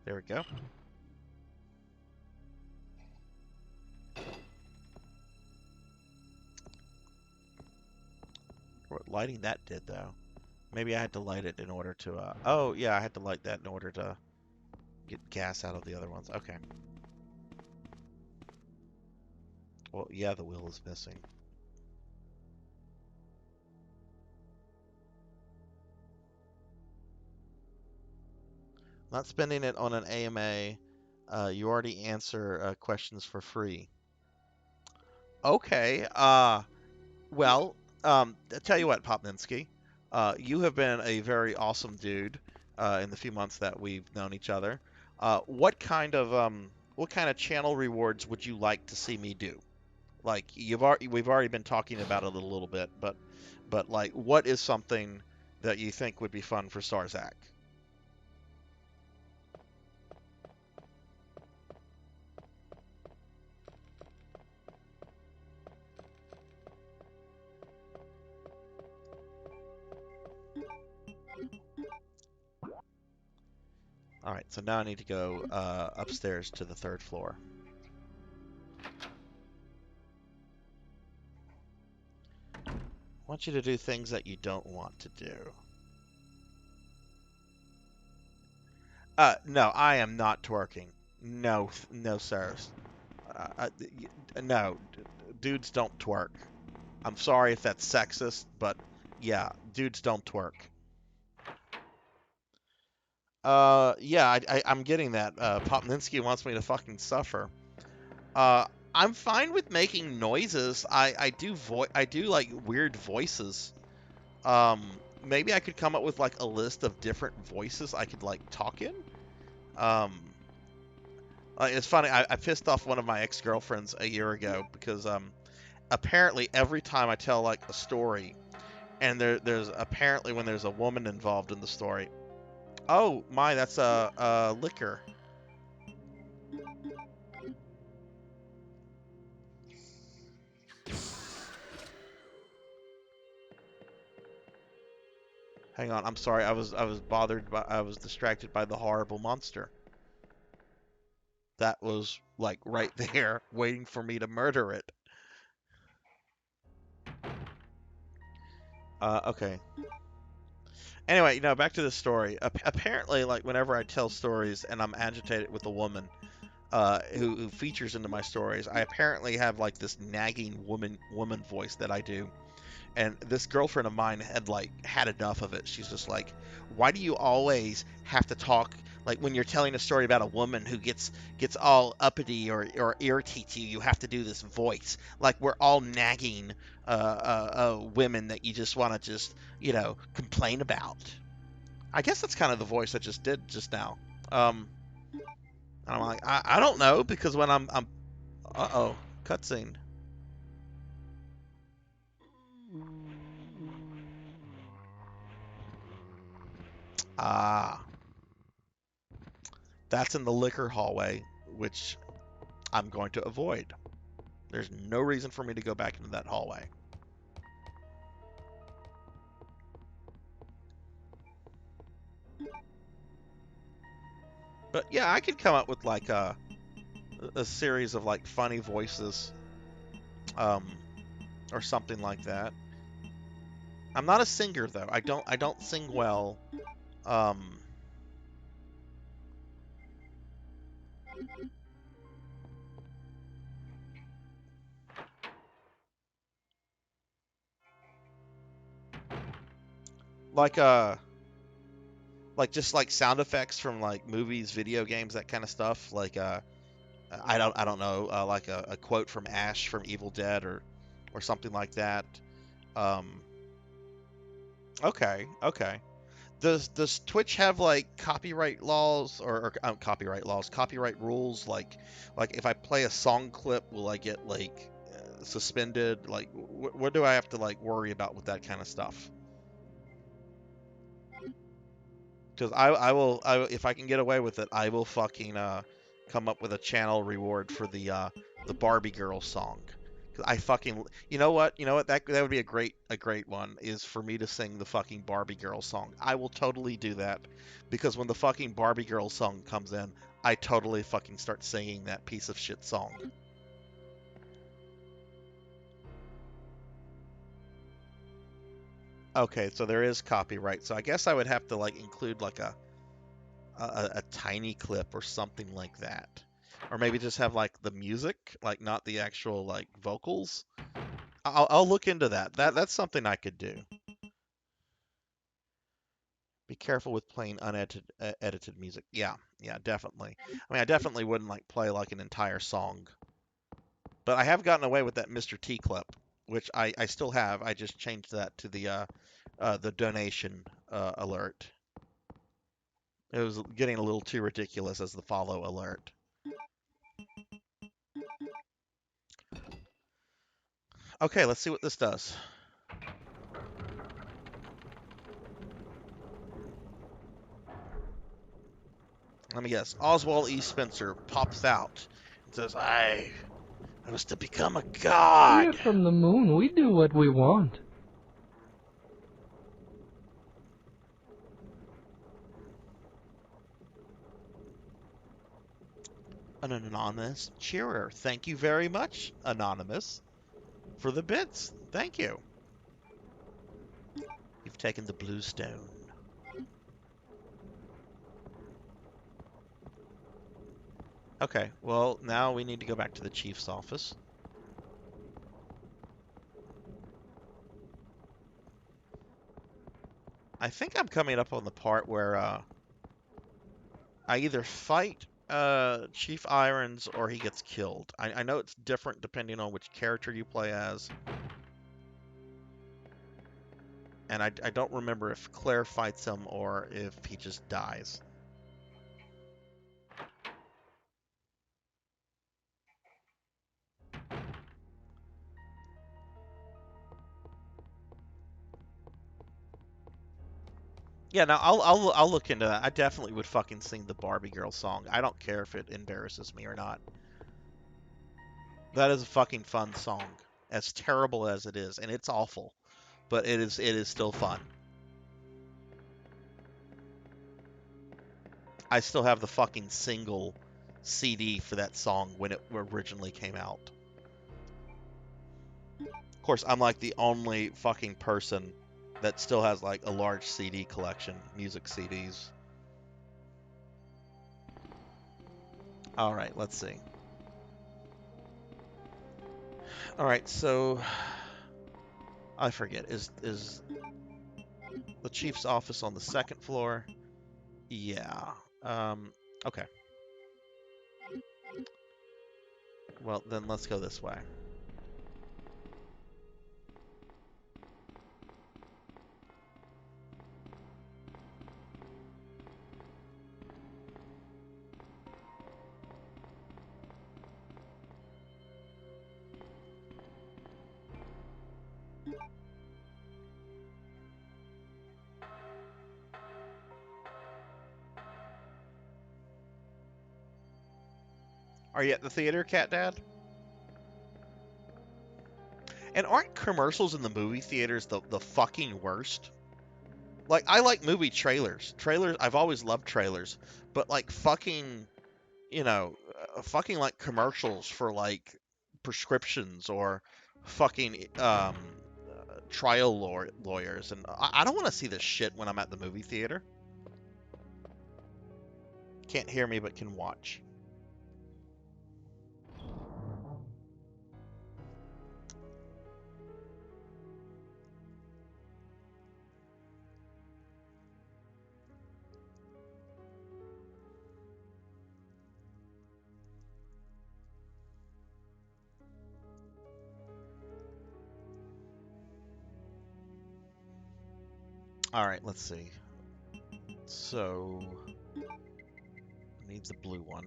There we go. What lighting that did, though. Maybe I had to light it in order to, oh, yeah, I had to light that in order to get gas out of the other ones. Okay. Well, yeah, the wheel is missing. Not spending it on an AMA. You already answer questions for free. Okay. Well, I tell you what, Popninsky, you have been a very awesome dude in the few months that we've known each other. What kind of channel rewards would you like to see me do? Like we've already been talking about it a little bit, but like, what is something that you think would be fun for Sarzac? All right, so now I need to go upstairs to the third floor. I want you to do things that you don't want to do. No, I am not twerking. No, no, sir. No, dudes don't twerk. I'm sorry if that's sexist, but yeah, dudes don't twerk. Yeah, I'm getting that. Popninsky wants me to fucking suffer. Uh, I'm fine with making noises. I do like weird voices. Um, Maybe I could come up with like a list of different voices I could like talk in. Um, it's funny. I pissed off one of my ex-girlfriends a year ago because apparently every time I tell like a story, and there's apparently when there's a woman involved in the story. Oh my, that's a liquor. Hang on, I'm sorry. I was distracted by the horrible monster. That was like right there, waiting for me to murder it. Okay. Anyway, back to the story. Apparently, like whenever I tell stories and I'm agitated with a woman, who features into my stories, I apparently have like this nagging woman voice that I do. And this girlfriend of mine had like had enough of it. She's just like, why do you always have to talk like when you're telling a story about a woman who gets all uppity or irritates you? You have to do this voice like we're all nagging women that you just want to just complain about. I guess that's kind of the voice I just did just now. And I'm like, I don't know because when I'm uh-oh, cutscene. Ah, that's in the liquor hallway, which I'm going to avoid. There's no reason for me to go back into that hallway. But yeah, I could come up with like a series of like funny voices, um, or something like that. I'm not a singer though. I don't sing well. Um, like just like sound effects from like movies, video games, that kind of stuff. Like I don't know, like a quote from Ash from Evil Dead or something like that. Um, okay. Does Twitch have like copyright laws or copyright laws, copyright rules? Like if I play a song clip, will I get like suspended? Like what do I have to like worry about with that kind of stuff? Because if I can get away with it, I will fucking come up with a channel reward for the Barbie girl song. 'Cause I fucking you know what that would be a great one is for me to sing the fucking Barbie girl song. I will totally do that because when the fucking Barbie girl song comes in, I totally fucking start singing that piece of shit song. Okay, so there is copyright. So I guess I would have to like include like a tiny clip or something like that. Or maybe just have like the music, like not the actual like vocals. I'll look into that. That's something I could do. Be careful with playing unedited edited music. Yeah, definitely. I mean, I definitely wouldn't like play like an entire song. But I have gotten away with that Mr. T clip, which I still have. I just changed that to the donation alert. It was getting a little too ridiculous as the follow alert. Okay, let's see what this does. Let me guess. Oswald E. Spencer pops out and says, I was to become a We're god. from the moon. We do what we want. An anonymous cheerer. Thank you very much, Anonymous, for the bits. Thank you. You've taken the blue stone. Okay, well, now we need to go back to the chief's office. I think I'm coming up on the part where I either fight Chief Irons or he gets killed. I know it's different depending on which character you play as. And I don't remember if Claire fights him or if he just dies. Yeah, now I'll look into that. I definitely would fucking sing the Barbie girl song. I don't care if it embarrasses me or not. That is a fucking fun song. As terrible as it is, and it's awful, but it is still fun. I still have the fucking single CD for that song when it originally came out. Of course, I'm like the only fucking person that still has like a large CD collection, music CDs. All right, let's see. All right, so I forget. Is the chief's office on the second floor? Yeah. Um, okay. Well, then let's go this way. Are you at the theater, Cat Dad? And aren't commercials in the movie theaters the fucking worst? Like, I like movie trailers. Trailers, I've always loved trailers. But, like, fucking, fucking, like, commercials for, like, prescriptions or fucking, trial lawyers. And I don't want to see this shit when I'm at the movie theater. Can't hear me, but can watch. All right, let's see. So, needs a blue one.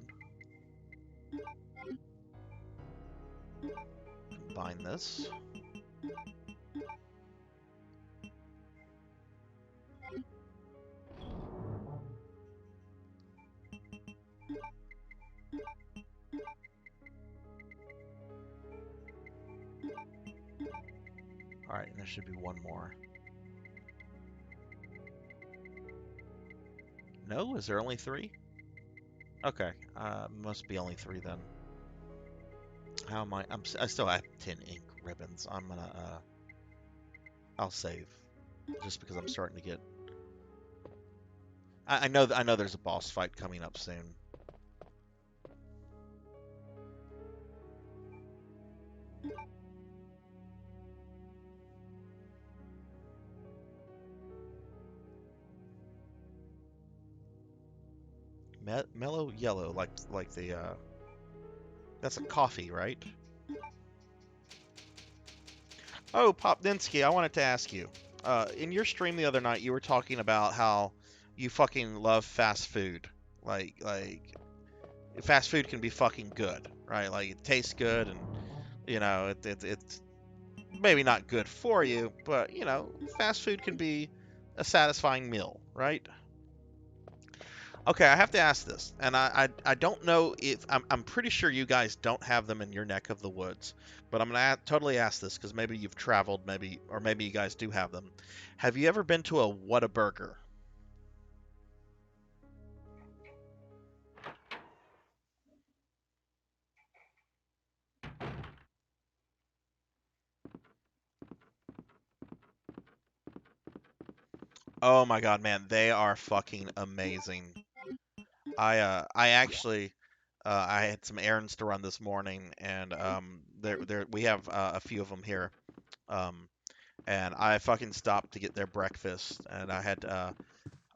Combine this. All right, and there should be one more. No, is there only 3? Okay, must be only 3 then. How am I? I still have 10 ink ribbons. I'm gonna, I'll save, just because I'm starting to get. I know there's a boss fight coming up soon. Mellow yellow, like the that's a coffee, right? Oh, Popdinsky, I wanted to ask you. In your stream the other night, you were talking about how you fucking love fast food. Like fast food can be fucking good, right? Like it tastes good, and it's maybe not good for you, but fast food can be a satisfying meal, right? Okay, I have to ask this, and I don't know if I'm pretty sure you guys don't have them in your neck of the woods, but I'm gonna totally ask this because maybe you've traveled, maybe you guys do have them. Have you ever been to a Whataburger? Oh my God, man, they are fucking amazing. I actually I had some errands to run this morning, and there we have a few of them here. Um, and I fucking stopped to get their breakfast, and I had it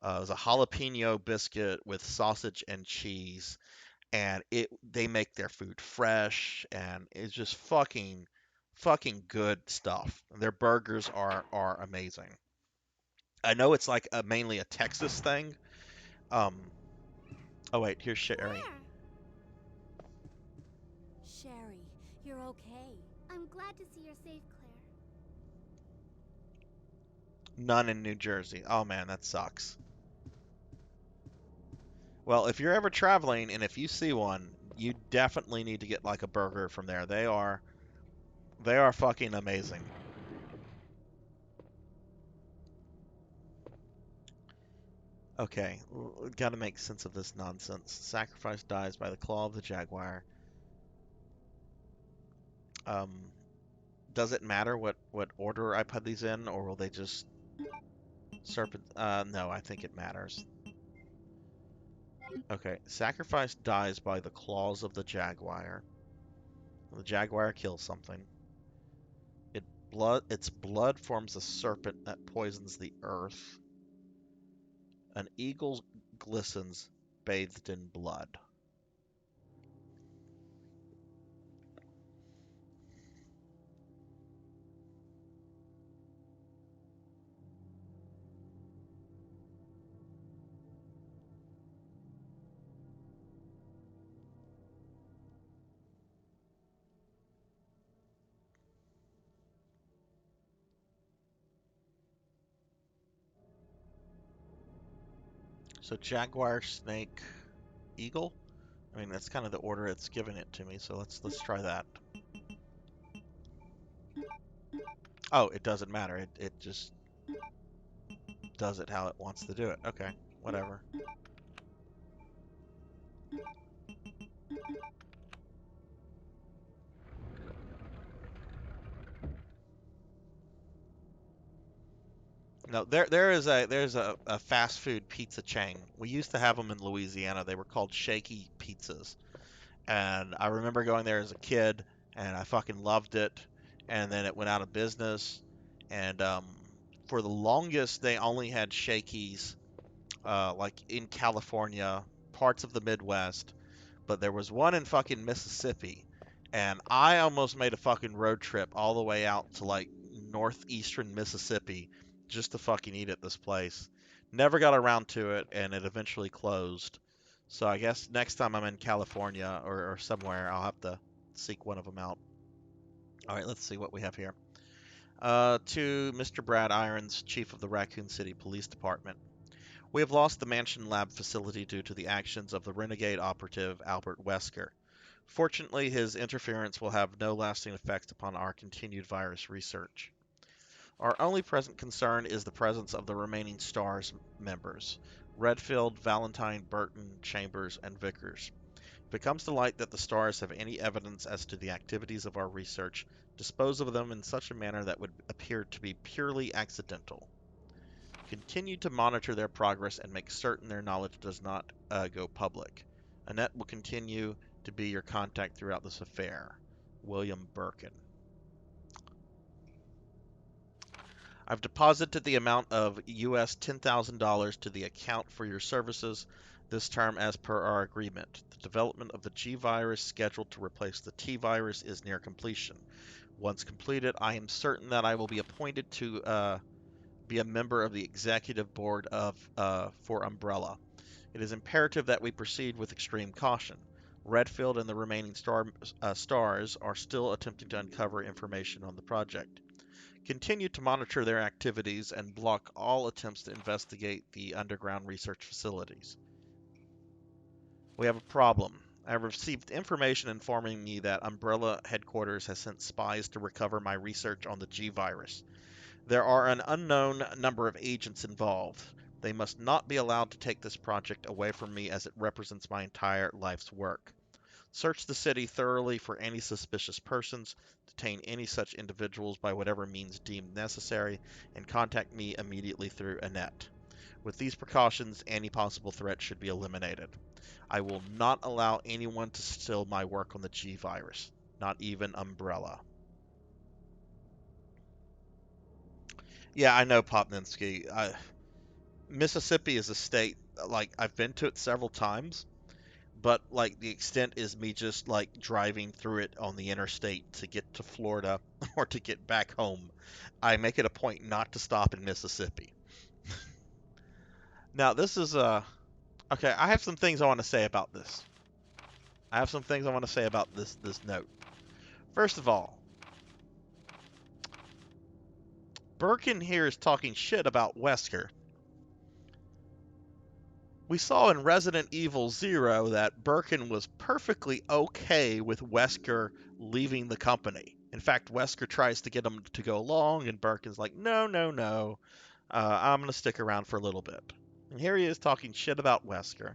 was a jalapeno biscuit with sausage and cheese, and they make their food fresh, and it's just fucking good stuff. Their burgers are amazing. I know it's like mainly a Texas thing. Um, oh wait, here's Sherry. Claire! Sherry, you're okay. I'm glad to see you're safe, Claire. None in New Jersey. Oh man, that sucks. Well, if you're ever traveling and if you see one, you definitely need to get like a burger from there. They are fucking amazing. Okay, gotta make sense of this nonsense. Sacrifice dies by the claw of the jaguar. Um, does it matter what order I put these in, or will they just serpent? No, I think it matters. Okay, sacrifice dies by the claws of the jaguar. The jaguar kills something. Its blood forms a serpent that poisons the earth. An eagle glistens, bathed in blood. So jaguar, snake, eagle. I mean, that's kind of the order it's given it to me. So let's try that. Oh, it doesn't matter. It just does it how it wants to do it. Okay, whatever. No, there's a fast food pizza chain. We used to have them in Louisiana. They were called Shaky Pizzas. And I remember going there as a kid, and I fucking loved it. And then it went out of business. And for the longest, they only had Shakey's, like in California, parts of the Midwest. But there was one in fucking Mississippi, and I almost made a fucking road trip all the way out to like northeastern Mississippi just to fucking eat at this place. Never got around to it, and it eventually closed. So I guess next time I'm in California or somewhere, I'll have to seek one of them out. All right, let's see what we have here. To Mr. Brad Irons, Chief of the Raccoon City Police Department. We have lost the Mansion Lab facility due to the actions of the renegade operative Albert Wesker. Fortunately, his interference will have no lasting effects upon our continued virus research. Our only present concern is the presence of the remaining STARS members Redfield, Valentine, Burton, Chambers, and Vickers. If it comes to light that the STARS have any evidence as to the activities of our research, dispose of them in such a manner that would appear to be purely accidental. Continue to monitor their progress and make certain their knowledge does not go public. Annette will continue to be your contact throughout this affair. William Birkin. I've deposited the amount of US $10,000 to the account for your services this term as per our agreement. The development of the G virus scheduled to replace the T virus is near completion. Once completed, I am certain that I will be appointed to be a member of the executive board of for Umbrella. It is imperative that we proceed with extreme caution. Redfield and the remaining stars are still attempting to uncover information on the project. Continue to monitor their activities and block all attempts to investigate the underground research facilities. We have a problem. I have received information informing me that Umbrella headquarters has sent spies to recover my research on the G virus. There are an unknown number of agents involved. They must not be allowed to take this project away from me as it represents my entire life's work. Search the city thoroughly for any suspicious persons, detain any such individuals by whatever means deemed necessary, and contact me immediately through Annette. With these precautions, any possible threat should be eliminated. I will not allow anyone to steal my work on the G virus, not even Umbrella. Yeah, I know, Popninsky. Mississippi is a state, like, I've been to it several times, but, like, the extent is me just, like, driving through it on the interstate to get to Florida or to get back home. I make it a point not to stop in Mississippi. Now, this is, okay, I have some things I want to say about this. I have some things I want to say about this note. First of all, Birkin here is talking shit about Wesker. We saw in Resident Evil Zero that Birkin was perfectly okay with Wesker leaving the company. In fact, Wesker tries to get him to go along, and Birkin's like, no, no, no. I'm going to stick around for a little bit. And here he is talking shit about Wesker.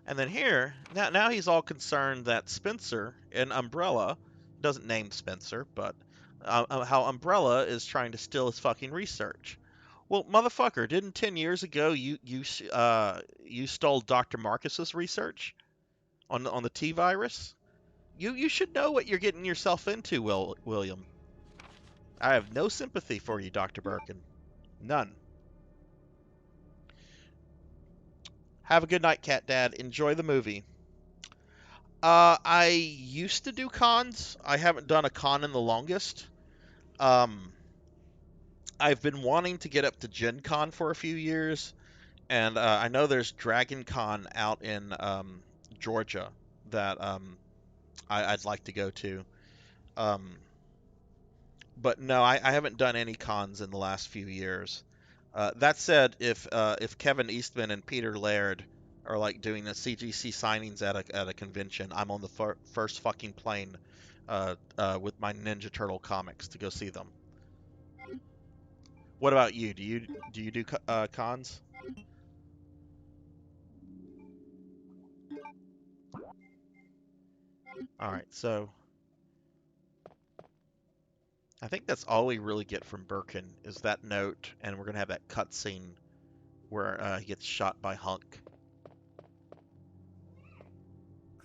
And then here, now he's all concerned that Spencer and Umbrella, doesn't name Spencer, but how Umbrella is trying to steal his fucking research. Well, motherfucker, didn't 10 years ago you stole Dr. Marcus's research on the T virus? You should know what you're getting yourself into, William. I have no sympathy for you, Dr. Birkin. None. Have a good night, Cat Dad. Enjoy the movie. I used to do cons. I haven't done a con in the longest. Um, I've been wanting to get up to Gen Con for a few years, and I know there's Dragon Con out in Georgia that I'd like to go to. Um, but no, I haven't done any cons in the last few years. That said, if Kevin Eastman and Peter Laird are like doing the CGC signings at a convention, I'm on the first fucking plane with my Ninja Turtle comics to go see them. What about you? Do you do cons? All right, so I think that's all we really get from Birkin is that note, and we're gonna have that cutscene where he gets shot by Hunk.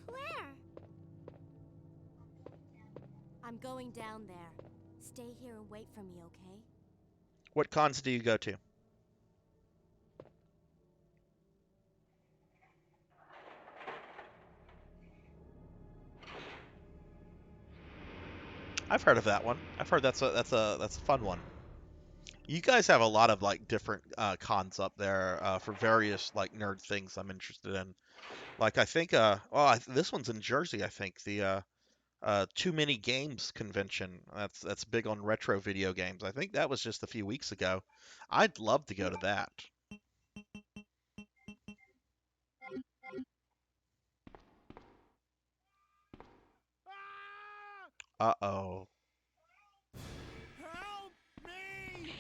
Claire! I'm going down there. Stay here and wait for me, okay? What cons do you go to? I've heard of that one. I've heard that's a fun one. You guys have a lot of like different cons up there for various like nerd things I'm interested in. Like I think this one's in Jersey. I think the Too Many Games convention. That's big on retro video games. I think that was just a few weeks ago. I'd love to go to that. Uh-oh. Help me!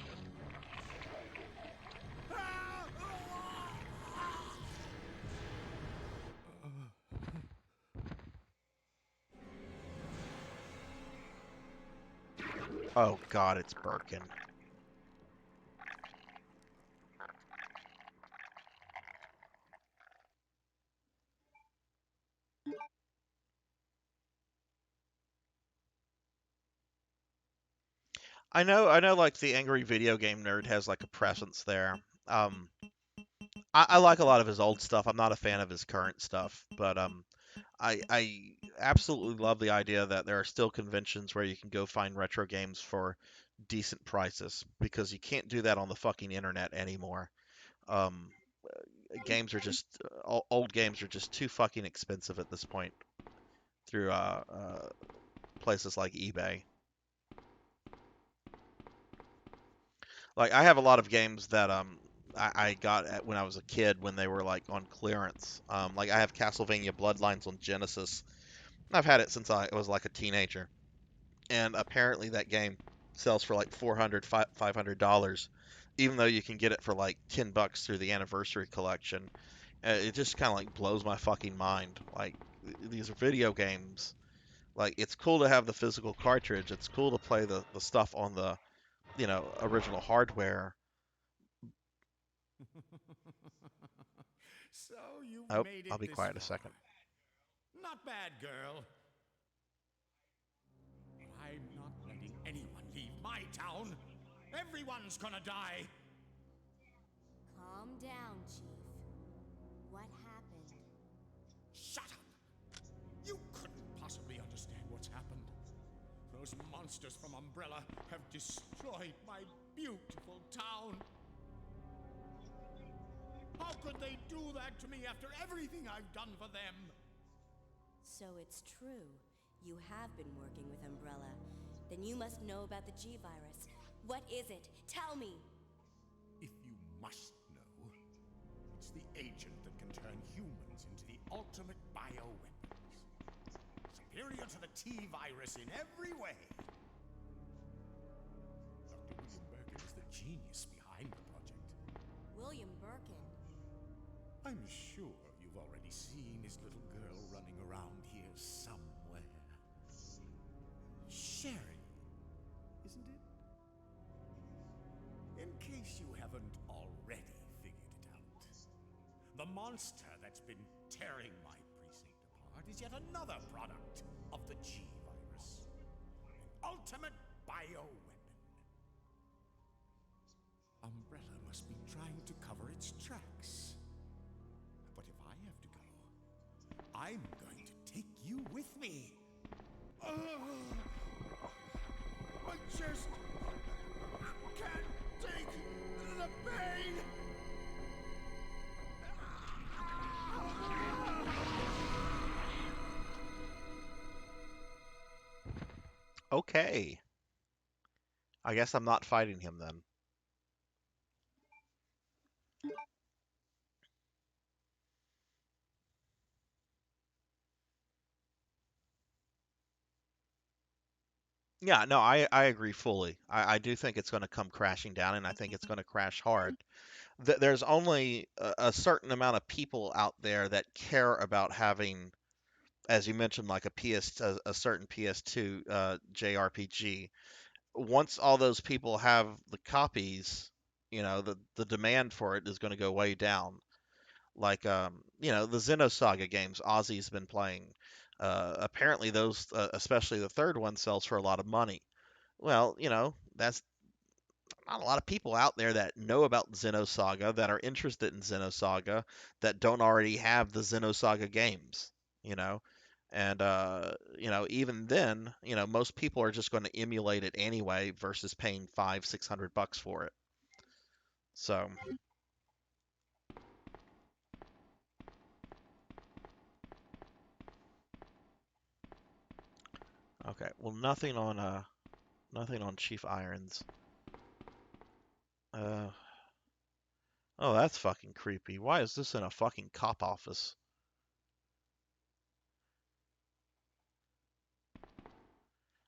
Oh God, it's Birkin. I know, like the angry video game nerd has like a presence there. Um, I like a lot of his old stuff. I'm not a fan of his current stuff, but I absolutely love the idea that there are still conventions where you can go find retro games for decent prices because you can't do that on the fucking internet anymore. Um, games are just old games are just too fucking expensive at this point through places like eBay. Like I have a lot of games that I got when I was a kid when they were like on clearance. Like I have Castlevania Bloodlines on Genesis. I've had it since I was like a teenager, and apparently that game sells for like $500, even though you can get it for like $10 through the anniversary collection. It just kind of like blows my fucking mind. Like these are video games. Like it's cool to have the physical cartridge. It's cool to play the stuff on the original hardware. So you've Oh, made I'll it be this quiet a far. second. Not bad, girl. I'm not letting anyone leave my town. Everyone's gonna die. Calm down, Chief. What happened? Shut up. You couldn't possibly understand what's happened. Those monsters from Umbrella have destroyed my beautiful town. How could they do that to me after everything I've done for them? So it's true. You have been working with Umbrella. Then you must know about the G-Virus. What is it? Tell me! If you must know, it's the agent that can turn humans into the ultimate bioweapons. Superior to the T-Virus in every way. Dr. William Birkin is the genius behind You've already seen his little girl running around here somewhere. Sherry, isn't it? In case you haven't already figured it out, the monster that's been tearing my precinct apart is yet another product of the G-Virus. An ultimate bioweapon. Umbrella must be trying to cover its tracks. But if I have to go, I'm going to take you with me. I just can't take the pain. Okay. I guess I'm not fighting him then. Yeah, no, I agree fully. I do think it's going to come crashing down, and I think it's going to crash hard. There's only a certain amount of people out there that care about having, as you mentioned, like a certain PS2 JRPG. Once all those people have the copies, the demand for it is going to go way down. Like the Xenosaga games Ozzy's been playing. Apparently those, especially the third one, sells for a lot of money. Well, that's not a lot of people out there that know about Xenosaga, that are interested in Xenosaga, that don't already have the Xenosaga games, you know. And even then, most people are just going to emulate it anyway versus paying 500-600 bucks for it. So, okay, well, nothing on Chief Irons. Uh, oh, that's fucking creepy. Why is this in a fucking cop office?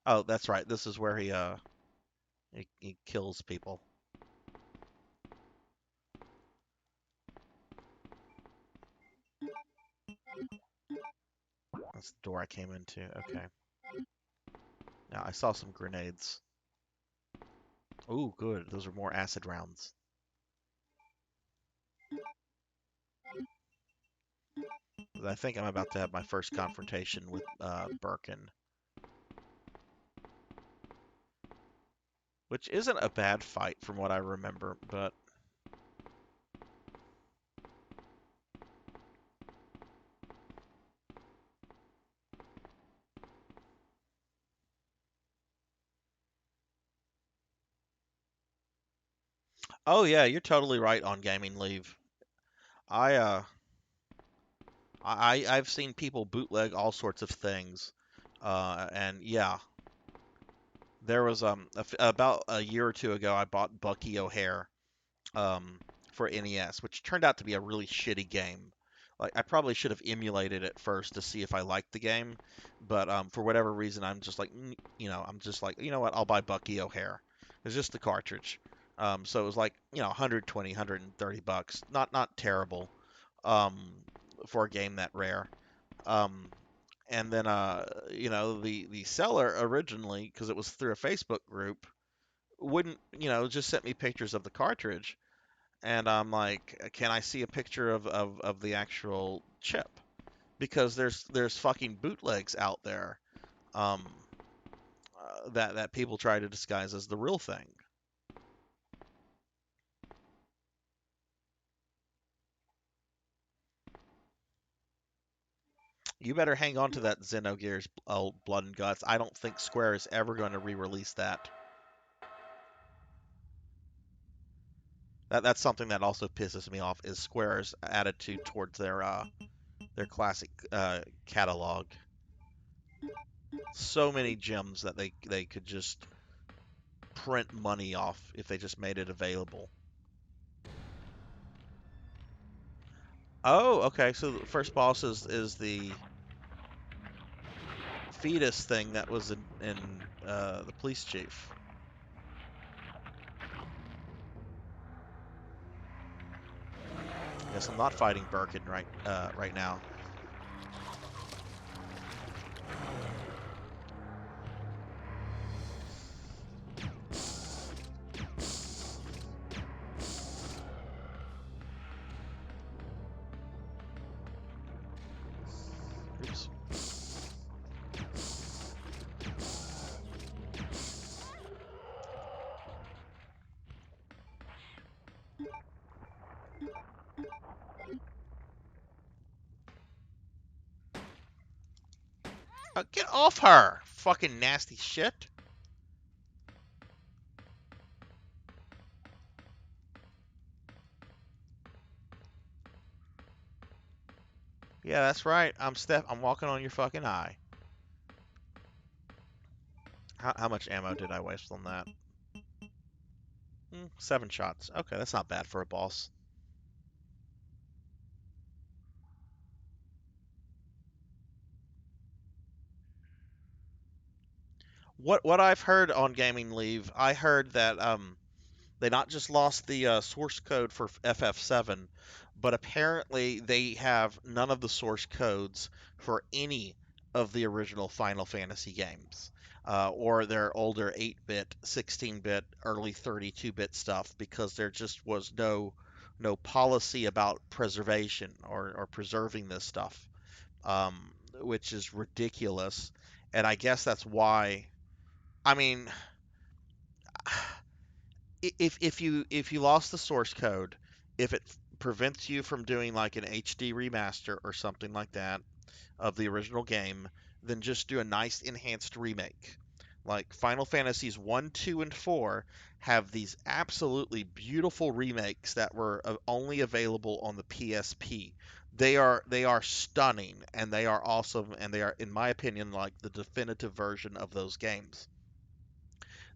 Oh, that's right. This is where he kills people. That's the door I came into. Okay. Now I saw some grenades. Ooh, good. Those are more acid rounds. I think I'm about to have my first confrontation with Birkin, which isn't a bad fight from what I remember, but oh yeah, you're totally right on gaming leave. I uh I've seen people bootleg all sorts of things. And yeah, there was about a year or two ago I bought Bucky O'Hare um, for NES, which turned out to be a really shitty game. Like I probably should have emulated it first to see if I liked the game, but for whatever reason, I'm just like, I'm just like, you know what? I'll buy Bucky O'Hare. It's just the cartridge. So it was like, 120, 130 bucks. Not terrible um, for a game that rare. Um, and then the seller originally, because it was through a Facebook group, wouldn't, just sent me pictures of the cartridge, and I'm like, can I see a picture of the actual chip? Because there's fucking bootlegs out there um, that people try to disguise as the real thing. You better hang on to that Xenogears Blood and Guts. I don't think Square is ever going to re-release that. That's something that also pisses me off is Square's attitude towards their classic catalog. So many gems that they could just print money off if they just made it available. Oh, okay. So the first boss is the fetus thing that was in the police chief. Guess I'm not fighting Birkin right now. Oops. Get off her! Fucking nasty shit. Yeah, that's right. I'm walking on your fucking eye. How much ammo did I waste on that? 7 shots. Okay, that's not bad for a boss. What I've heard on Gaming Leave, I heard that they not just lost the source code for FF7, but apparently they have none of the source codes for any of the original Final Fantasy games, or their older 8-bit, 16-bit, early 32-bit stuff, because there just was no policy about preservation or preserving this stuff, um, which is ridiculous. And I guess that's why. I mean, if you lost the source code, if it prevents you from doing like an HD remaster or something like that of the original game, then just do a nice enhanced remake. Like Final Fantasies 1, 2, and 4 have these absolutely beautiful remakes that were only available on the PSP. They are stunning and they are awesome and they are, in my opinion, like the definitive version of those games.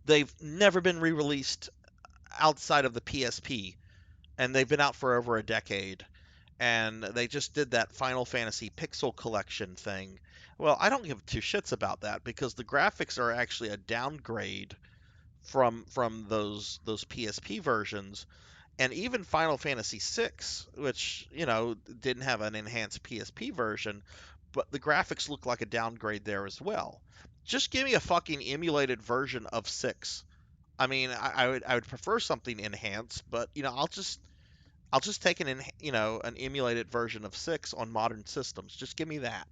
They've never been re-released outside of the PSP, and they've been out for over a decade. And they just did that Final Fantasy Pixel Collection thing. Well, I don't give two shits about that because the graphics are actually a downgrade from those PSP versions, and even Final Fantasy VI, which didn't have an enhanced PSP version, but the graphics look like a downgrade there as well. Just give me a fucking emulated version of 6. I mean, I would prefer something enhanced, but I'll just take an emulated version of 6 on modern systems. Just give me that.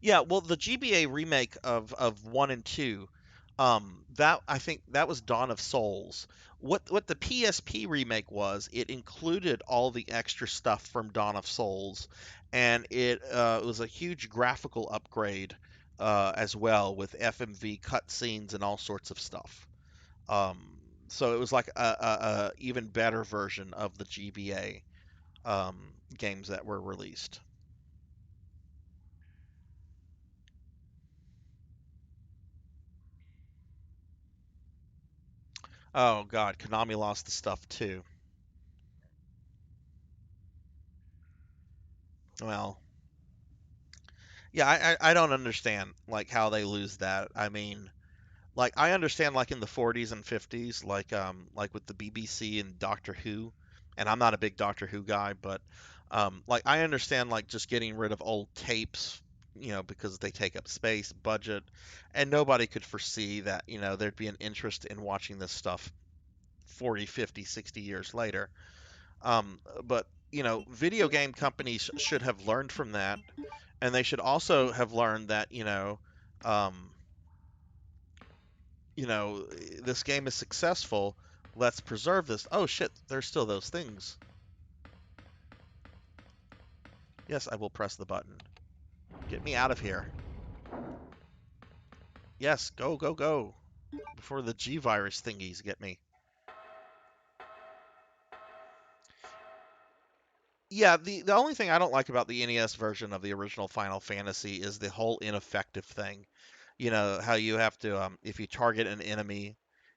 Yeah, well, the GBA remake of 1 and 2, that I think that was Dawn of Souls. What the PSP remake was, it included all the extra stuff from Dawn of Souls, and it was a huge graphical upgrade as well with FMV cutscenes and all sorts of stuff. Um, so it was like a even better version of the GBA um, games that were released. Oh God, Konami lost the stuff too. Well, yeah, I don't understand like how they lose that. I mean, like I understand like in the 40s and 50s, like with the BBC and Doctor Who, and I'm not a big Doctor Who guy, but like I understand like just getting rid of old tapes, because they take up space, budget, and nobody could foresee that, there'd be an interest in watching this stuff 40, 50, 60 years later. But video game companies should have learned from that, and they should also have learned that um, this game is successful. Let's preserve this. Oh shit, there's still those things. Yes, I will press the button. Get me out of here. Yes, go, go, go. Before the G virus thingies get me. Yeah, the only thing I don't like about the NES version of the original Final Fantasy is the whole ineffective thing. You know, how you have to, if you target an enemy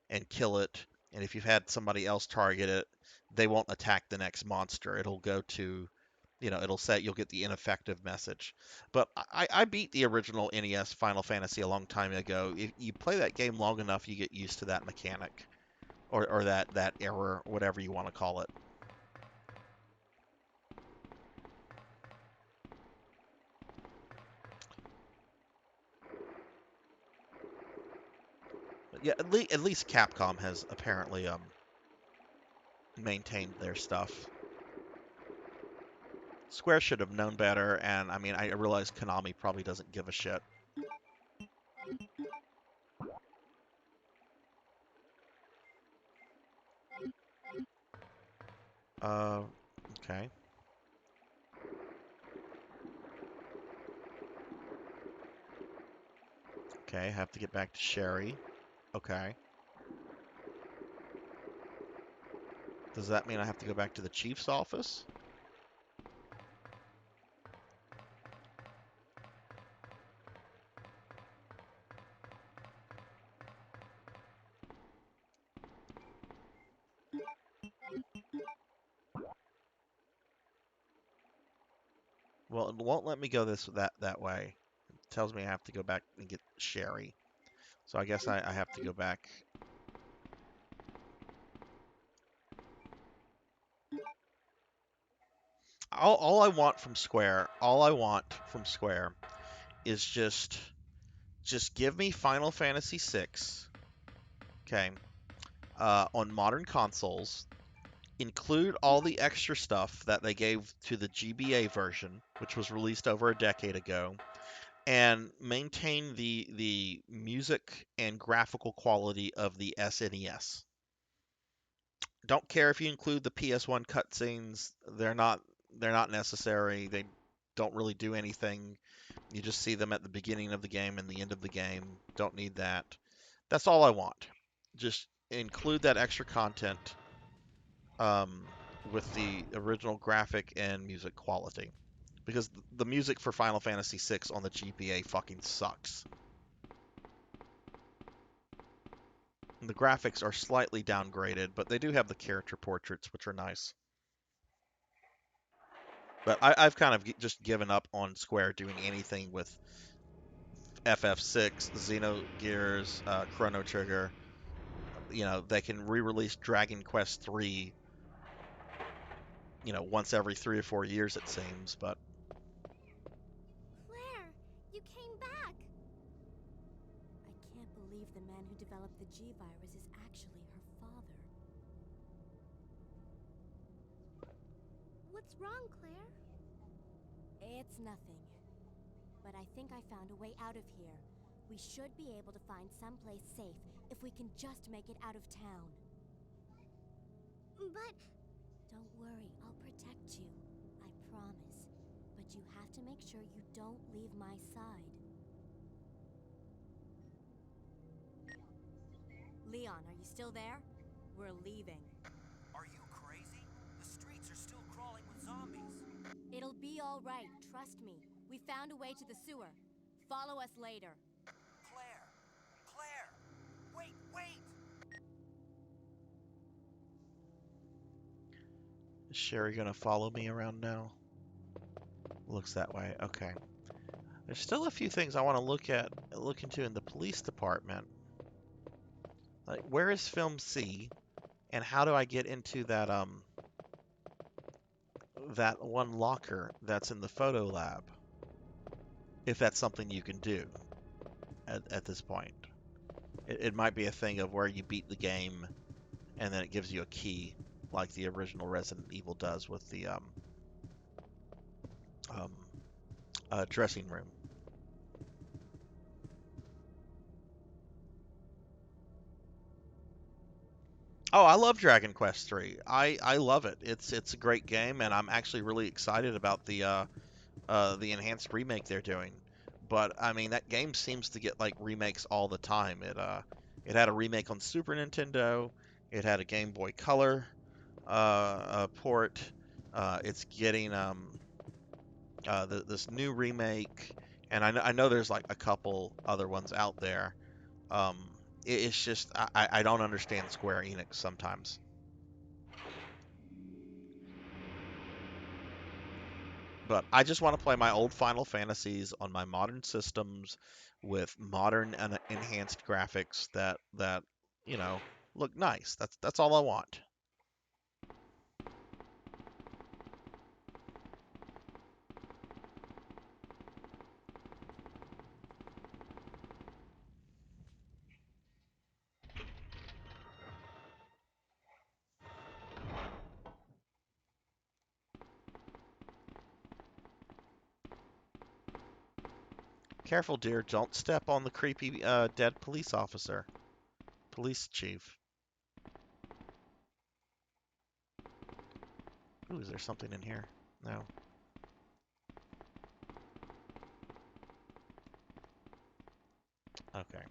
and kill it, and if you've had somebody else target it, they won't attack the next monster. It'll go to, it'll say you'll get the ineffective message. But I beat the original NES Final Fantasy a long time ago. If you play that game long enough, you get used to that mechanic. or that error, whatever you want to call it. But yeah, at least Capcom has apparently maintained their stuff. Square should have known better, and I mean, I realize Konami probably doesn't give a shit. Uh, okay. Okay, have to get back to Sherry. Okay. Does that mean I have to go back to the chief's office? Well, it won't let me go that way. It tells me I have to go back and get Sherry. So I guess I have to go back. All I want from Square is just give me Final Fantasy VI, okay, on modern consoles. Include all the extra stuff that they gave to the GBA version, which was released over a decade ago, and maintain the music and graphical quality of the SNES. Don't care if you include the PS1 cutscenes. They're not necessary. They don't really do anything. You just see them at the beginning of the game and the end of the game. Don't need that. That's all I want. Just include that extra content um, with the original graphic and music quality. Because the music for Final Fantasy VI on the GBA fucking sucks. And the graphics are slightly downgraded, but they do have the character portraits, which are nice. But I've kind of just given up on Square doing anything with FF6, Xenogears, Chrono Trigger. You know, they can re-release Dragon Quest 3, once every 3 or 4 years, it seems. But Claire, you came back. I can't believe the man who developed the G-Virus is actually her father. What's wrong, Claire? It's nothing. But I think I found a way out of here. We should be able to find someplace safe if we can just make it out of town. But Don't worry, I'll protect you. I promise. But you have to make sure you don't leave my side. Leon, are you still there? We're leaving. Are you crazy? The streets are still crawling with zombies. It'll be all right, trust me. We found a way to the sewer. Follow us later. Claire! Claire! Wait, wait! is Sherry gonna follow me around now? Looks that way. Okay. There's still a few things I want to look into in the police department. Like, where is Film C, and how do I get into that one locker that's in the photo lab? If that's something you can do at this point. It might be a thing of where you beat the game and then it gives you a key, like the original Resident Evil does with the um, dressing room. Oh, I love Dragon Quest 3. I love it. It's a great game, and I'm actually really excited about the enhanced remake they're doing. But I mean, that game seems to get like remakes all the time. It had a remake on Super Nintendo. It had a Game Boy Color port. It's getting this new remake, and I know there's like a couple other ones out there. Um, it's just I don't understand Square Enix sometimes. But I just want to play my old Final Fantasies on my modern systems with modern and enhanced graphics that you know look nice. That's all I want. Careful, dear. Don't step on the creepy dead police officer. Police chief. Ooh, is there something in here? No. Okay.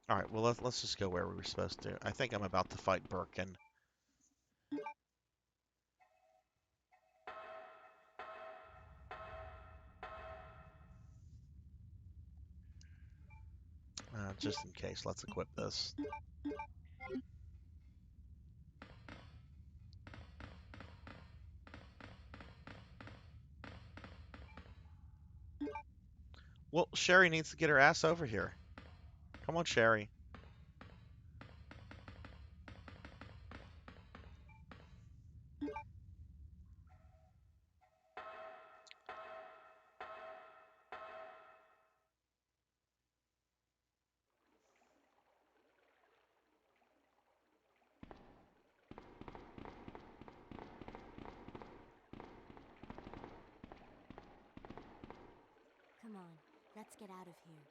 All right. Well, let's just go where we were supposed to. I think I'm about to fight Birkin. Just in case, let's equip this. Well, Sherry needs to get her ass over here. Come on, Sherry. Come on, let's get out of here.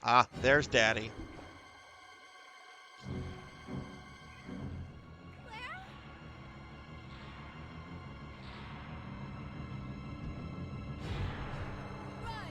Ah, there's Daddy. Claire? Run!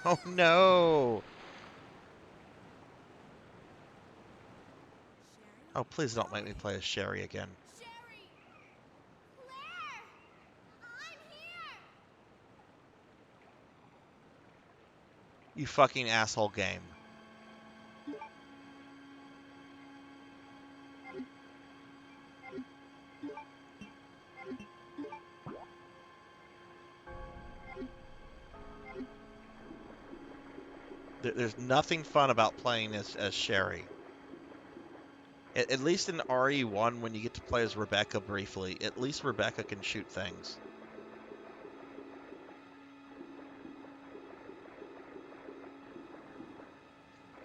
Oh no! Sherry? Oh, please don't make me play as Sherry again. Sherry! Claire! I'm here! You fucking asshole game. There's nothing fun about playing as Sherry. At least in RE1, when you get to play as Rebecca briefly, at least Rebecca can shoot things.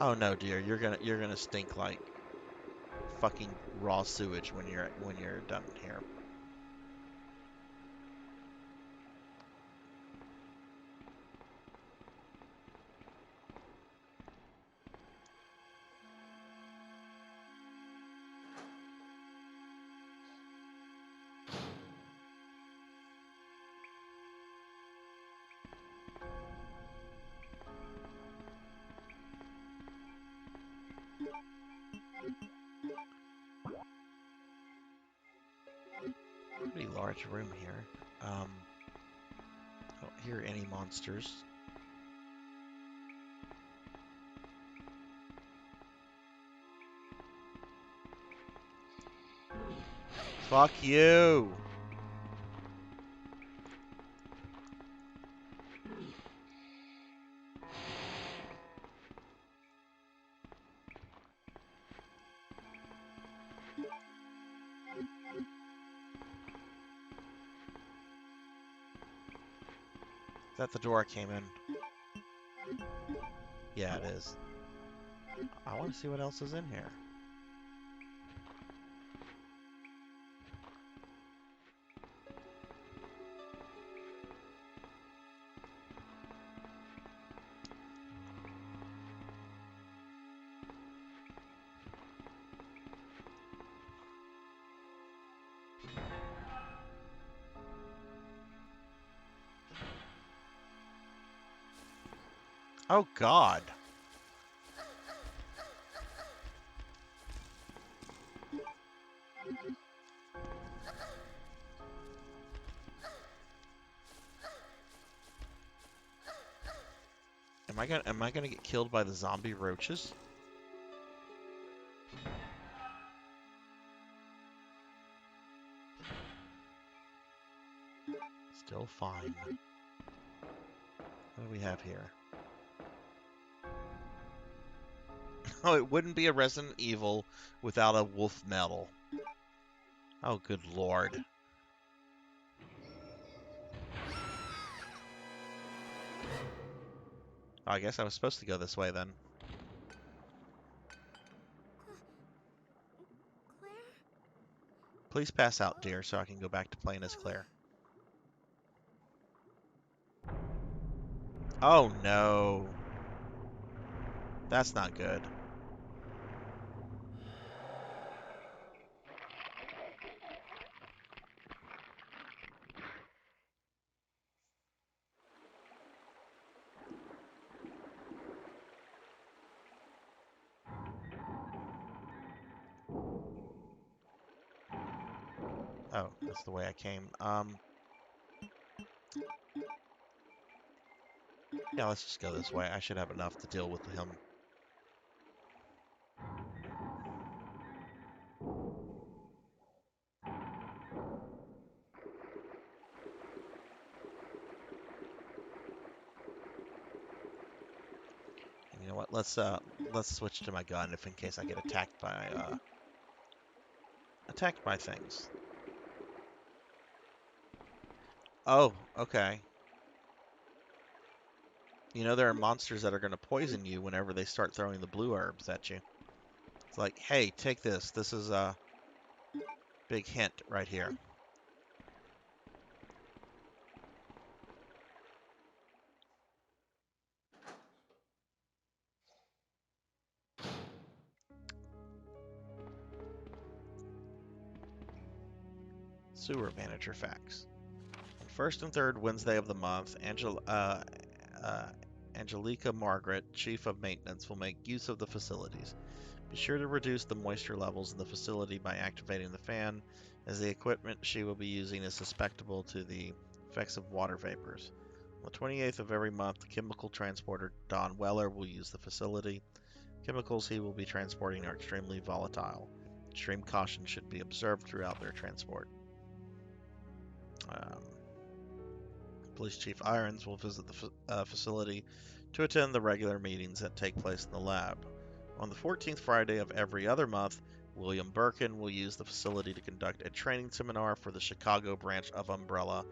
Oh no, dear, you're gonna stink like fucking raw sewage when you're done here. Pretty large room here. I don't hear any monsters. Fuck you! Is that the door I came in? Yeah, it is. I want to see what else is in here. Oh God! Am I gonna get killed by the zombie roaches? Still fine. What do we have here? Oh, it wouldn't be a Resident Evil without a wolf medal. Oh, good lord. Oh, I guess I was supposed to go this way then. Claire? Please pass out, dear, so I can go back to playing as Claire. Oh no. That's not good. Oh, that's the way I came. Yeah, let's just go this way. I should have enough to deal with him. And you know what? Let's switch to my gun if in case I get attacked by things. Oh, okay. You know there are monsters that are going to poison you whenever they start throwing the blue herbs at you. It's like, hey, take this. This is a big hint right here. Sewer manager facts. On first and third Wednesday of the month, Angelica Margaret, Chief of Maintenance, will make use of the facilities. Be sure to reduce the moisture levels in the facility by activating the fan, as the equipment she will be using is susceptible to the effects of water vapors. On the 28th of every month, the chemical transporter Don Weller will use the facility. Chemicals he will be transporting are extremely volatile. Extreme caution should be observed throughout their transport. Um, Police Chief Irons will visit the facility to attend the regular meetings that take place in the lab. On the 14th Friday of every other month, William Birkin will use the facility to conduct a training seminar for the Chicago branch of Umbrella.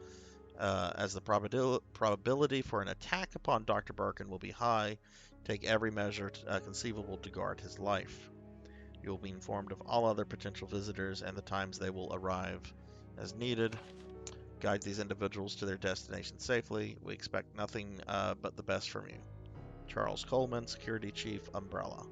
As the probability for an attack upon Dr. Birkin will be high, take every measure conceivable to guard his life. You will be informed of all other potential visitors and the times they will arrive as needed. Guide these individuals to their destination safely. We expect nothing but the best from you. Charles Coleman, Security Chief, Umbrella.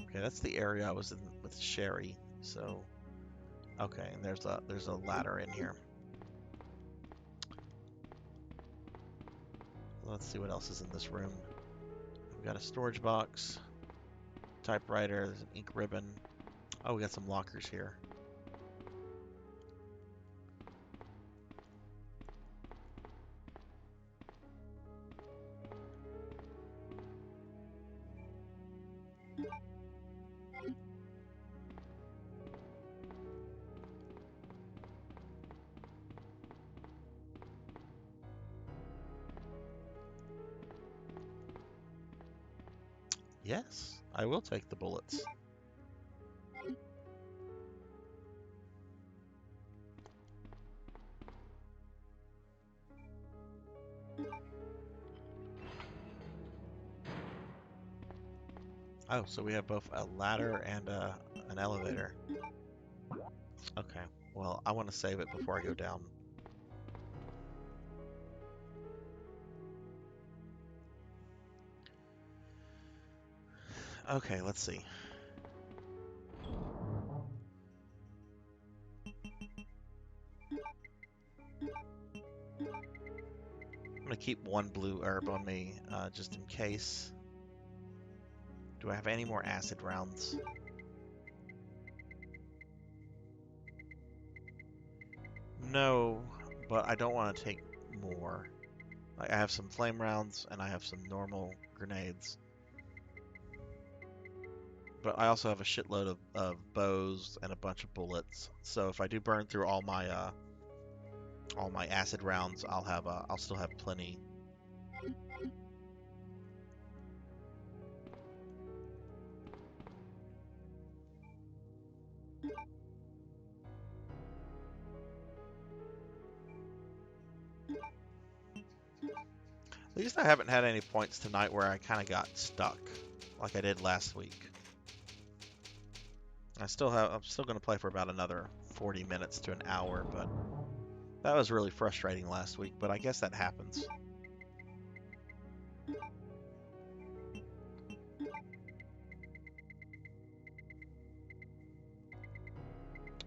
Okay, that's the area I was in with Sherry. So, okay, and there's a ladder in here. Let's see what else is in this room. We've got a storage box, typewriter, there's an ink ribbon. Oh, we got some lockers here. Yes, I will take the bullets. Oh, so we have both a ladder and an elevator. Okay, well, I want to save it before I go down. Okay, let's see. I'm gonna keep one blue herb on me, just in case. Do I have any more acid rounds? No, but I don't want to take more. Like, I have some flame rounds and I have some normal grenades. But I also have a shitload of bows and a bunch of bullets. So if I do burn through all my acid rounds, I'll still have plenty. At least I haven't had any points tonight where I kind of got stuck, like I did last week. I'm still going to play for about another 40 minutes to an hour, but that was really frustrating last week, but I guess that happens.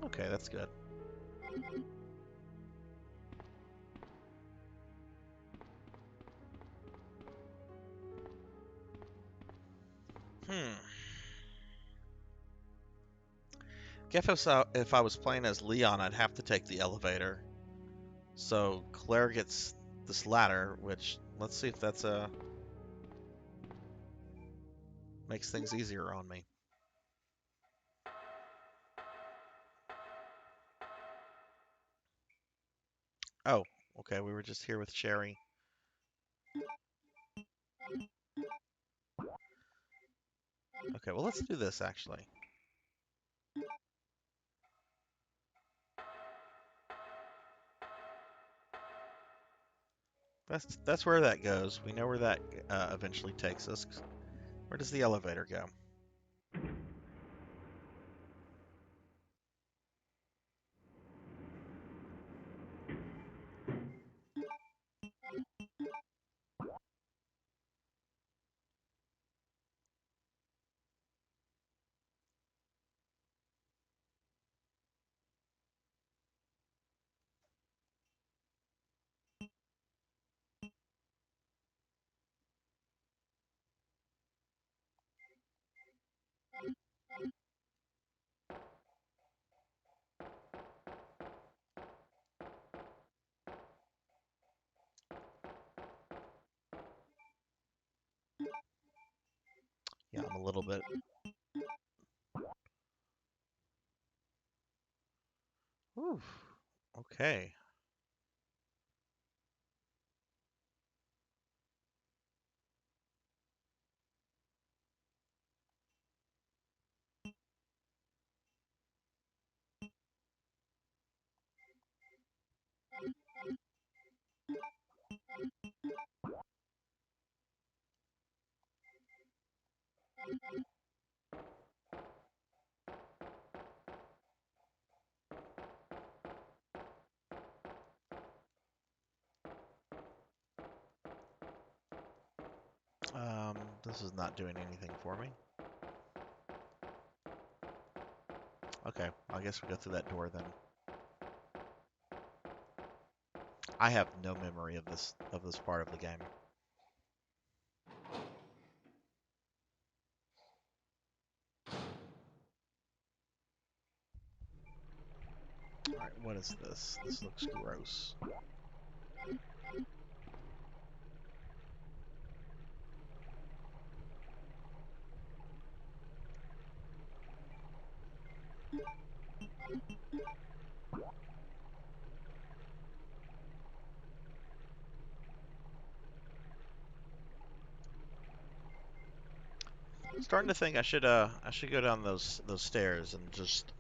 Okay, that's good. Guess if I was playing as Leon, I'd have to take the elevator. So Claire gets this ladder, which let's see if that's makes things easier on me. Oh, okay, we were just here with Sherry. Okay, well let's do this actually. That's where that goes. We know where that eventually takes us. Where does the elevator go? Yeah, I'm a little bit. Ooh, okay. This is not doing anything for me. Okay, I guess we go through that door then. I have no memory of this part of the game. All right, what is this? This looks gross. I'm starting to think I should go down those stairs and just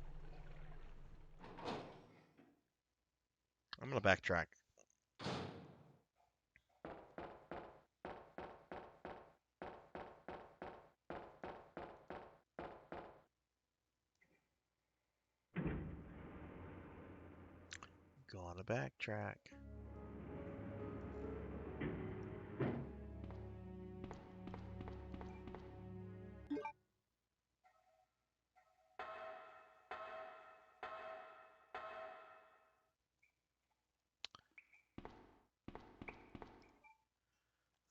I'm gonna backtrack. Gonna backtrack.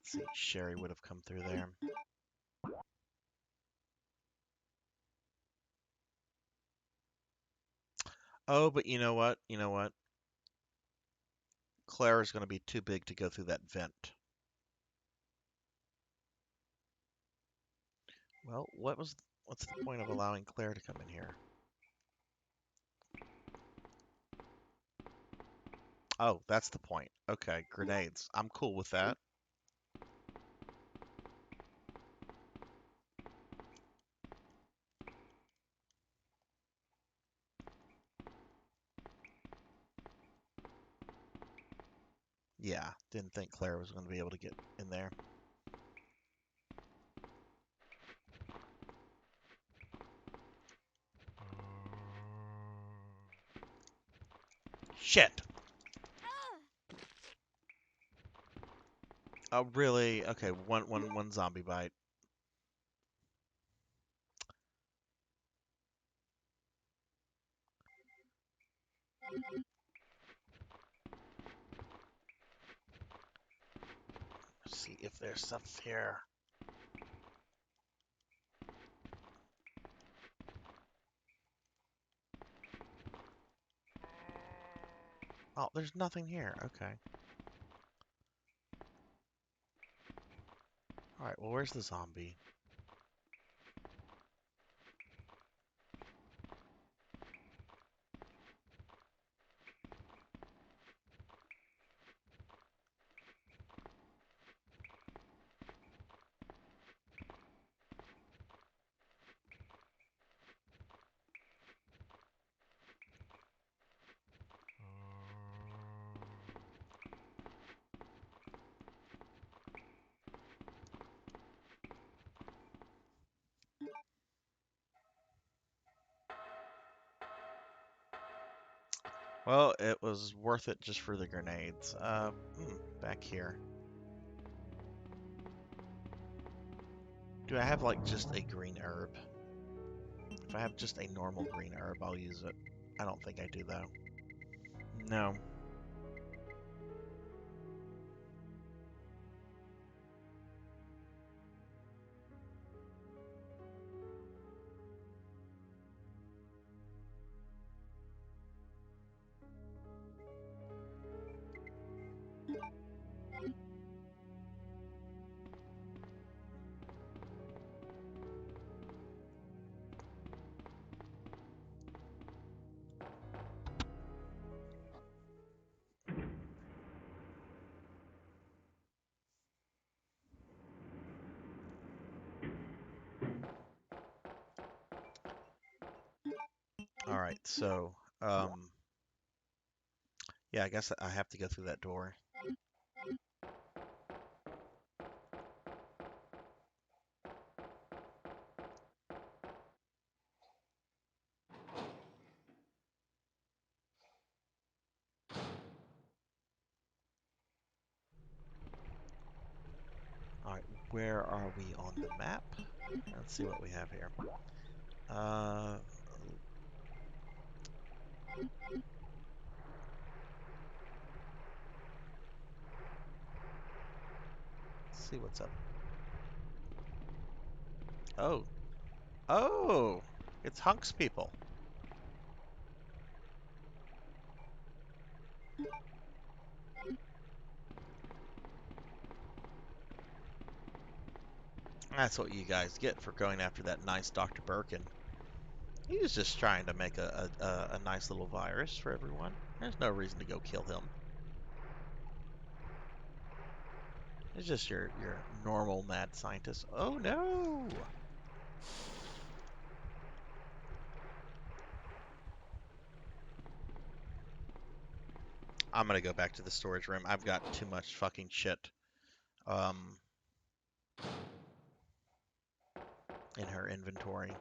See, Sherry would have come through there. Oh, but you know what? You know what? Claire is going to be too big to go through that vent. Well, what's the point of allowing Claire to come in here? Oh, that's the point. Okay, grenades. I'm cool with that. Yeah, didn't think Claire was going to be able to get in there. Shit! Oh, really? Okay, one zombie bite. Let's see if there's stuff here. Oh, there's nothing here. Okay. Alright, well, where's the zombie? Well, it was worth it just for the grenades. Back here. Do I have, like, just a green herb? If I have just a normal green herb, I'll use it. I don't think I do, though. No. Alright, so, yeah, I guess I have to go through that door. Alright, where are we on the map? Let's see what we have here. Let's see what's up. Oh. Oh! It's Hunks people. That's what you guys get for going after that nice Dr. Birkin. He was just trying to make a nice little virus for everyone. There's no reason to go kill him. It's just your normal mad scientist. Oh no! I'm gonna go back to the storage room. I've got too much fucking shit in her inventory.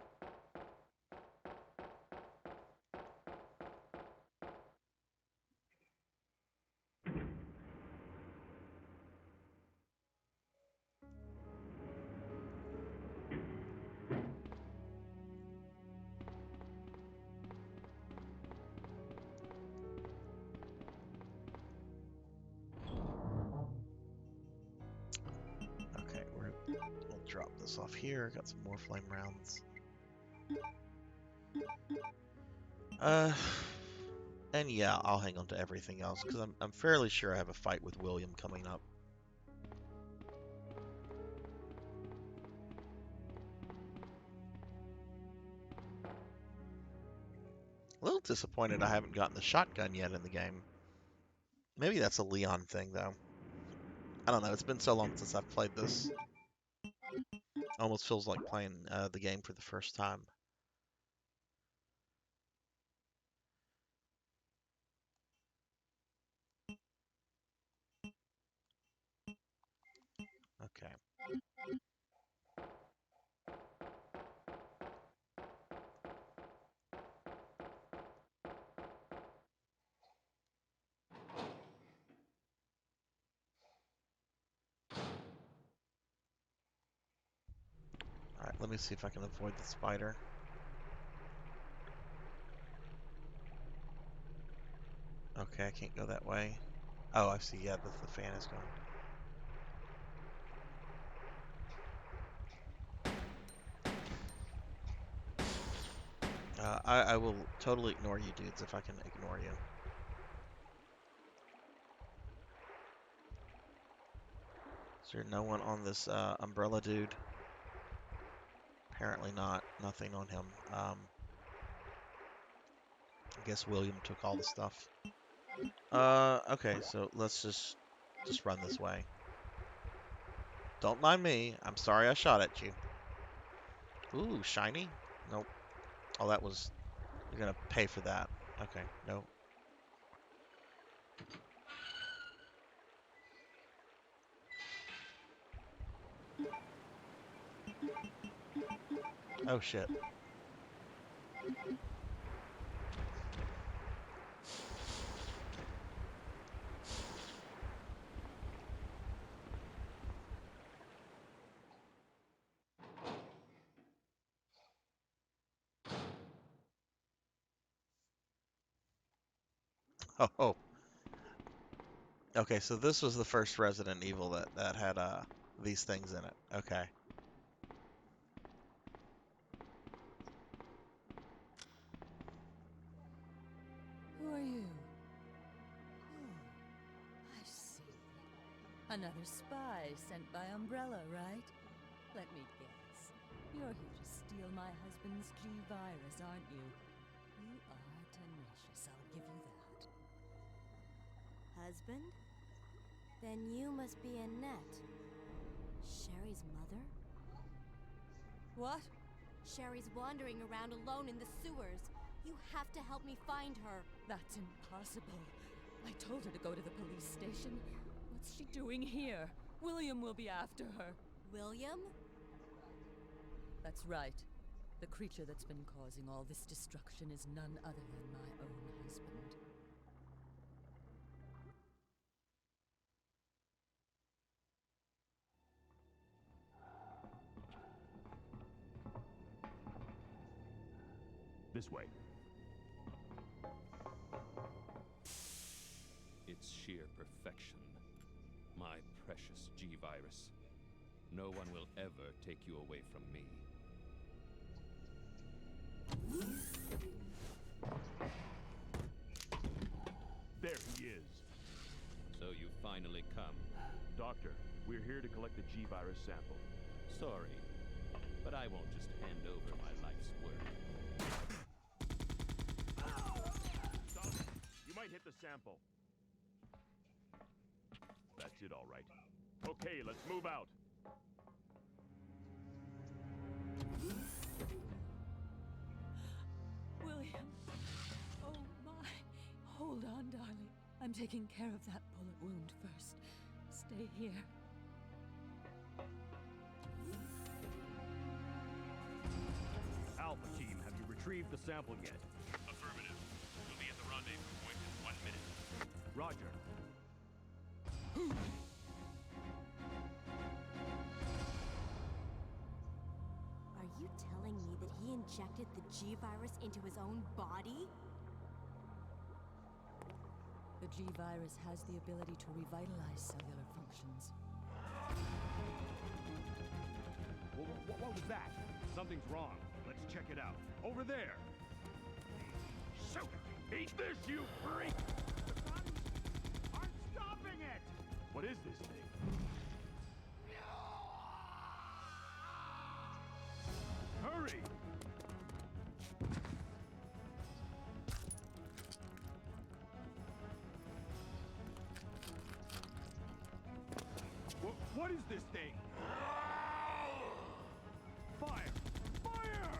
this off here. Got some more flame rounds. And yeah, I'll hang on to everything else because I'm fairly sure I have a fight with William coming up. A little disappointed I haven't gotten the shotgun yet in the game. Maybe that's a Leon thing though. I don't know. It's been so long since I've played this. Almost feels like playing the game for the first time. Okay. Alright, let me see if I can avoid the spider. Okay, I can't go that way. Oh, I see. Yeah, the fan is gone. I will totally ignore you dudes if I can ignore you. Is there no one on this umbrella dude? Apparently not. Nothing on him. I guess William took all the stuff. Okay, so let's just run this way. Don't mind me. I'm sorry I shot at you. Ooh, shiny? Nope. Oh, that was... You're gonna pay for that. Okay, no. Oh, shit. Oh, oh. Okay, so this was the first Resident Evil that had these things in it. Okay. Who are you? Oh, I see. Another spy sent by Umbrella, right? Let me guess. You're here to steal my husband's G-Virus, aren't you? You are tenacious, I'll give you that. Husband? Then you must be Annette. Sherry's mother? What? Sherry's wandering around alone in the sewers. You have to help me find her. That's impossible. I told her to go to the police station. What's she doing here? William will be after her. William? That's right. The creature that's been causing all this destruction is none other than my own husband. This way. It's sheer perfection. My precious G-Virus. No one will ever take you away from me. There he is. So you finally come. Doctor, we're here to collect the G-Virus sample. Sorry, but I won't just hand over my life's work. Stop! You might hit the sample. That's it, all right. Okay, let's move out. William! Oh my! Hold on, darling. I'm taking care of that bullet wound first. Stay here. Alpha team, have you retrieved the sample yet? Affirmative. We'll be at the rendezvous point in 1 minute. Roger. Are you telling me that he injected the G-Virus into his own body? The G-Virus has the ability to revitalize cellular functions. We'll What was that? Something's wrong. Let's check it out. Over there. Shoot it! Eat this, you freak! The bodies aren't stopping it! What is this thing? Hurry! What is this thing? Fire! Fire!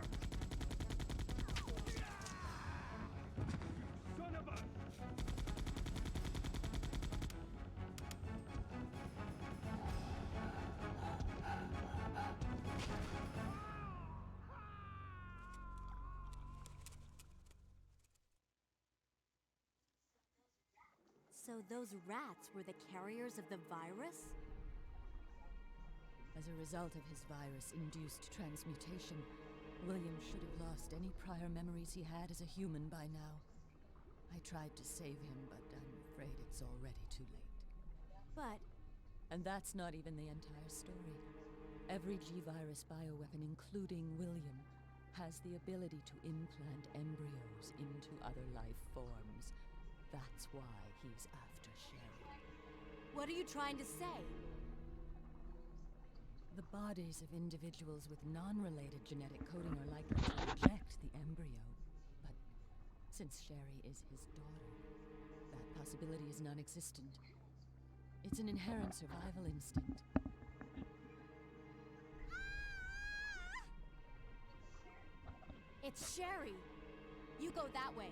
Son of a... So those rats were the carriers of the virus? As a result of his virus-induced transmutation, William should have lost any prior memories he had as a human by now. I tried to save him, but I'm afraid it's already too late. But... And that's not even the entire story. Every G-Virus bioweapon, including William, has the ability to implant embryos into other life forms. That's why he's after Sherry. what are you trying to say? The bodies of individuals with non-related genetic coding are likely to reject the embryo. But since Sherry is his daughter, that possibility is non-existent. It's an inherent survival instinct. It's Sherry! You go that way.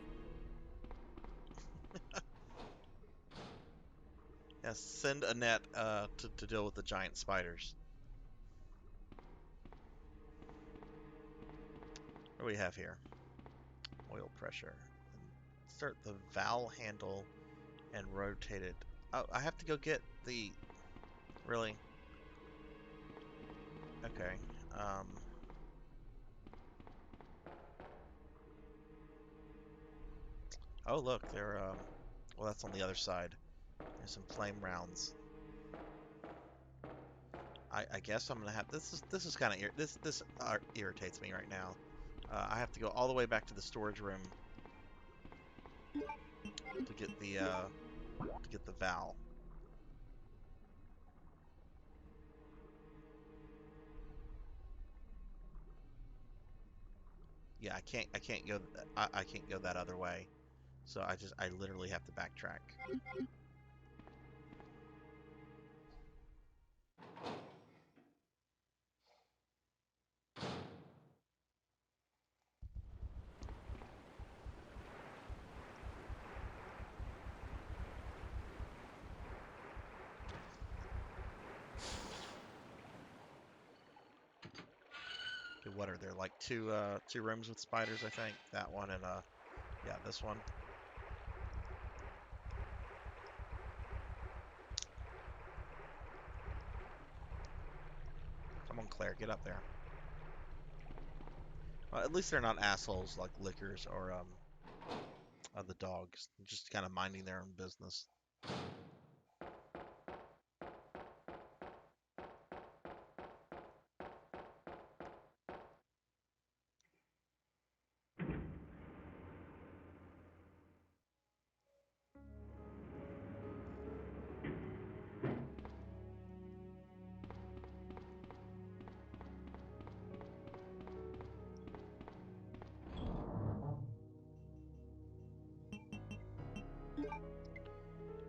Yes, send a net to deal with the giant spiders. What do we have here? Oil pressure. Start the valve handle and rotate it. Oh, I have to go get the... Really? Okay. Oh, look, they're... Well, that's on the other side. There's some flame rounds. I guess I'm gonna have... This is kind of... This irritates me right now. I have to go all the way back to the storage room to get the valve. Yeah, I can't go I can't go that other way. So I literally have to backtrack. What are there, like two rooms with spiders, I think? That one and yeah, this one. Come on, Claire, get up there. Well, at least they're not assholes like Lickers or the dogs. Just kind of minding their own business.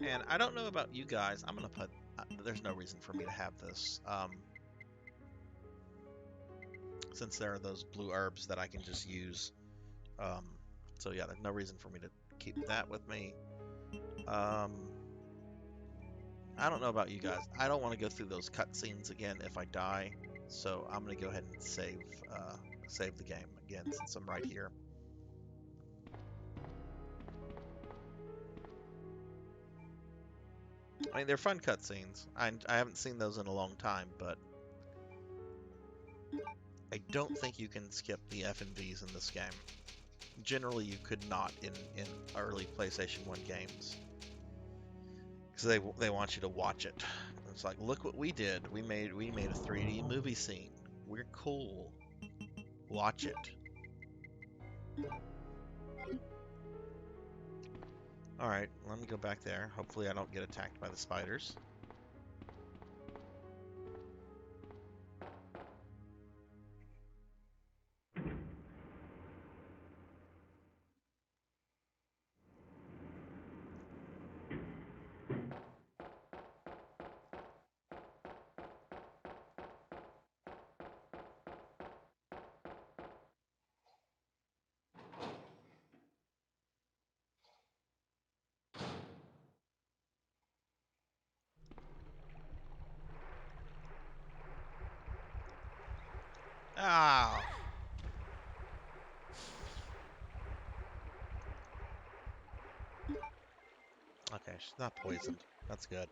And I don't know about you guys. I'm gonna put. There's no reason for me to have this. Since there are those blue herbs that I can just use. So yeah, there's no reason for me to keep that with me. I don't know about you guys. I don't want to go through those cutscenes again if I die. So I'm gonna go ahead and save the game again since I'm right here. I mean, they're fun cutscenes. I haven't seen those in a long time, but I don't think you can skip the F&Vs in this game. Generally, you could not in early PlayStation 1 games. Because they want you to watch it. It's like, look what we did. We made a 3D movie scene. We're cool. Watch it. Alright, let me go back there. Hopefully I don't get attacked by the spiders. Ah! Okay, she's not poisoned. That's good.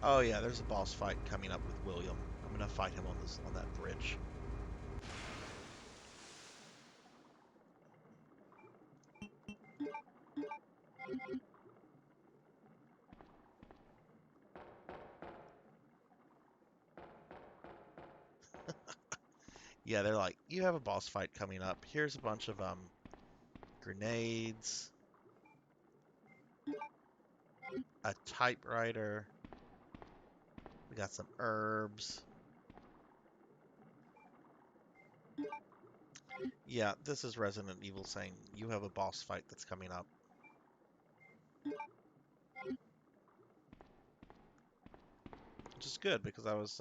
Oh yeah, there's a boss fight coming up with William. I'm gonna fight him on that bridge. Yeah, they're like, you have a boss fight coming up. Here's a bunch of grenades, a typewriter. We got some herbs. Yeah, this is Resident Evil saying you have a boss fight that's coming up. Which is good because I was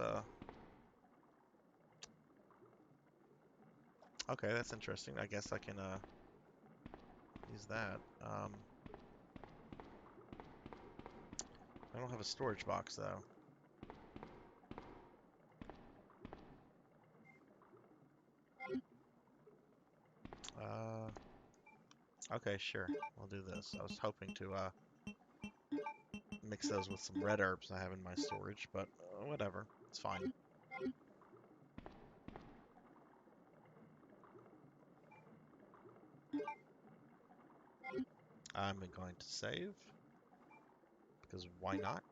okay, that's interesting. I guess I can use that. I don't have a storage box though. Okay, sure. I'll do this. I was hoping to mix those with some red herbs I have in my storage, but whatever. It's fine. I'm going to save because why not?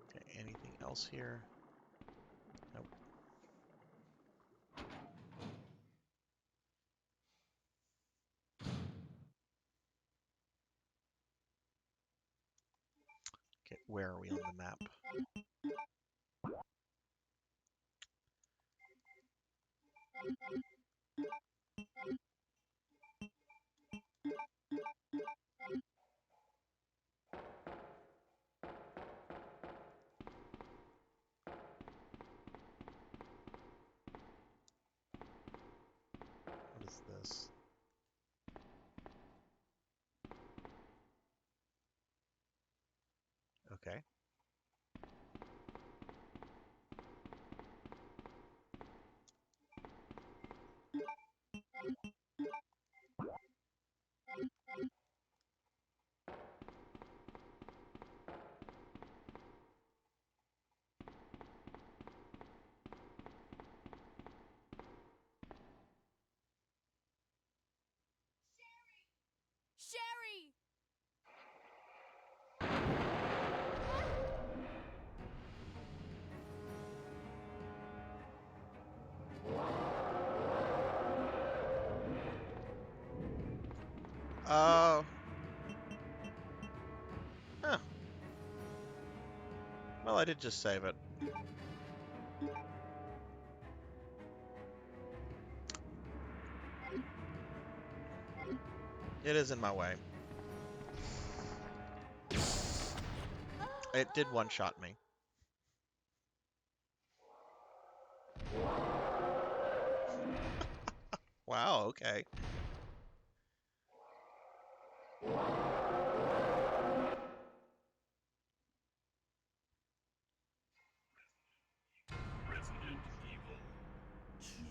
Okay, anything else here? Nope. Okay, where are we on the map? What is this? Okay. Sherry! Uh, huh. Well, I did just save it. It is in my way. It did one-shot me. Wow, okay. Resident Evil 2.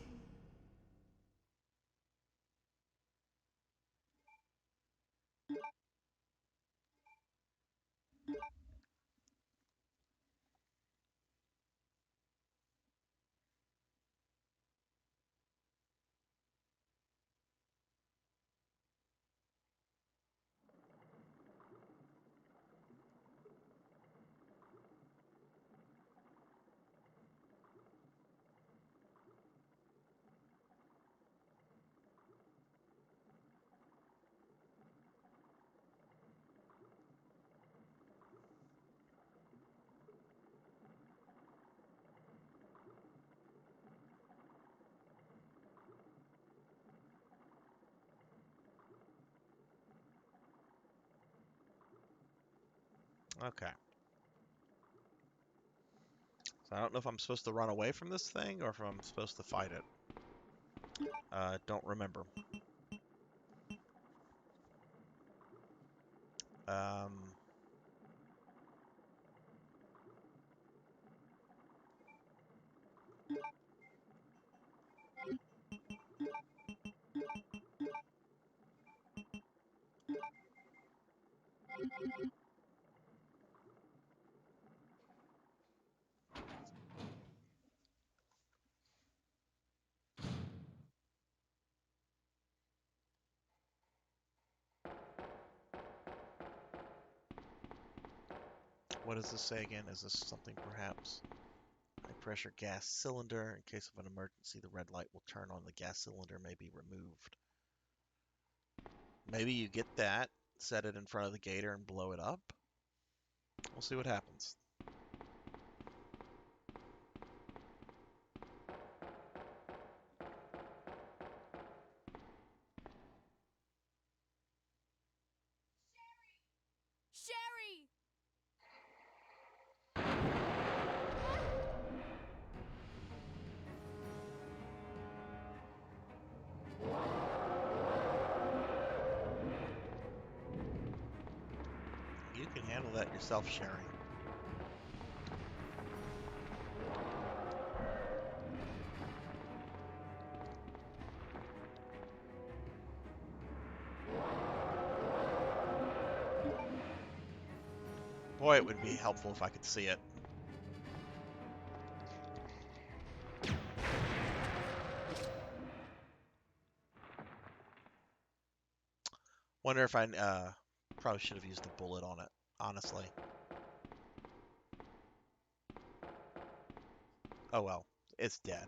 Okay. So I don't know if I'm supposed to run away from this thing or if I'm supposed to fight it. Don't remember. Um, what does this say again? Is this something perhaps? High pressure gas cylinder. In case of an emergency, the red light will turn on. The gas cylinder may be removed. Maybe you get that, set it in front of the gator, and blow it up. We'll see what happens. Sherry! You can handle that yourself, Sherry. Boy, it would be helpful if I could see it. Wonder if I probably should have used a bullet on it, honestly. Oh well, it's dead.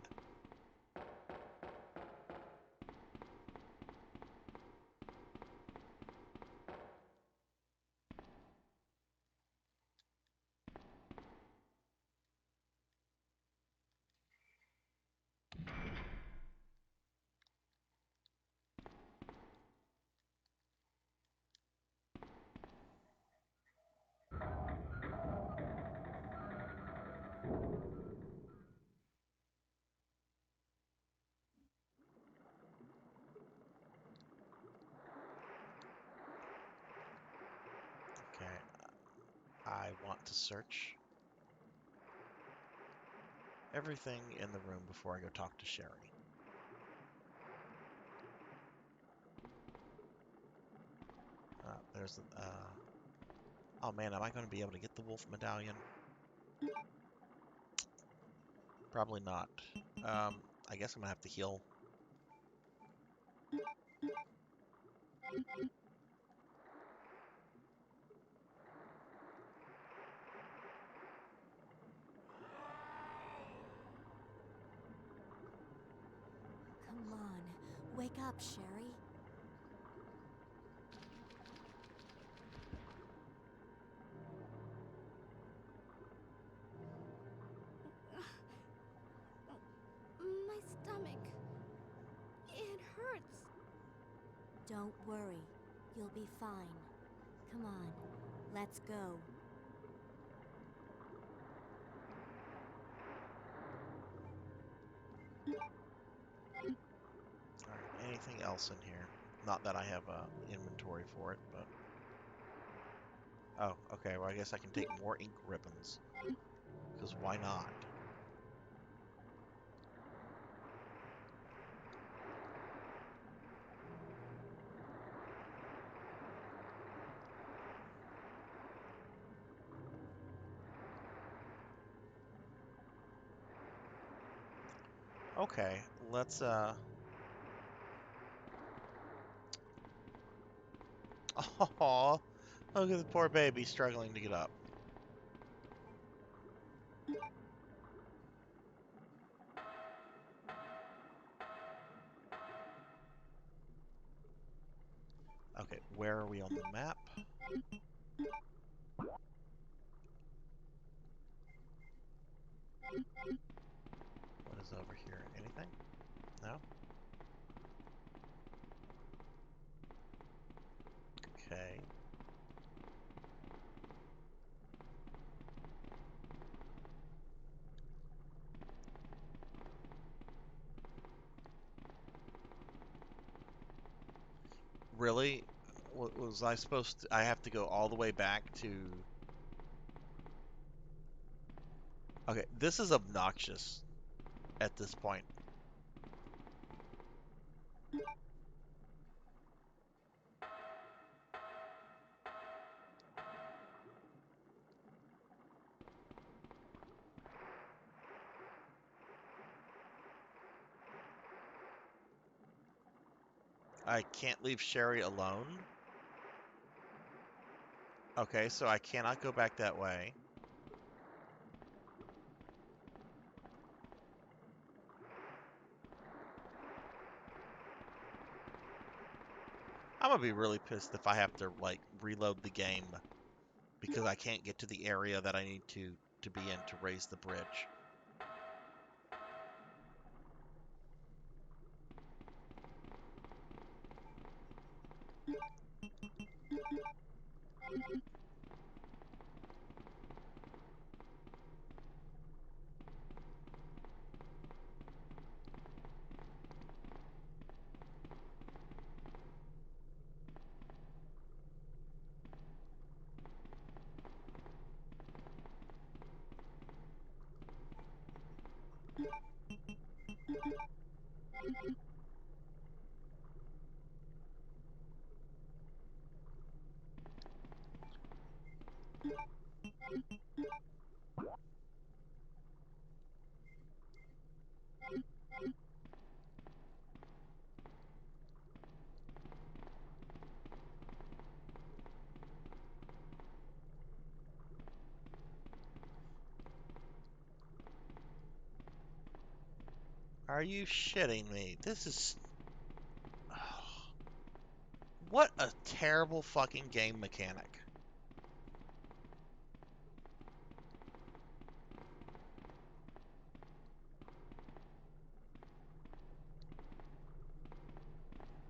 Okay, I want to search everything in the room before I go talk to Sherry. There's oh man, am I going to be able to get the wolf medallion? Probably not. I guess I'm gonna have to heal. Come on, wake up, Sherry. My stomach. It hurts. Don't worry, you'll be fine. Come on, let's go. All right, else in here. Not that I have inventory for it, but... Oh, okay, well I guess I can take more ink ribbons. Because why not? Okay, let's Oh, look at the poor baby struggling to get up. Okay, where are we on the map? What is over here? Anything? No? Okay. Really? Was I supposed to... I have to go all the way back to... Okay, this is obnoxious at this point. I can't leave Sherry alone? Okay, so I cannot go back that way. I'm gonna be really pissed if I have to, like, reload the game because I can't get to the area that I need to be in to raise the bridge. Are you shitting me? This is... What a terrible fucking game mechanic.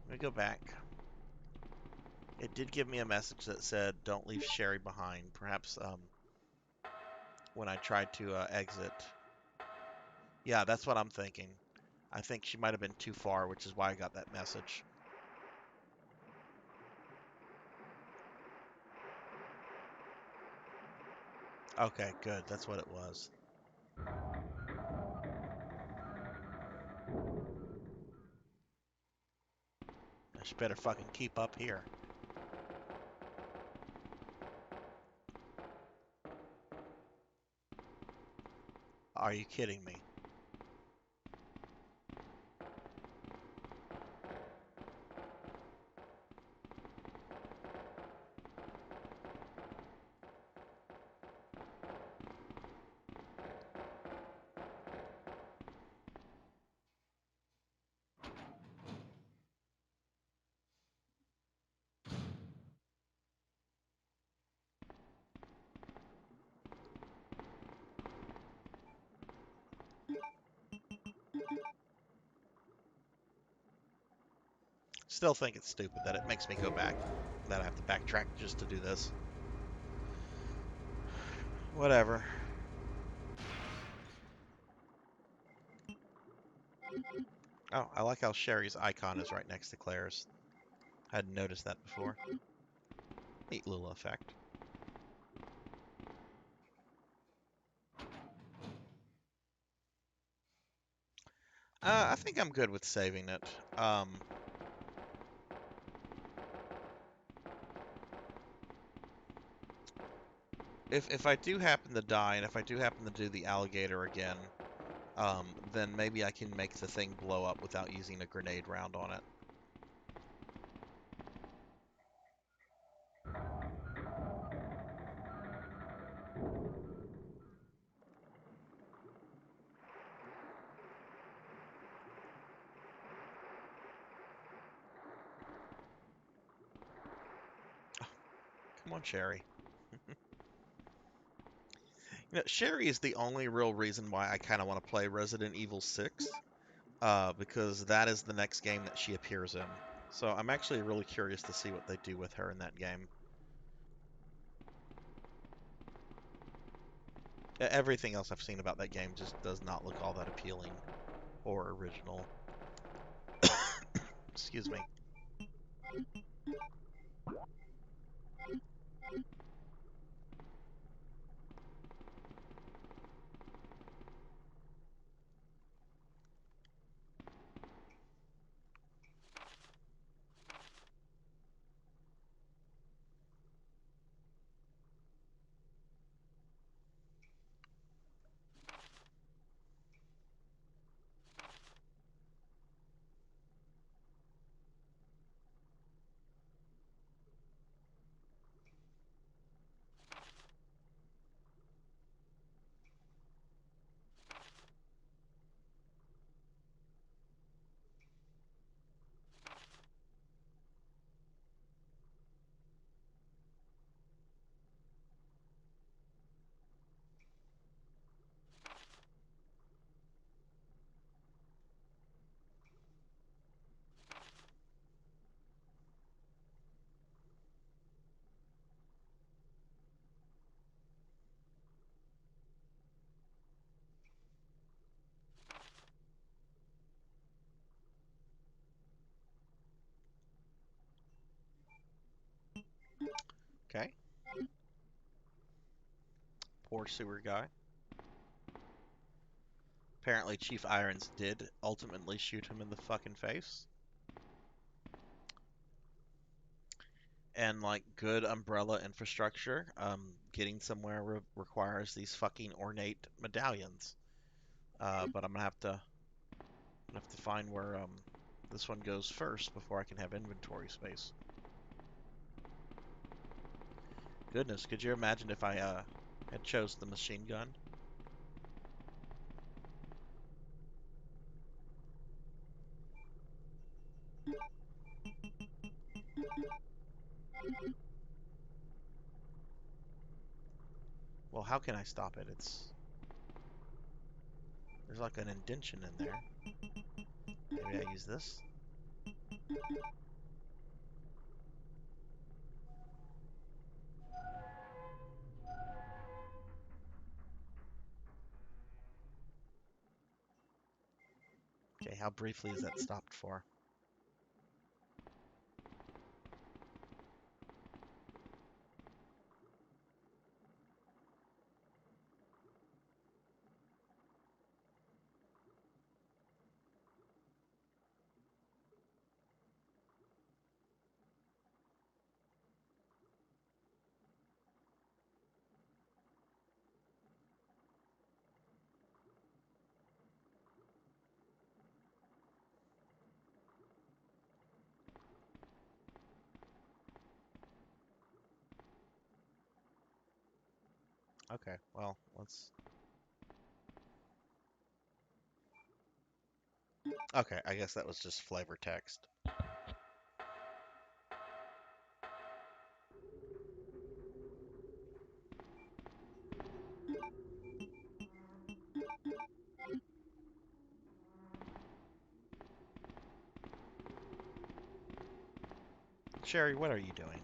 Let me go back. It did give me a message that said, don't leave Sherry behind. Perhaps when I tried to exit. Yeah, that's what I'm thinking. I think she might have been too far, which is why I got that message. Okay, good. That's what it was. I should better fucking keep up here. Are you kidding me? Still think it's stupid that it makes me go back. That I have to backtrack just to do this. Whatever. Oh, I like how Sherry's icon is right next to Claire's. I hadn't noticed that before. Neat little effect. I think I'm good with saving it. If I do happen to die, and if I do happen to do the alligator again, then maybe I can make the thing blow up without using a grenade round on it. Come on, Sherry. Sherry is the only real reason why I kind of want to play Resident Evil 6, because that is the next game that she appears in. So I'm actually really curious to see what they do with her in that game. Everything else I've seen about that game just does not look all that appealing or original. Excuse me. Okay. Poor sewer guy. Apparently Chief Irons did ultimately shoot him in the fucking face. And like good Umbrella infrastructure, getting somewhere requires these fucking ornate medallions. But I'm gonna have to find where this one goes first before I can have inventory space. Goodness, could you imagine if I had chose the machine gun? Well, how can I stop it? There's like an indention in there. Maybe I use this. Okay, how briefly is that stopped for? Okay, well, let's... Okay, I guess that was just flavor text. Sherry, what are you doing?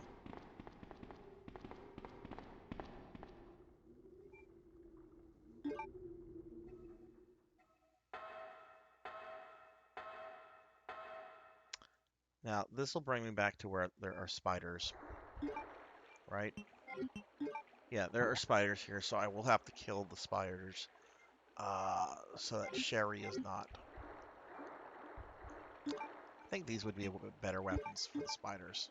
Now, this will bring me back to where there are spiders, right? Yeah, there are spiders here, so I will have to kill the spiders so that Sherry is not. I think these would be better weapons for the spiders.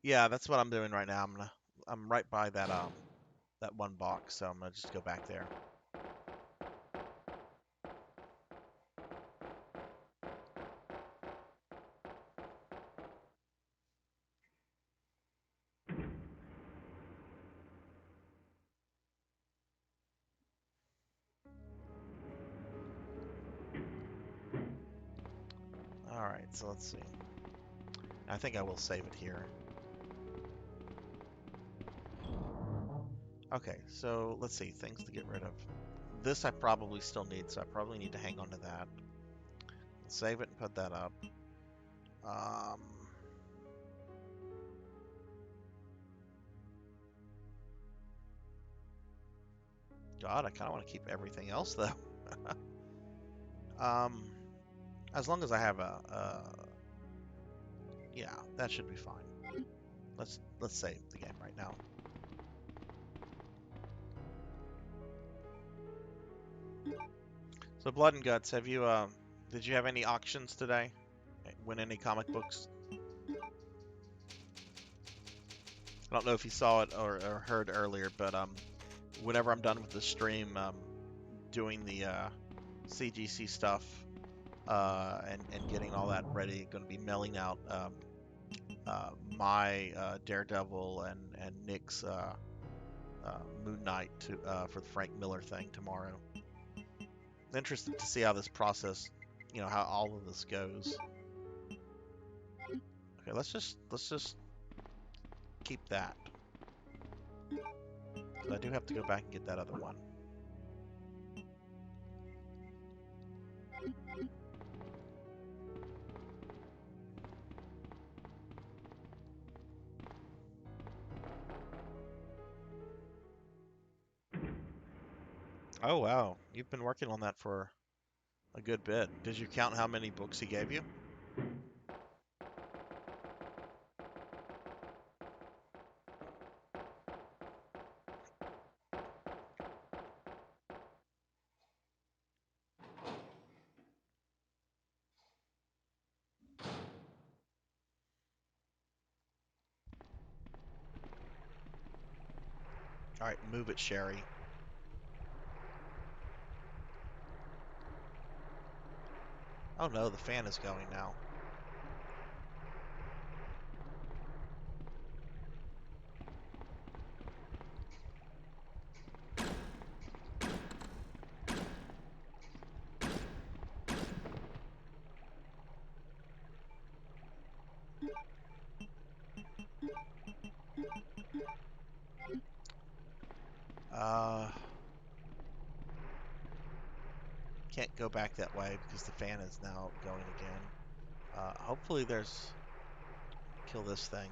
Yeah, that's what I'm doing right now. I'm right by that one box, so I'm gonna just go back there. All right, so let's see. I think I will save it here. Okay, so let's see, things to get rid of. This I probably still need, so I probably need to hang on to that. Save it and put that up. God, I kind of want to keep everything else though. As long as I have yeah, that should be fine. Let's save the game right now. So Blood and Guts, have you did you have any auctions today? Win any comic books? I don't know if you saw it or heard earlier, but whenever I'm done with the stream, doing the CGC stuff and getting all that ready, going to be mailing out my Daredevil and Nick's Moon Knight for the Frank Miller thing tomorrow. Interested to see how this process, how all of this goes. Okay, let's just keep that. So I do have to go back and get that other one. Oh wow, you've been working on that for a good bit. Did you count how many books he gave you? All right, move it, Sherry. Oh no, the fan is going now. Can't go back that way because the fan is now going again. Hopefully there's... Kill this thing.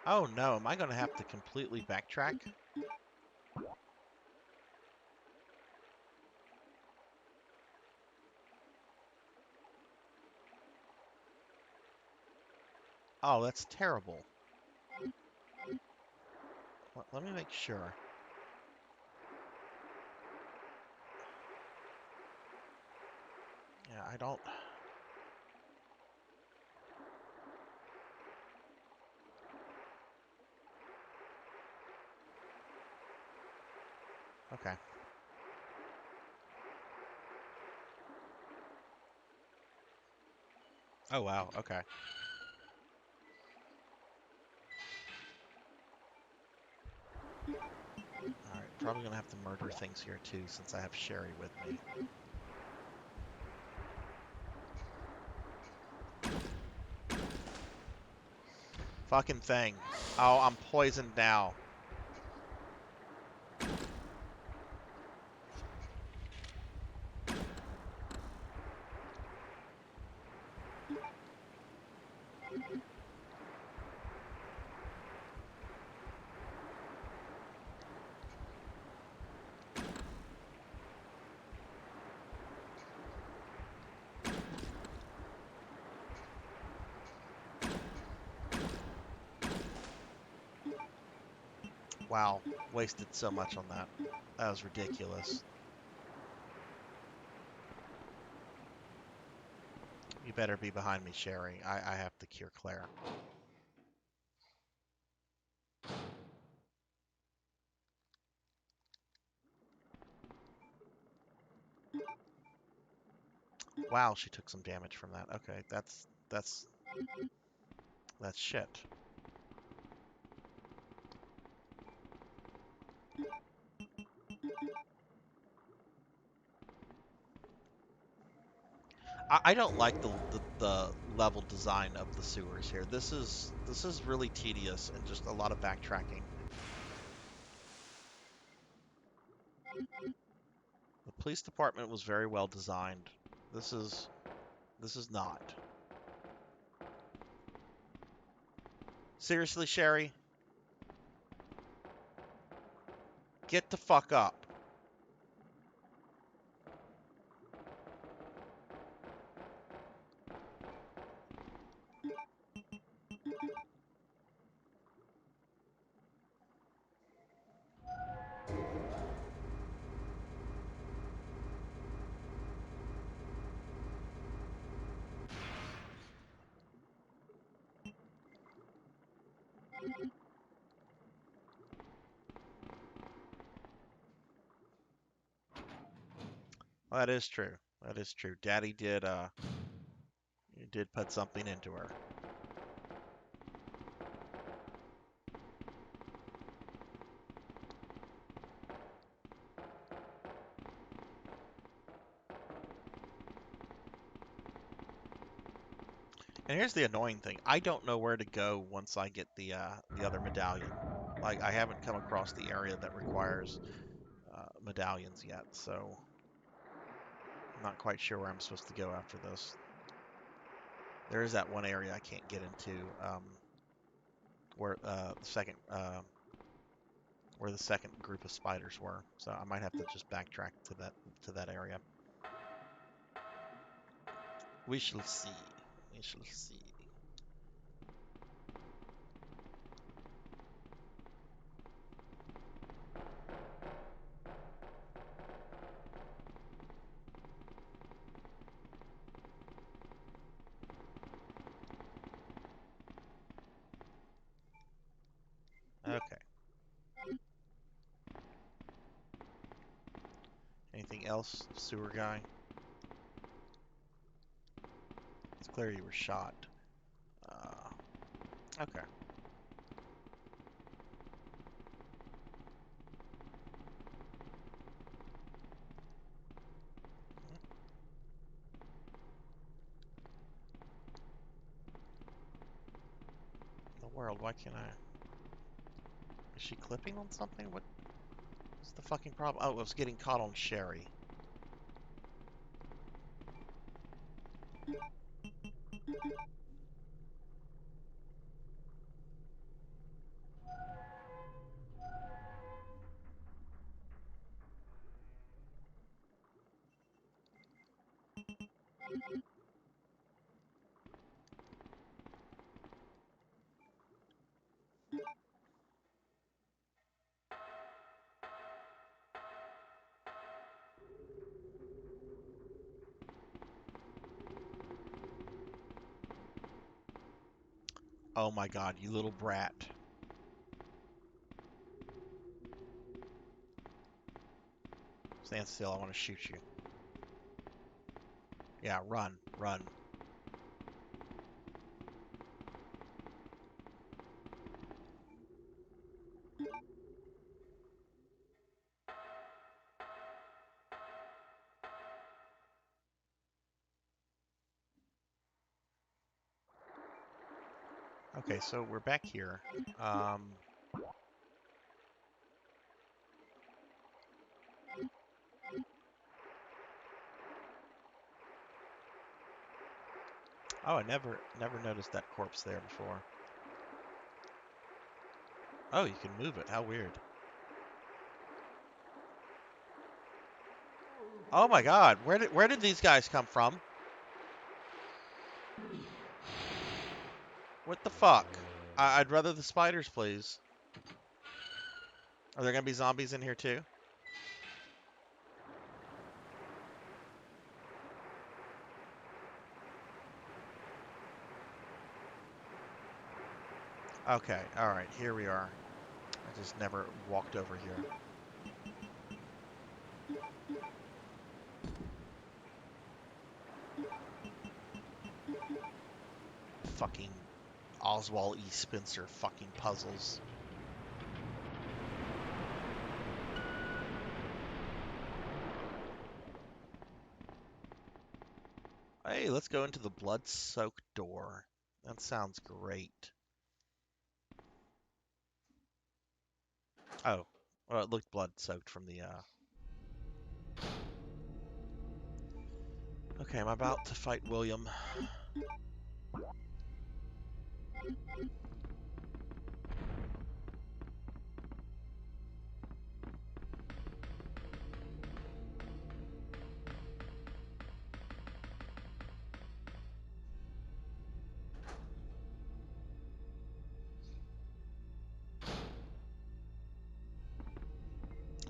Oh no, am I going to have to completely backtrack? Oh, that's terrible. Let me make sure. Yeah, I don't... Okay. Oh wow. Okay. All right. Probably gonna have to murder things here too, since I have Sherry with me. Fucking thing. Oh, I'm poisoned now. Wow. Wasted so much on that. That was ridiculous. You better be behind me, Sherry. I have to cure Claire. Wow, she took some damage from that. Okay, that's shit. I don't like the level design of the sewers here. This is really tedious and just a lot of backtracking. The police department was very well designed. This is this is not. Seriously, Sherry? Get the fuck up. Well, that is true. That is true. Daddy did put something into her. And here's the annoying thing. I don't know where to go once I get the other medallion. Like I haven't come across the area that requires medallions yet, so I'm not quite sure where I'm supposed to go after this. There is that one area I can't get into, where where the second group of spiders were. So I might have to just backtrack to that area. We shall see. We shall see. Okay. Anything else, sewer guy? It's clear you were shot. Okay. In the world, why can't I? Is she clipping on something? What's the fucking problem? Oh, it was getting caught on Sherry. Oh my god, you little brat. stand still. I want to shoot you. Yeah, run, run. Okay, so we're back here. Oh, I never noticed that corpse there before. Oh, you can move it. How weird. Oh my God, where did these guys come from? What the fuck? I'd rather the spiders, please. Are there gonna be zombies in here too? Okay, alright, here we are. I just never walked over here. Fucking Oswald E. Spencer fucking puzzles. Hey, let's go into the blood-soaked door. That sounds great. Oh, well, it looked blood-soaked from the, Okay, I'm about to fight William.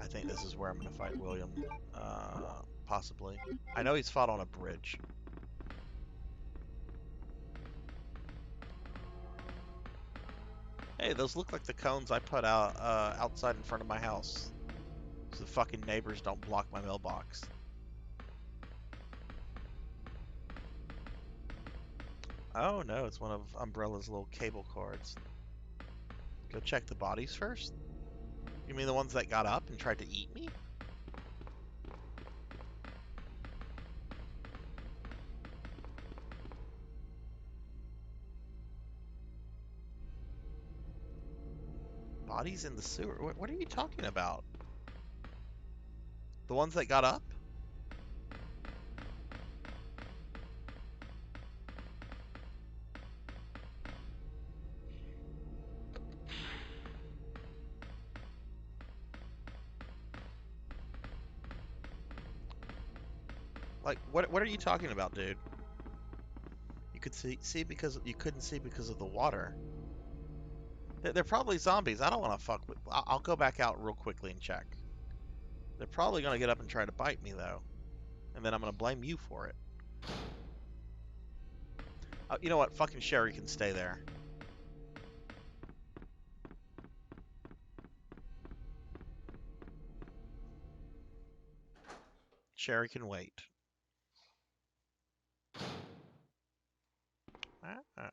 I think this is where I'm gonna fight William. Possibly. I know he's fought on a bridge. Hey, those look like the cones I put out outside in front of my house, so the fucking neighbors don't block my mailbox. Oh no, it's one of Umbrella's little cable cards. Go check the bodies first? You mean the ones that got up and tried to eat me? Bodies in the sewer? What are you talking about? The ones that got up? Like, what are you talking about, dude? You could see because you couldn't see because of the water. They're probably zombies. I don't want to fuck with. I'll go back out real quickly and check. They're probably gonna get up and try to bite me though, and then I'm gonna blame you for it. You know what? Fucking Sherry can stay there. Sherry can wait. Ah.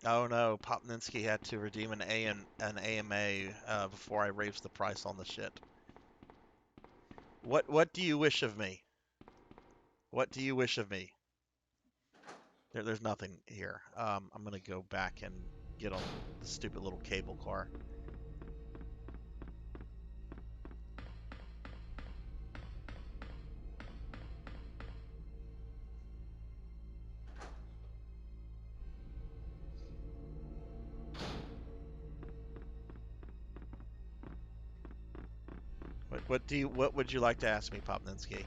Oh no, Popninski had to redeem an AMA before I raised the price on the shit. What do you wish of me? What do you wish of me? There's nothing here. I'm gonna go back and get on the stupid little cable car. What would you like to ask me, Popninski?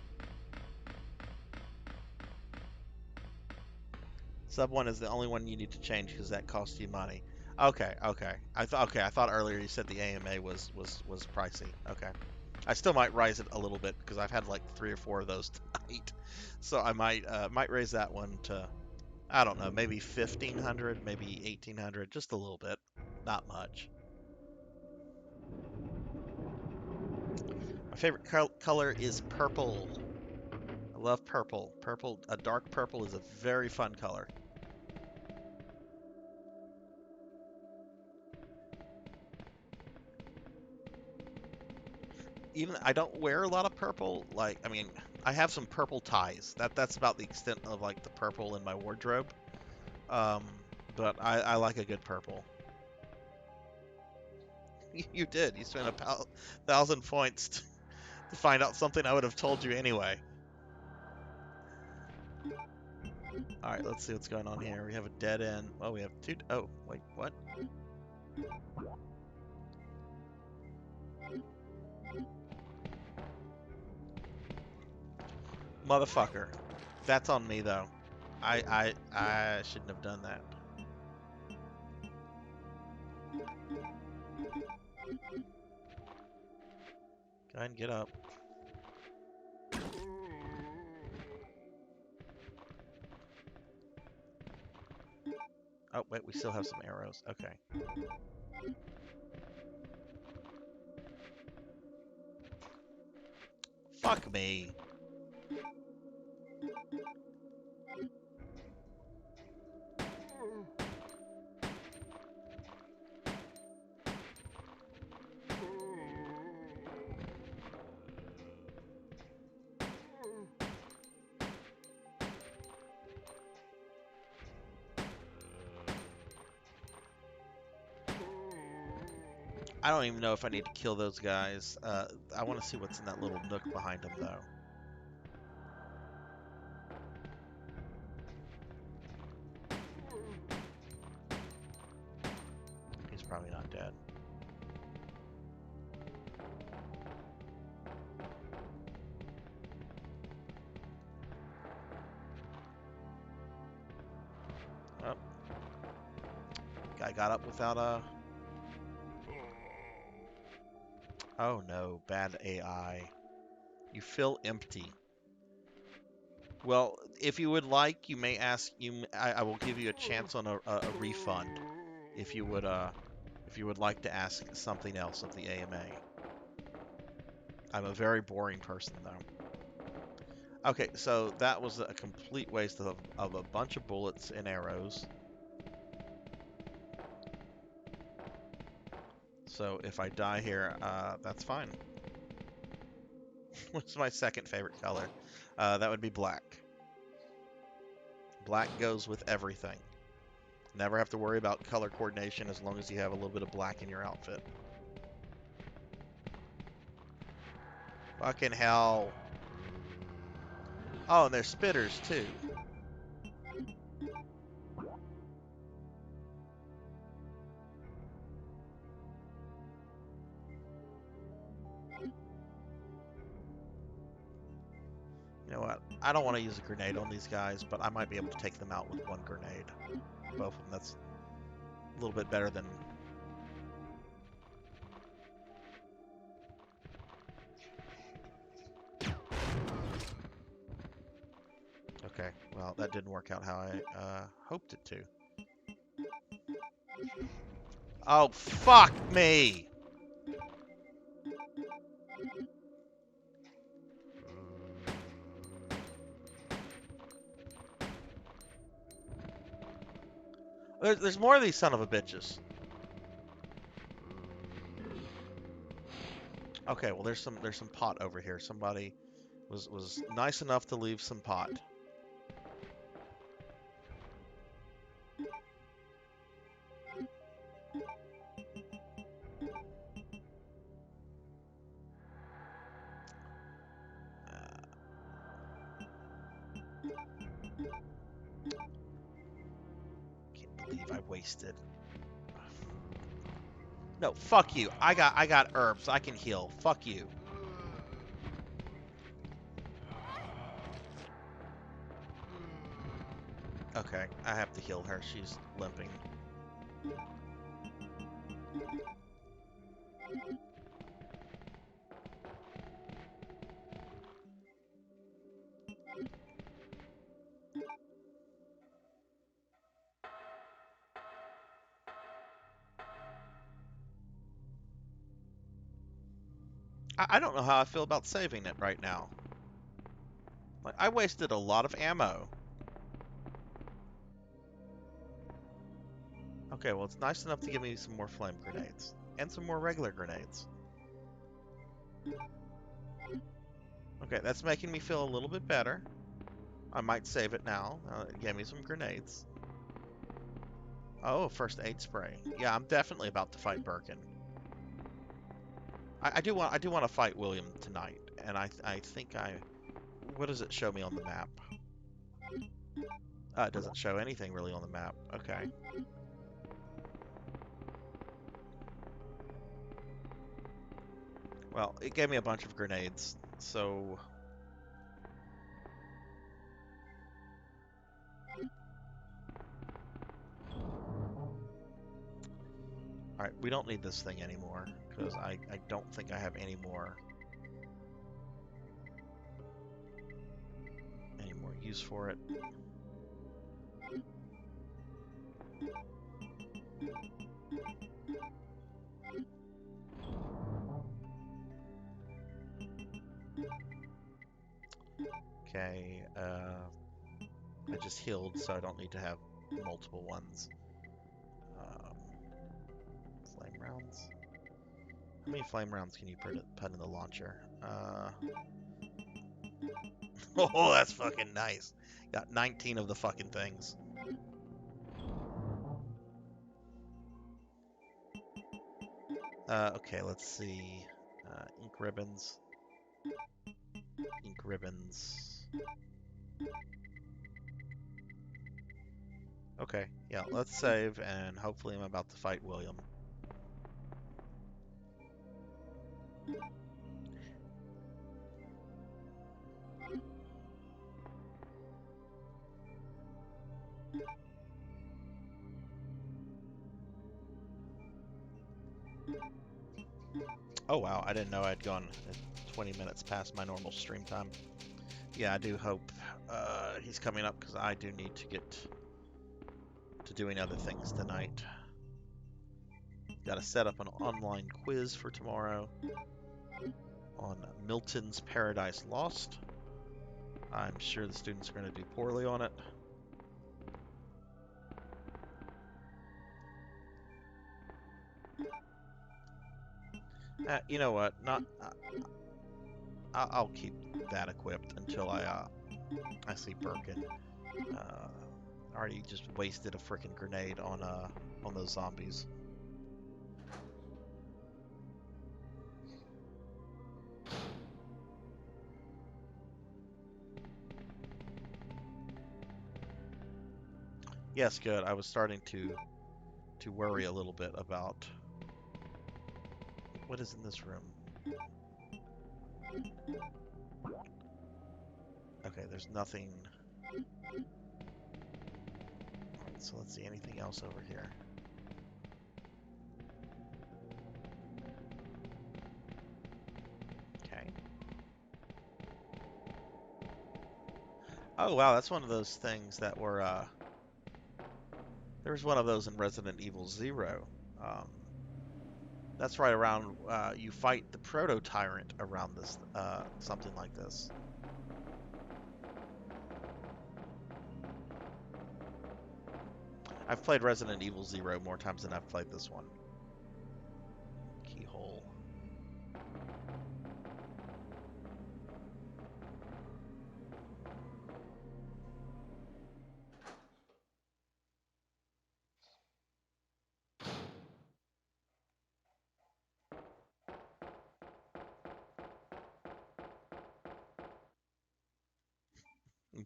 Sub 1 is the only one you need to change because that costs you money. Okay. I thought earlier you said the AMA was pricey. Okay. I still might raise it a little bit because I've had like 3 or 4 of those tonight. So I might raise that one to I don't know, maybe 1500, maybe 1800, just a little bit, not much. My favorite color is purple. I love purple. Purple, a dark purple is a very fun color. Even I don't wear a lot of purple. Like, I mean, I have some purple ties. That's about the extent of like the purple in my wardrobe. Um, but I like a good purple. You did. You spent 1,000 points to find out something I would have told you anyway. All right, let's see what's going on here. We have a dead end. Oh, we have two. Oh, wait, what? Motherfucker. That's on me though. I shouldn't have done that. Go ahead and get up. Oh, wait, we still have some arrows. Okay. Fuck me. I don't even know if I need to kill those guys. I want to see what's in that little nook behind them, though. He's probably not dead. Oh. Guy got up without a... Oh no, bad AI. You feel empty. Well, if you would like, you may ask. I will give you a chance on a refund, if you would like to ask something else of the AMA. I'm a very boring person, though. Okay, so that was a complete waste of a bunch of bullets and arrows. So if I die here, that's fine. What's my second favorite color? That would be black. Black goes with everything. Never have to worry about color coordination as long as you have a little bit of black in your outfit. Fucking hell. Oh, and there's spitters too. You know what? I don't want to use a grenade on these guys, but I might be able to take them out with one grenade. Both of them. That's a little bit better than... Okay, well, that didn't work out how I hoped it to. Oh, fuck me! There's more of these son of a bitches. Okay, well, there's some pot over here. Somebody was nice enough to leave some pot. Can't believe I wasted. No, fuck you. I got herbs. I can heal. Fuck you. Okay, I have to heal her. She's limping. I don't know how I feel about saving it right now. Like, I wasted a lot of ammo. Okay, well, it's nice enough to give me some more flame grenades. And some more regular grenades. Okay, that's making me feel a little bit better. I might save it now. It gave me some grenades. Oh, first aid spray. Yeah, I'm definitely about to fight Birkin. I do want to fight William tonight, and I think I. What does it show me on the map? It doesn't show anything really on the map. Okay. Well, it gave me a bunch of grenades, so. Alright, we don't need this thing anymore, because I don't think I have any more use for it. Okay, I just healed, so I don't need to have multiple ones. Flame rounds. How many flame rounds can you put in the launcher? Oh, that's fucking nice. Got 19 of the fucking things. Okay, let's see. Ink ribbons. Ink ribbons. Okay, yeah, let's save, and hopefully I'm about to fight William. Oh wow, I didn't know I'd gone 20 minutes past my normal stream time. Yeah, I do hope he's coming up, because I do need to get to doing other things tonight. Got to set up an online quiz for tomorrow on Milton's Paradise Lost. I'm sure the students are going to do poorly on it. You know what? Not. I'll keep that equipped until I see Birkin. Already just wasted a freaking grenade on those zombies. Yes, good. I was starting to worry a little bit about what is in this room. Okay, there's nothing. So let's see, anything else over here? Okay. Oh wow, that's one of those things that were there was one of those in Resident Evil 0. That's right around you fight the proto-tyrant around this something like this. I've played Resident Evil 0 more times than I've played this one. Keyhole.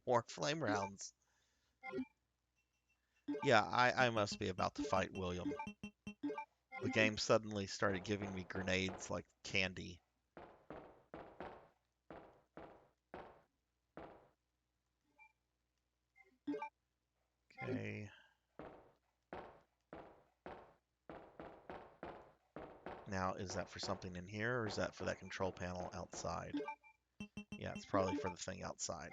More flame rounds. Yeah, I must be about to fight William. The game suddenly started giving me grenades like candy. Okay. Now, is that for something in here, or is that for that control panel outside? Yeah, it's probably for the thing outside.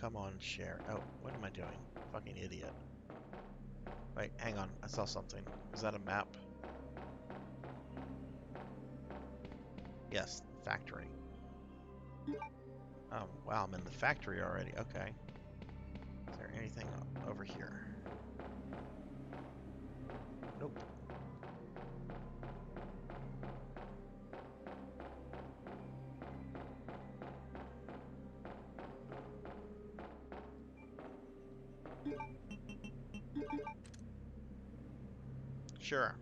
come on, share. Oh, what am I doing? Fucking idiot. Wait, hang on. I saw something. Is that a map? Yes, factory. Oh, wow, I'm in the factory already. Okay. Is there anything over here? Nope. Sure.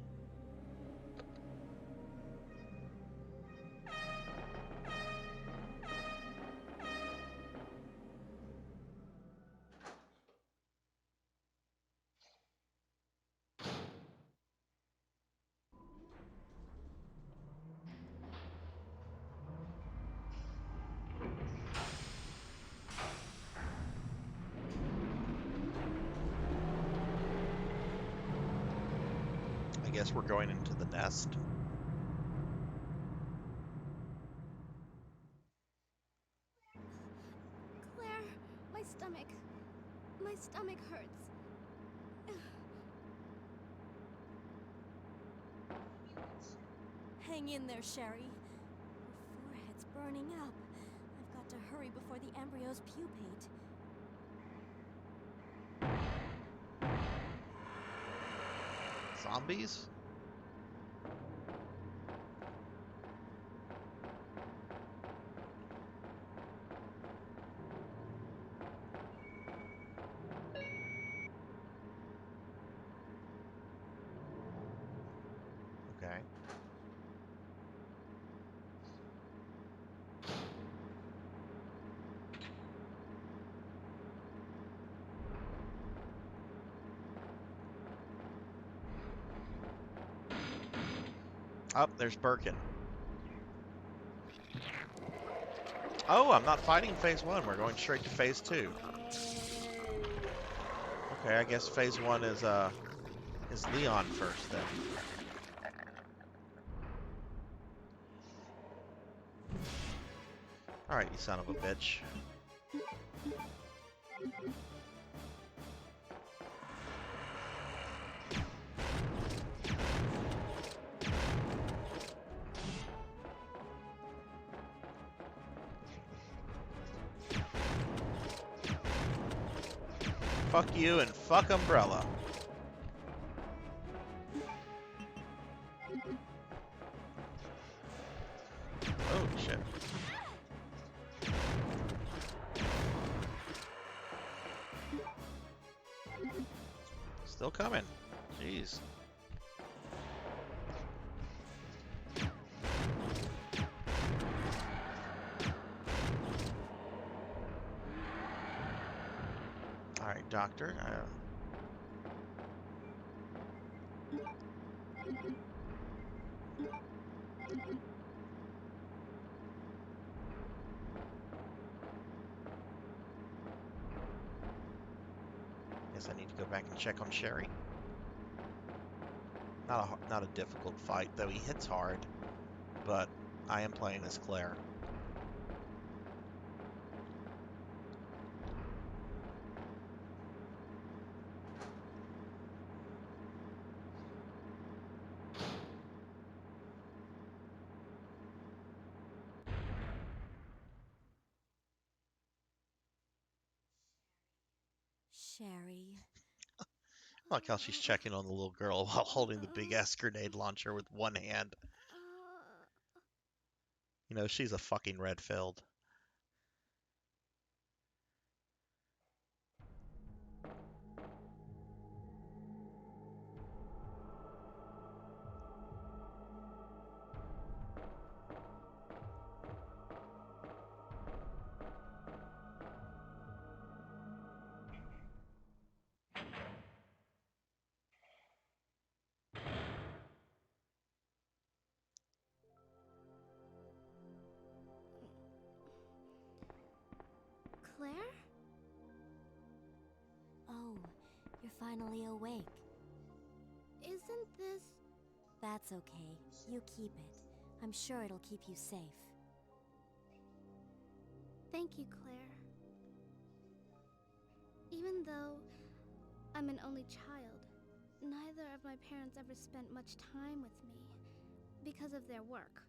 I guess we're going into the nest. Claire, my stomach. My stomach hurts. Hang in there, Sherry. Your forehead's burning up. I've got to hurry before the embryos pupate. Zombies? Okay. Oh, there's Birkin. Oh, I'm not fighting phase 1. We're going straight to phase 2. Okay, I guess phase 1 is Leon first then. Alright, you son of a bitch. Fuck you and fuck Umbrella. Oh, shit. Still coming. Jeez. Alright, Doctor. Guess I need to go back and check on Sherry. Not a difficult fight, though he hits hard. But I am playing as Claire. Sherry. I like how she's checking on the little girl while holding the big ass grenade launcher with one hand. You know, she's a fucking Redfield. Claire? Oh, you're finally awake. Isn't this... That's okay. You keep it. I'm sure it'll keep you safe. Thank you, Claire. Even though I'm an only child, neither of my parents ever spent much time with me because of their work.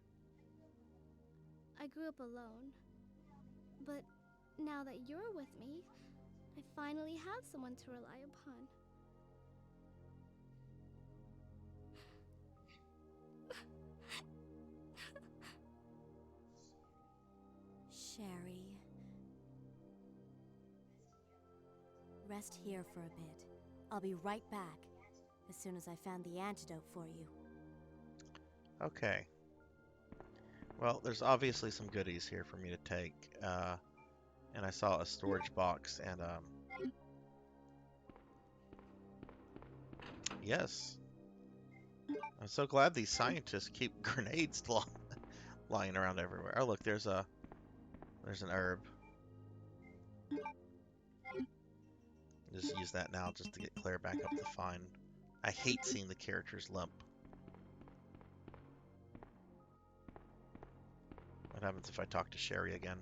I grew up alone, but now that you're with me, I finally have someone to rely upon. Sherry. Rest here for a bit. I'll be right back as soon as I found the antidote for you. Okay. Well, there's obviously some goodies here for me to take. And I saw a storage box and, yes. I'm so glad these scientists keep grenades lying around everywhere. Oh, look, there's an herb. Just use that now just to get Claire back up to fine. I hate seeing the characters limp. What happens if I talk to Sherry again?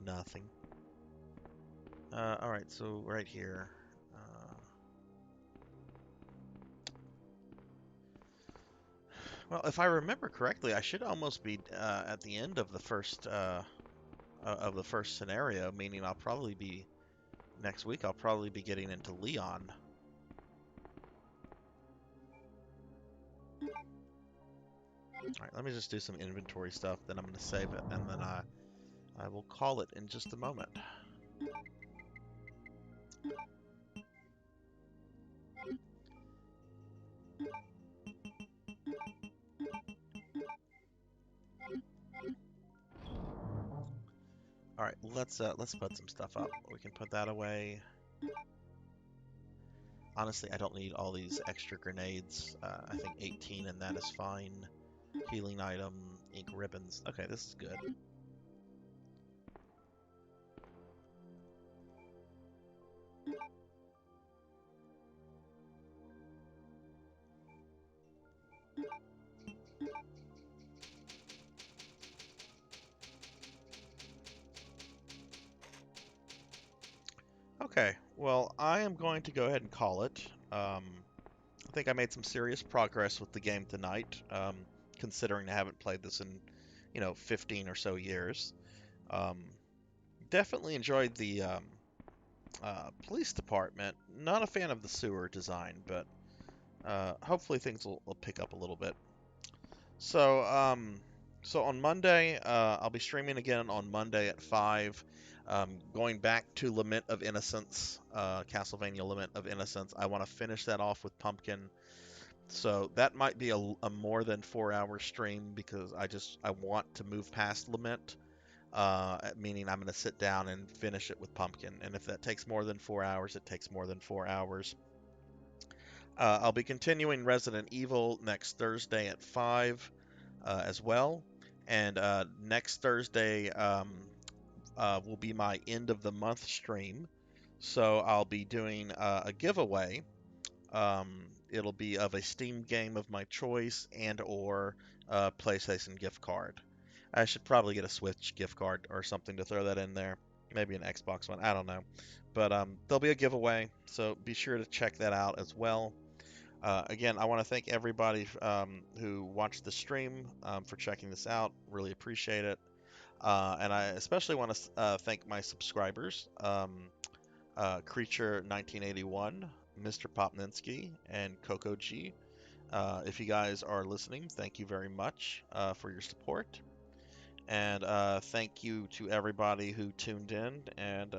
Nothing. Alright, so right here. Well, if I remember correctly, I should almost be at the end of the first scenario, meaning I'll probably be next week. I'll probably be getting into Leon. All right, let me just do some inventory stuff. Then I'm going to save it, and then I will call it in just a moment. All right, let's put some stuff up. We can put that away. Honestly, I don't need all these extra grenades. I think 18 and that is fine. Healing item, ink ribbons. Okay, this is good. Okay, well, I am going to go ahead and call it. I think I made some serious progress with the game tonight, considering I haven't played this in, 15 or so years. Um, Definitely enjoyed the police department. Not a fan of the sewer design, but hopefully things will pick up a little bit. So, so on Monday, I'll be streaming again on Monday at 5. Going back to Lament of Innocence, Castlevania Lament of Innocence. I want to finish that off with Pumpkin. So that might be a more than 4-hour stream because I want to move past Lament, meaning I'm going to sit down and finish it with Pumpkin. And if that takes more than 4 hours, it takes more than 4 hours. I'll be continuing Resident Evil next Thursday at 5 as well. And next Thursday will be my end of the month stream. So I'll be doing a giveaway. It'll be of a Steam game of my choice and or a PlayStation gift card. I should probably get a Switch gift card or something to throw that in there. Maybe an Xbox one. I don't know. But there'll be a giveaway, so be sure to check that out as well. Again, I want to thank everybody who watched the stream for checking this out. Really appreciate it. And I especially want to thank my subscribers, Creature 1981, Mr. Popninski, and Coco G. If you guys are listening, thank you very much for your support. And thank you to everybody who tuned in and,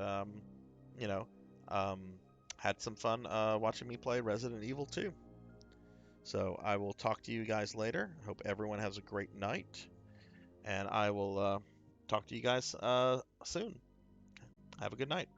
you know, um, had some fun watching me play Resident Evil 2. So I will talk to you guys later. Hope everyone has a great night. And I will talk to you guys soon. Have a good night.